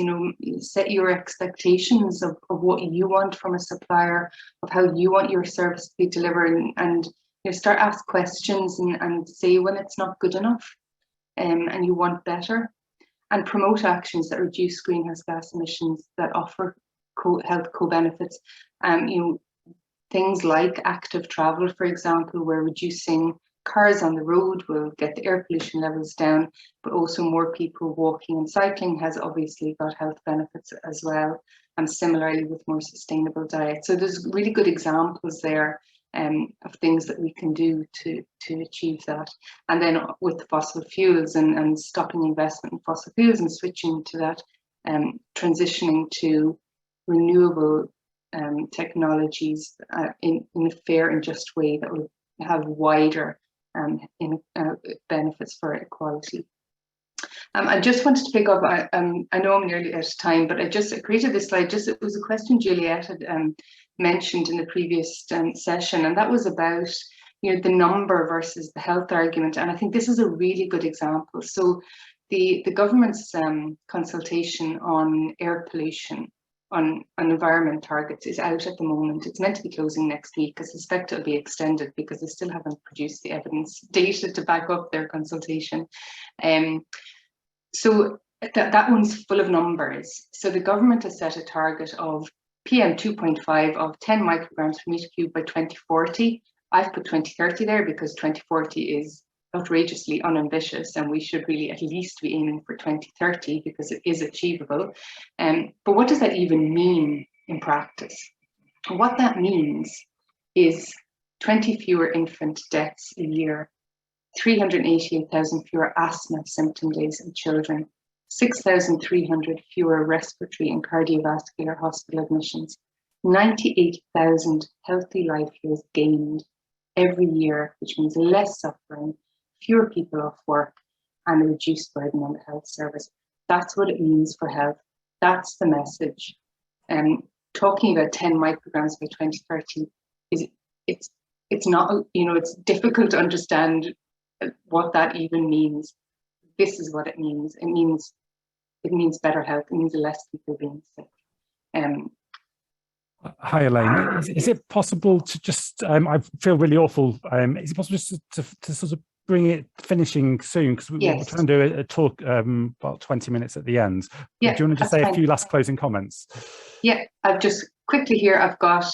set your expectations of what you want from a supplier, of how you want your service to be delivered, and start ask questions and say when it's not good enough and you want better, and promote actions that reduce greenhouse gas emissions, that offer health co-benefits. Things like active travel, for example, where reducing cars on the road will get the air pollution levels down, but also more people walking and cycling has obviously got health benefits as well, and similarly with more sustainable diet. So there's really good examples there of things that we can do to achieve that. And then with fossil fuels and stopping investment in fossil fuels and switching to that, transitioning to renewable technologies in a fair and just way that will have wider benefits for equality. I just wanted to pick up, I know I'm nearly out of time, but I just created this slide, it was a question Juliette had mentioned in the previous session, and that was about the number versus the health argument. And I think this is a really good example. So the government's consultation on air pollution, on environment targets is out at the moment. It's meant to be closing next week. I suspect it'll be extended because they still haven't produced the evidence data to back up their consultation. So that one's full of numbers. So the government has set a target of PM 2.5 of 10 micrograms per meter cube by 2040. I've put 2030 there because 2040 is outrageously unambitious, and we should really at least be aiming for 2030 because it is achievable. But what does that even mean in practice? What that means is 20 fewer infant deaths a year, 388,000 fewer asthma symptom days in children, 6,300 fewer respiratory and cardiovascular hospital admissions, 98,000 healthy life years gained every year, which means less suffering, fewer people off work, and a reduced burden on the health service. That's what it means for health. That's the message. Talking about 10 micrograms by 2030 it's not, it's difficult to understand what that even means. This is what it means. It means better health. It means less people being sick. Hi, Elaine. Is it possible to just, I feel really awful. Is it possible just to sort of bring it finishing soon? Because we're trying to do a talk about 20 minutes at the end. Yeah, do you want to just say a few last closing comments? Yeah, I've just quickly here, I've got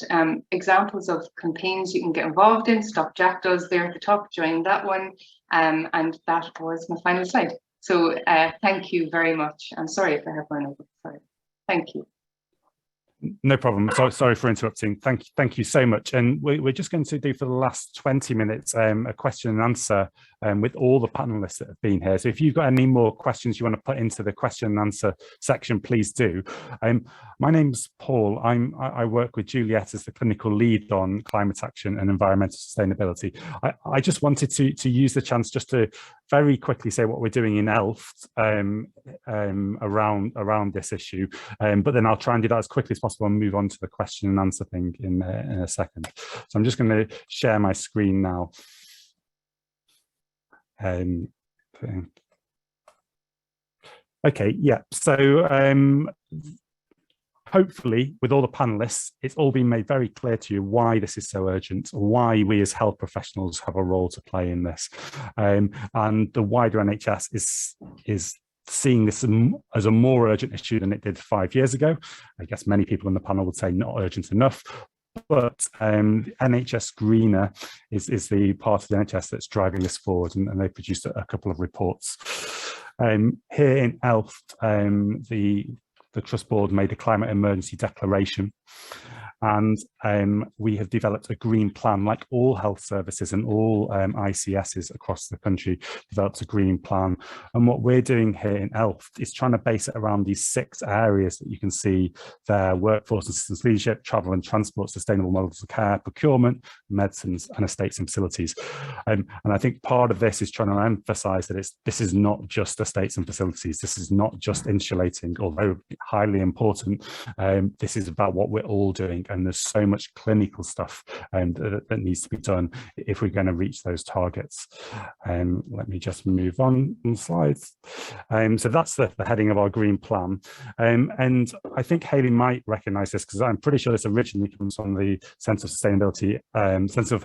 examples of campaigns you can get involved in. Stop Jackdaws there at the top, join that one. And that was my final slide. So thank you very much. I'm sorry if I have run over. Sorry. Thank you. No problem. Sorry for interrupting. Thank you so much. And we're just going to do for the last 20 minutes a question and answer with all the panelists that have been here. So if you've got any more questions you want to put into the question and answer section, please do. My name's Paul. I work with Juliette as the clinical lead on climate action and environmental sustainability. I just wanted to use the chance just to very quickly say what we're doing in Elft around this issue, but then I'll try and do that as quickly as possible and move on to the question and answer thing in a second. So I'm just going to share my screen now. Okay, yeah, so hopefully with all the panelists, it's all been made very clear to you why this is so urgent, why we as health professionals have a role to play in this. And the wider NHS is seeing this as a more urgent issue than it did 5 years ago. I guess many people on the panel would say not urgent enough, but NHS Greener is the part of the NHS that's driving this forward, and they produced a couple of reports. Here in Elft, the Trust Board made a climate emergency declaration, and we have developed a green plan, like all health services and all ICSs across the country developed a green plan. And what we're doing here in Elft is trying to base it around these 6 areas that you can see there: workforce and systems leadership, travel and transport, sustainable models of care, procurement, medicines, and estates and facilities. And I think part of this is trying to emphasize that this is not just estates and facilities. This is not just insulating, although highly important. This is about what we're all doing and there's so much clinical stuff that needs to be done if we're going to reach those targets. Let me just move on slides. So that's the heading of our green plan. And I think Haley might recognize this, because I'm pretty sure this originally comes from the sense of sustainability, sense of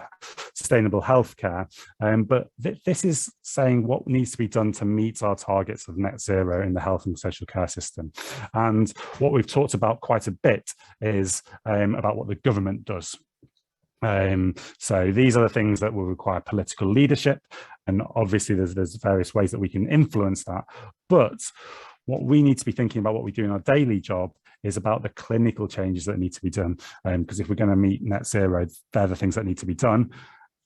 sustainable healthcare. But this is saying what needs to be done to meet our targets of net zero in the health and social care system. And what we've talked about quite a bit is about what the government does. So these are the things that will require political leadership, and obviously there's various ways that we can influence that. But what we need to be thinking about, what we do in our daily job, is about the clinical changes that need to be done. Because if we're going to meet net zero, they're the things that need to be done,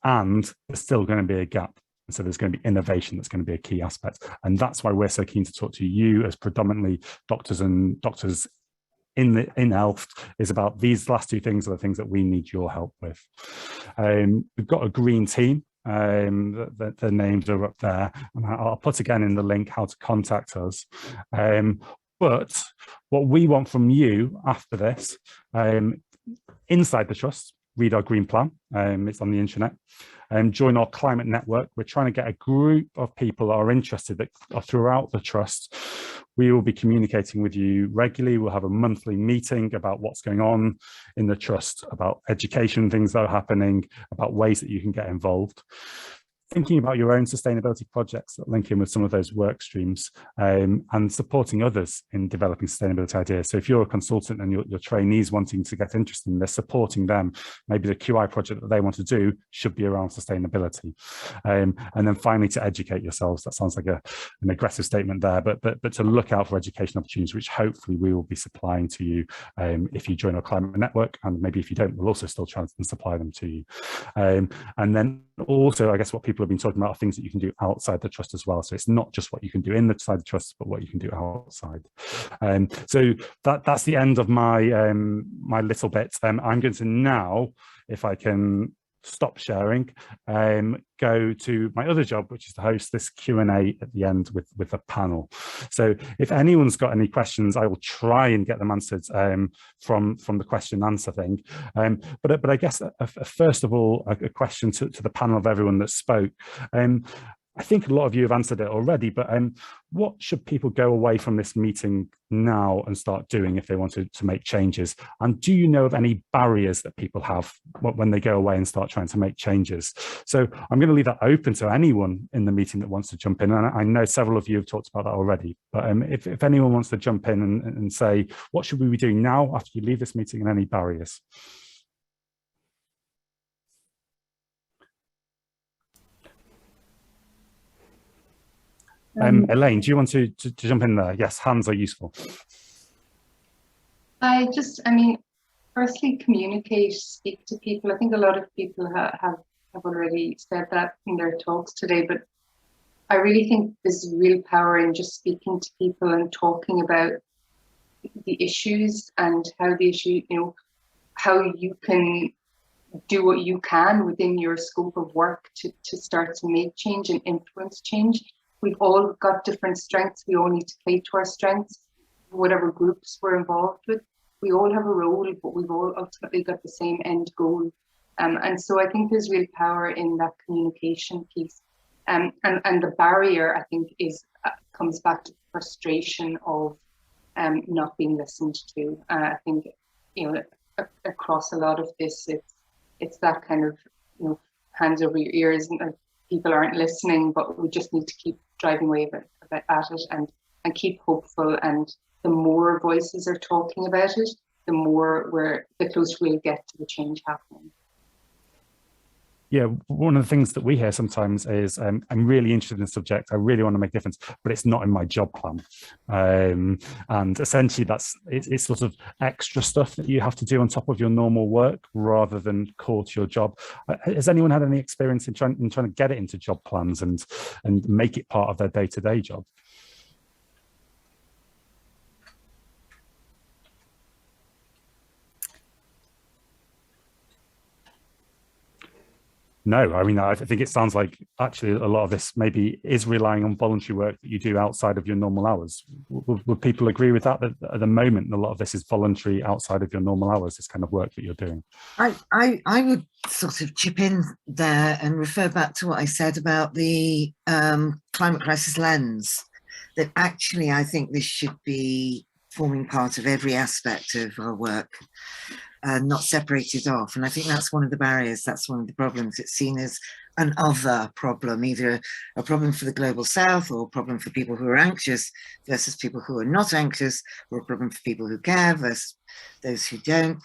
and there's still going to be a gap. So there's going to be innovation that's going to be a key aspect. And that's why we're so keen to talk to you as predominantly doctors in health, is about these last two things are the things that we need your help with. We've got a green team. The names are up there, and I'll put again in the link how to contact us. But what we want from you after this, inside the trust, read our green plan. It's on the internet. Join our climate network. We're trying to get a group of people that are interested, that are throughout the trust. We will be communicating with you regularly. We'll have a monthly meeting about what's going on in the trust, about education, things that are happening, about ways that you can get involved. Thinking about your own sustainability projects that link in with some of those work streams, and supporting others in developing sustainability ideas. So if you're a consultant and your trainees wanting to get interested in this, supporting them, maybe the QI project that they want to do should be around sustainability. And then finally, to educate yourselves. That sounds like an aggressive statement there, but to look out for education opportunities, which hopefully we will be supplying to you if you join our climate network, and maybe if you don't, we'll also still try and supply them to you. And then also, I guess what people have been talking about are things that you can do outside the trust as well. So it's not just what you can do inside the trust, but what you can do outside. So that's the end of my my little bit. I'm going to now, if I can stop sharing, go to my other job, which is to host this Q&A at the end with a panel. So if anyone's got any questions, I will try and get them answered from the question and answer thing. But I guess first of all, a question to the panel of everyone that spoke. I think a lot of you have answered it already, but what should people go away from this meeting now and start doing if they wanted to make changes? And do you know of any barriers that people have when they go away and start trying to make changes? So I'm going to leave that open to anyone in the meeting that wants to jump in. And I know several of you have talked about that already, but if anyone wants to jump in and say, what should we be doing now after you leave this meeting, and any barriers? Elaine, do you want to jump in there? Yes, hands are useful. Firstly, communicate, speak to people. I think a lot of people have already said that in their talks today, but I really think there's real power in just speaking to people and talking about the issues and how the issue, how you can do what you can within your scope of work to start to make change and influence change. We've all got different strengths. We all need to play to our strengths, whatever groups we're involved with. We all have a role, but we've all ultimately got the same end goal. And so I think there's real power in that communication piece. And the barrier, I think, comes back to frustration of not being listened to. I think, across a lot of this, it's that kind of, hands over your ears, and people aren't listening, but we just need to keep driving away at it and keep hopeful. And the more voices are talking about it, the closer we'll get to the change happening. Yeah, one of the things that we hear sometimes is, I'm really interested in the subject, I really want to make a difference, but it's not in my job plan. And essentially it's sort of extra stuff that you have to do on top of your normal work rather than core to your job. Has anyone had any experience in trying to get it into job plans and make it part of their day-to-day job? No, I mean, I think it sounds like actually a lot of this maybe is relying on voluntary work that you do outside of your normal hours. Would people agree with that at the moment, a lot of this is voluntary outside of your normal hours, this kind of work that you're doing? I would sort of chip in there and refer back to what I said about the climate crisis lens, that actually I think this should be forming part of every aspect of our work, not separated off. And I think that's one of the barriers, that's one of the problems. It's seen as an other problem, either a problem for the global south or a problem for people who are anxious versus people who are not anxious, or a problem for people who care versus those who don't.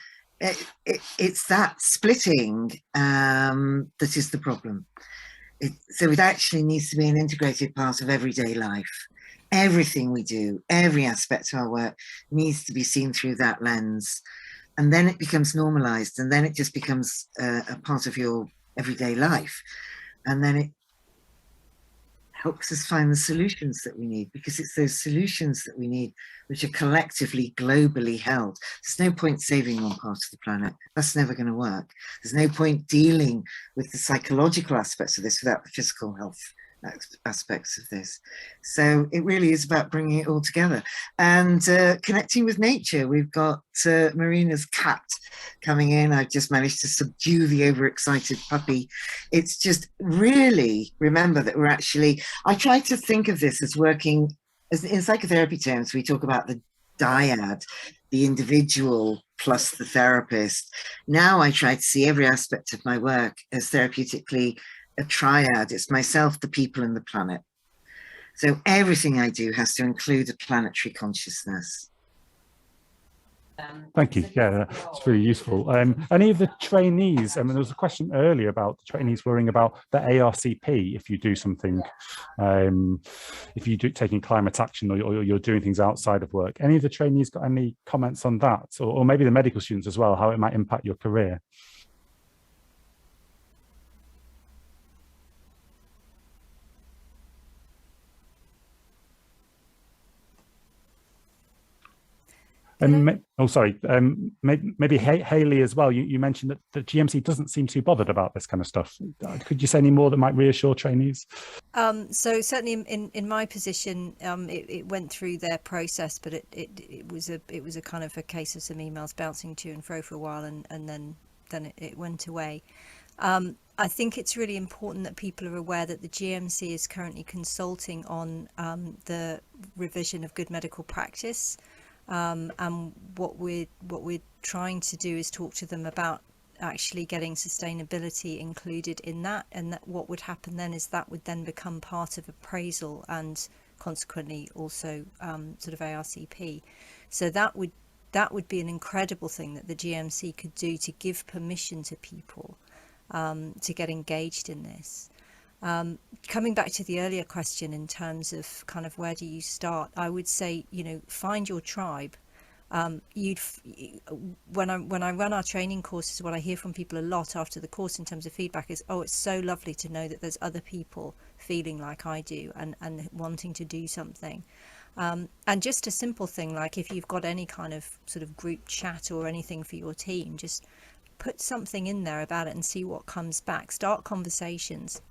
It's that splitting that is the problem. So it actually needs to be an integrated part of everyday life. Everything we do, every aspect of our work needs to be seen through that lens. And then it becomes normalized, and then it just becomes a part of your everyday life. And then it helps us find the solutions that we need, because it's those solutions that we need which are collectively, globally held. There's no point saving one part of the planet. That's never going to work. There's no point dealing with the psychological aspects of this without the physical health aspects of this. So it really is about bringing it all together and connecting with nature. We've got Marina's cat coming in. I've just managed to subdue the overexcited puppy. It's just really remember that we're actually, I try to think of this as working, as in psychotherapy terms, we talk about the dyad, the individual plus the therapist. Now I try to see every aspect of my work as therapeutically a triad. It's myself, the people, and the planet. So everything I do has to include a planetary consciousness. Thank you. Yeah, that's really useful. Any of the trainees, I mean, there was a question earlier about the trainees worrying about the ARCP if you do something, if you do taking climate action, or you're doing things outside of work. Any of the trainees got any comments on that? Or maybe the medical students as well, how it might impact your career? Maybe Haley as well. You mentioned that the GMC doesn't seem too bothered about this kind of stuff. Could you say any more that might reassure trainees? So certainly in my position, it went through their process, but it was a kind of a case of some emails bouncing to and fro for a while, and then it went away. I think it's really important that people are aware that the GMC is currently consulting on the revision of good medical practice. And what we're trying to do is talk to them about actually getting sustainability included in that, and that what would happen then is that would then become part of appraisal and consequently also sort of ARCP. So that would be an incredible thing that the GMC could do to give permission to people to get engaged in this. Coming back to the earlier question in terms of kind of where do you start, I would say, find your tribe. When I run our training courses, what I hear from people a lot after the course in terms of feedback is, oh, it's so lovely to know that there's other people feeling like I do and wanting to do something. And just a simple thing like if you've got any kind of sort of group chat or anything for your team, just put something in there about it and see what comes back. Start conversations.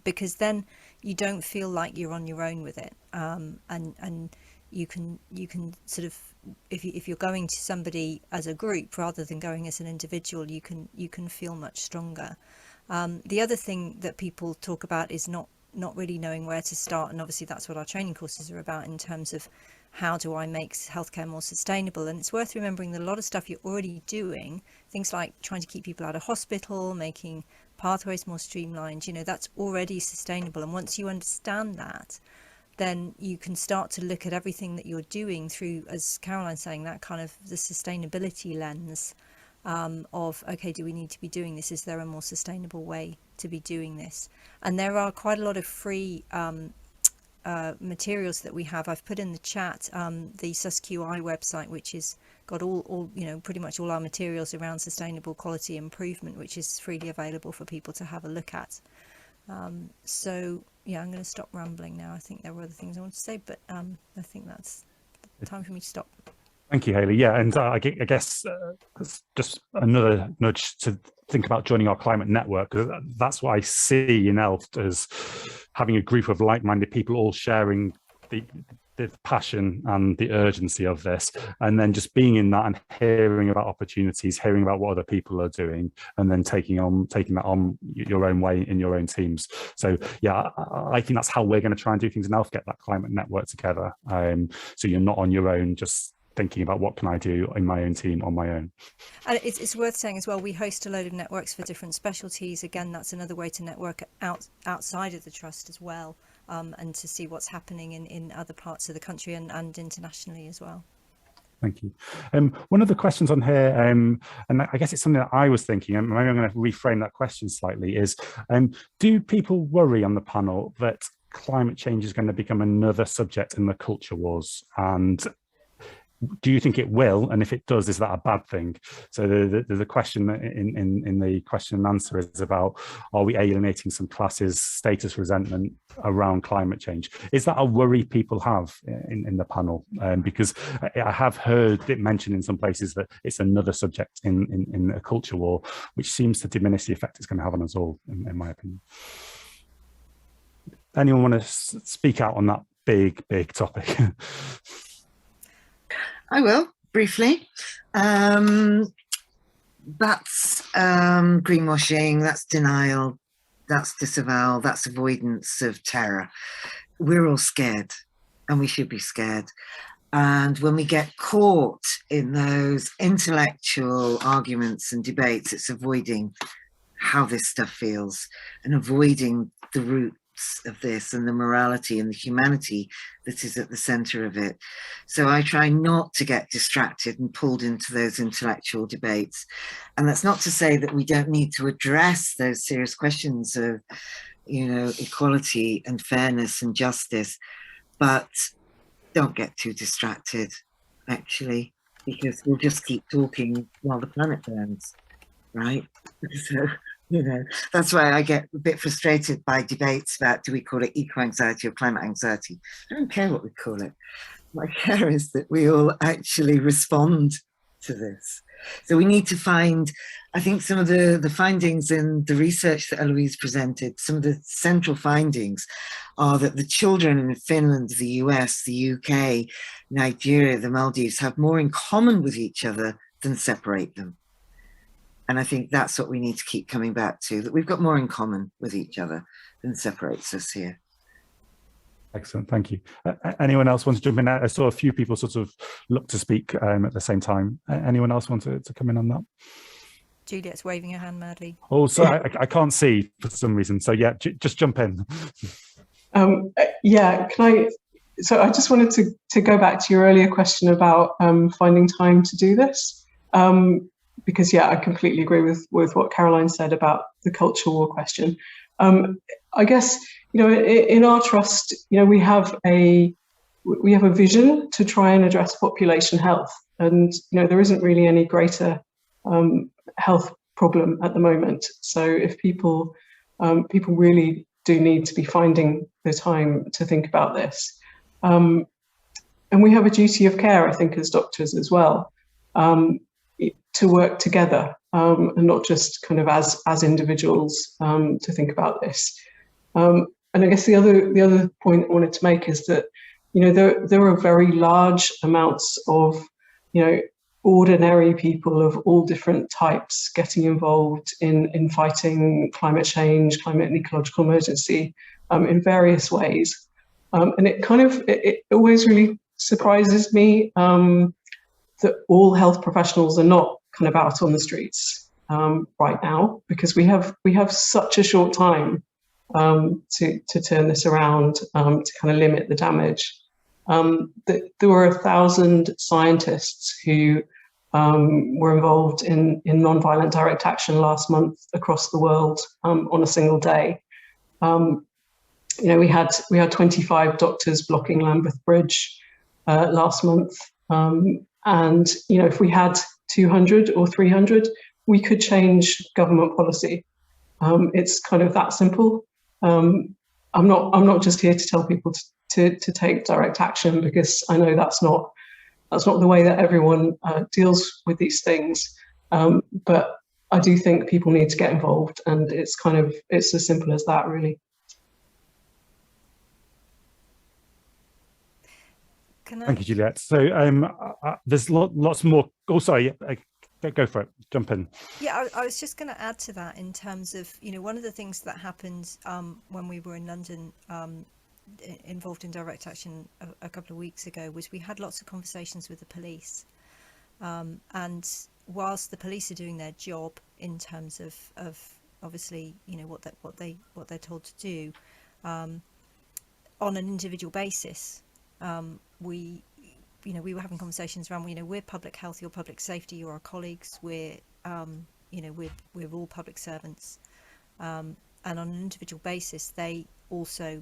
Because then you don't feel like you're on your own with it, and you can sort of, if you're going to somebody as a group rather than going as an individual, you can feel much stronger. The other thing that people talk about is not really knowing where to start, and obviously that's what our training courses are about in terms of how do I make healthcare more sustainable. And it's worth remembering that a lot of stuff you're already doing, things like trying to keep people out of hospital, making pathways more streamlined, that's already sustainable. And once you understand that, then you can start to look at everything that you're doing through, as Caroline's saying, that kind of the sustainability lens of, okay, do we need to be doing this? Is there a more sustainable way to be doing this? And there are quite a lot of free materials that we have. I've put in the chat the SUSQI website, which is got all pretty much all our materials around sustainable quality improvement, which is freely available for people to have a look at. So yeah, I'm going to stop rambling now. I think there were other things I want to say, but I think that's the time for me to stop. Thank you, Haley. Yeah, and I guess it's just another nudge to think about joining our climate network, because that's what I see in ELFT as having a group of like-minded people all sharing the passion and the urgency of this, and then just being in that and hearing about opportunities, hearing about what other people are doing, and then taking that on your own way in your own teams. So yeah, I think that's how we're going to try and do things now, get that climate network together. So you're not on your own, just thinking about what can I do in my own team on my own. And it's worth saying as well, we host a load of networks for different specialties. Again, that's another way to network outside of the trust as well, and to see what's happening in other parts of the country and internationally as well. Thank you. One of the questions on here, and I guess it's something that I was thinking, and maybe I'm going to reframe that question slightly, is do people worry on the panel that climate change is going to become another subject in the culture wars? And do you think it will? And if it does, is that a bad thing? So the question in the question and answer is about, are we alienating some classes, status resentment around climate change? Is that a worry people have in the panel? Because I have heard it mentioned in some places that it's another subject in a culture war, which seems to diminish the effect it's going to have on us all, in my opinion. Anyone want to speak out on that big topic? I will, briefly. That's greenwashing, that's denial, that's disavowal, that's avoidance of terror. We're all scared, and we should be scared. And when we get caught in those intellectual arguments and debates, it's avoiding how this stuff feels and avoiding the roots of this and the morality and the humanity that is at the center of it. So I try not to get distracted and pulled into those intellectual debates. And that's not to say that we don't need to address those serious questions of, equality and fairness and justice, but don't get too distracted, actually, because we'll just keep talking while the planet burns, right? So, that's why I get a bit frustrated by debates about, do we call it eco-anxiety or climate anxiety? I don't care what we call it. What I care is that we all actually respond to this. So we need to find, I think some of the findings in the research that Eloise presented, some of the central findings are that the children in Finland, the US, the UK, Nigeria, the Maldives have more in common with each other than separate them. And I think that's what we need to keep coming back to, that we've got more in common with each other than separates us here. Excellent, thank you. Anyone else want to jump in? I saw a few people sort of look to speak at the same time. Anyone else want to come in on that? Juliette's waving her hand madly. Oh, sorry, I can't see for some reason. So yeah, just jump in. Yeah, so I just wanted to go back to your earlier question about finding time to do this. Because yeah, I completely agree with what Caroline said about the culture war question. I guess, in our trust, we have a vision to try and address population health, and there isn't really any greater health problem at the moment. So if people really do need to be finding the time to think about this, and we have a duty of care, I think, as doctors as well. To work together and not just kind of as individuals to think about this. And I guess the other point I wanted to make is that there are very large amounts of ordinary people of all different types getting involved in fighting climate change, climate and ecological emergency in various ways. And it always really surprises me that all health professionals are not kind of out on the streets right now, because we have such a short time to turn this around, to kind of limit the damage. There were 1,000 scientists who were involved in non-violent direct action last month across the world on a single day. We had 25 doctors blocking Lambeth Bridge last month. And, if we had 200 or 300, we could change government policy. It's kind of that simple. I'm not just here to tell people to take direct action, because I know that's not That's not the way that everyone deals with these things. But I do think people need to get involved, and it's as simple as that, really. Thank you, Juliette. So there's lots more. Oh, sorry, go for it. Jump in. Yeah, I was just going to add to that in terms of, one of the things that happened when we were in London, involved in direct action a couple of weeks ago, was we had lots of conversations with the police, and whilst the police are doing their job in terms of obviously what they're told to do, on an individual basis, we were having conversations around, we're public health, you're public safety, you're our colleagues, we're all public servants, and on an individual basis they also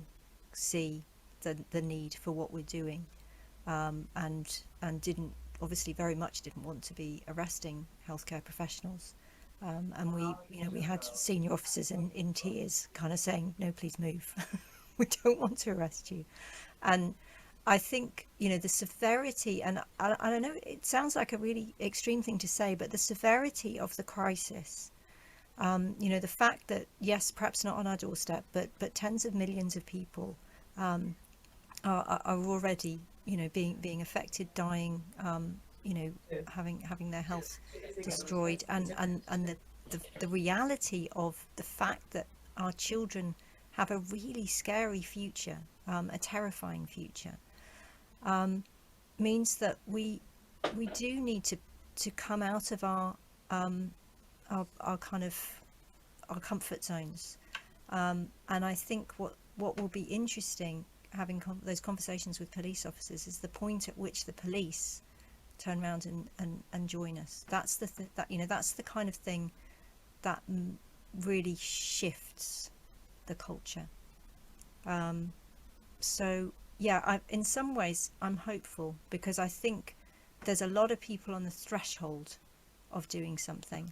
see the need for what we're doing, and didn't want to be arresting healthcare professionals, and we had senior officers in tears kind of saying, no, please move. We don't want to arrest you. And I think, the severity, and I know it sounds like a really extreme thing to say, but the severity of the crisis, the fact that, yes, perhaps not on our doorstep, but tens of millions of people are already, being affected, dying, having their health destroyed, and the reality of the fact that our children have a really scary future, a terrifying future, means that we do need to come out of our kind of our comfort zones, and I think what will be interesting having those conversations with police officers is the point at which the police turn around and join us. That's that's the kind of thing that really shifts the culture. So yeah, in some ways I'm hopeful, because I think there's a lot of people on the threshold of doing something,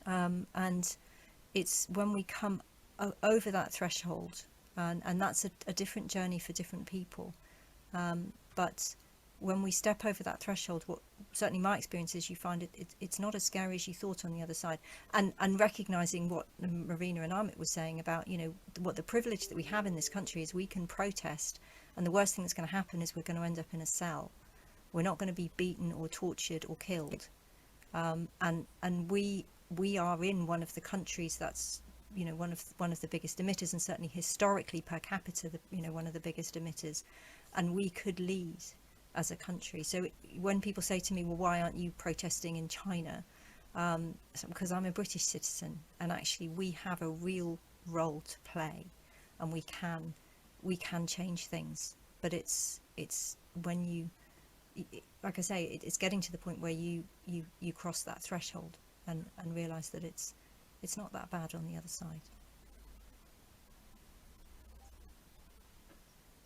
and it's when we come over that threshold, and that's a different journey for different people, but when we step over that threshold, what certainly my experience is, you find it's not as scary as you thought on the other side, and recognizing what Marina and Amit were saying about, what the privilege that we have in this country is we can protest, and the worst thing that's going to happen is we're going to end up in a cell. We're not going to be beaten or tortured or killed, and we are in one of the countries that's one of the biggest emitters, and certainly historically per capita one of the biggest emitters, and we could lead as a country. So when people say to me, well, why aren't you protesting in China? Because I'm a British citizen, and actually we have a real role to play, and we can change things. But it's when you, like I say, it's getting to the point where you cross that threshold and realize that it's not that bad on the other side.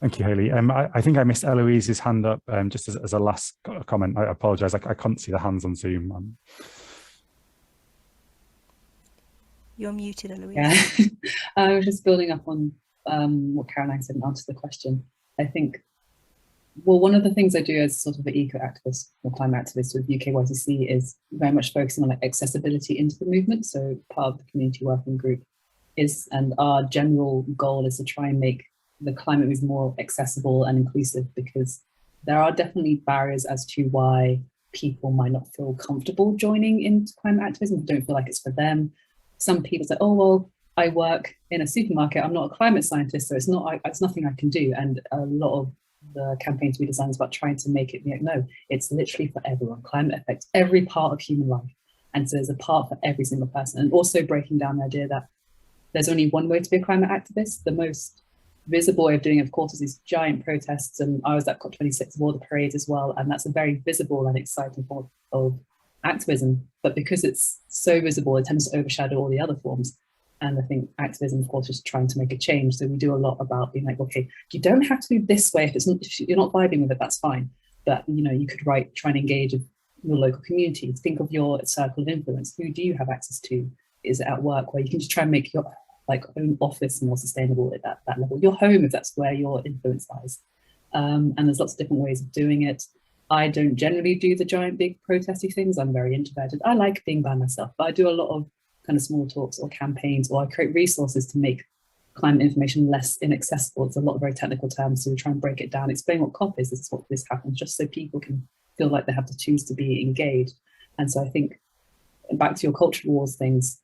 Thank you, Haley. I think I missed Eloise's hand up, just as a last comment. I apologise. I couldn't see the hands on Zoom. You're muted, Eloise. Yeah. I was just building up on what Caroline said and answered the question. I think, well, one of the things I do as sort of an eco-activist or climate activist with UKYCC is very much focusing on accessibility into the movement. So part of the community working group is, and our general goal is to try and make the climate movement more accessible and inclusive, because there are definitely barriers as to why people might not feel comfortable joining into climate activism, don't feel like it's for them. Some people say, oh, well, I work in a supermarket, I'm not a climate scientist, so it's nothing I can do. And a lot of the campaigns we design is about trying to make it, no, it's literally for everyone. Climate affects every part of human life. And so there's a part for every single person. And also breaking down the idea that there's only one way to be a climate activist. The most visible way of doing it, of course, is these giant protests, and I was at COP26 of all the parades as well, and that's a very visible and exciting form of activism. But because it's so visible, it tends to overshadow all the other forms. And I think activism, of course, is trying to make a change. So we do a lot about being like, okay, you don't have to do this way. If you're not vibing with it, that's fine. But you could try and engage with your local community. Think of your circle of influence. Who do you have access to? Is it at work, where you can just try and make your own office more sustainable at that level? Your home, if that's where your influence lies. And there's lots of different ways of doing it. I don't generally do the giant big protesty things. I'm very introverted. I like being by myself, but I do a lot of kind of small talks or campaigns, or I create resources to make climate information less inaccessible. It's a lot of very technical terms, so we try and break it down, explain what COP is, this is what this happens, just so people can feel like they have to choose to be engaged. And so I think, back to your cultural wars things,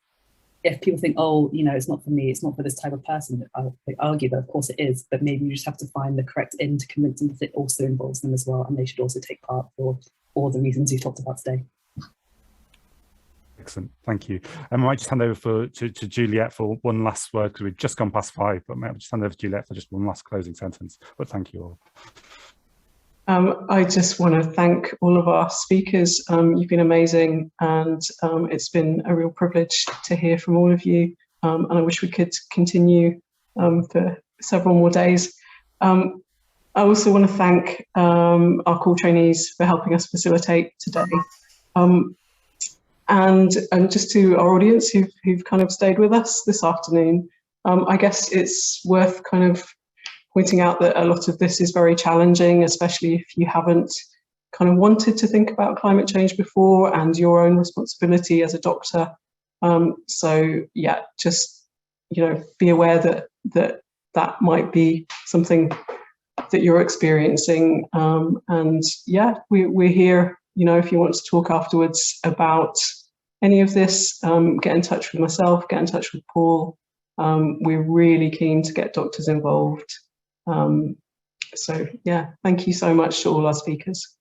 if people think, oh, you know, it's not for me, it's not for this type of person, I argue that of course it is, but maybe you just have to find the correct end to convince them that it also involves them as well, and they should also take part for all the reasons you talked about today. Excellent, thank you. I might just hand over to Juliette for one last word, because we've just gone past 5, but maybe just hand over to Juliette for just one last closing sentence. But thank you all. I just want to thank all of our speakers. You've been amazing, and it's been a real privilege to hear from all of you. And I wish we could continue for several more days. I also want to thank our core trainees for helping us facilitate today. And just to our audience who've kind of stayed with us this afternoon, I guess it's worth kind of pointing out that a lot of this is very challenging, especially if you haven't kind of wanted to think about climate change before and your own responsibility as a doctor. So yeah, just, you know, be aware that might be something that you're experiencing. And yeah, we're here, you know, if you want to talk afterwards about any of this, get in touch with myself, get in touch with Paul. We're really keen to get doctors involved. So yeah, thank you so much to all our speakers.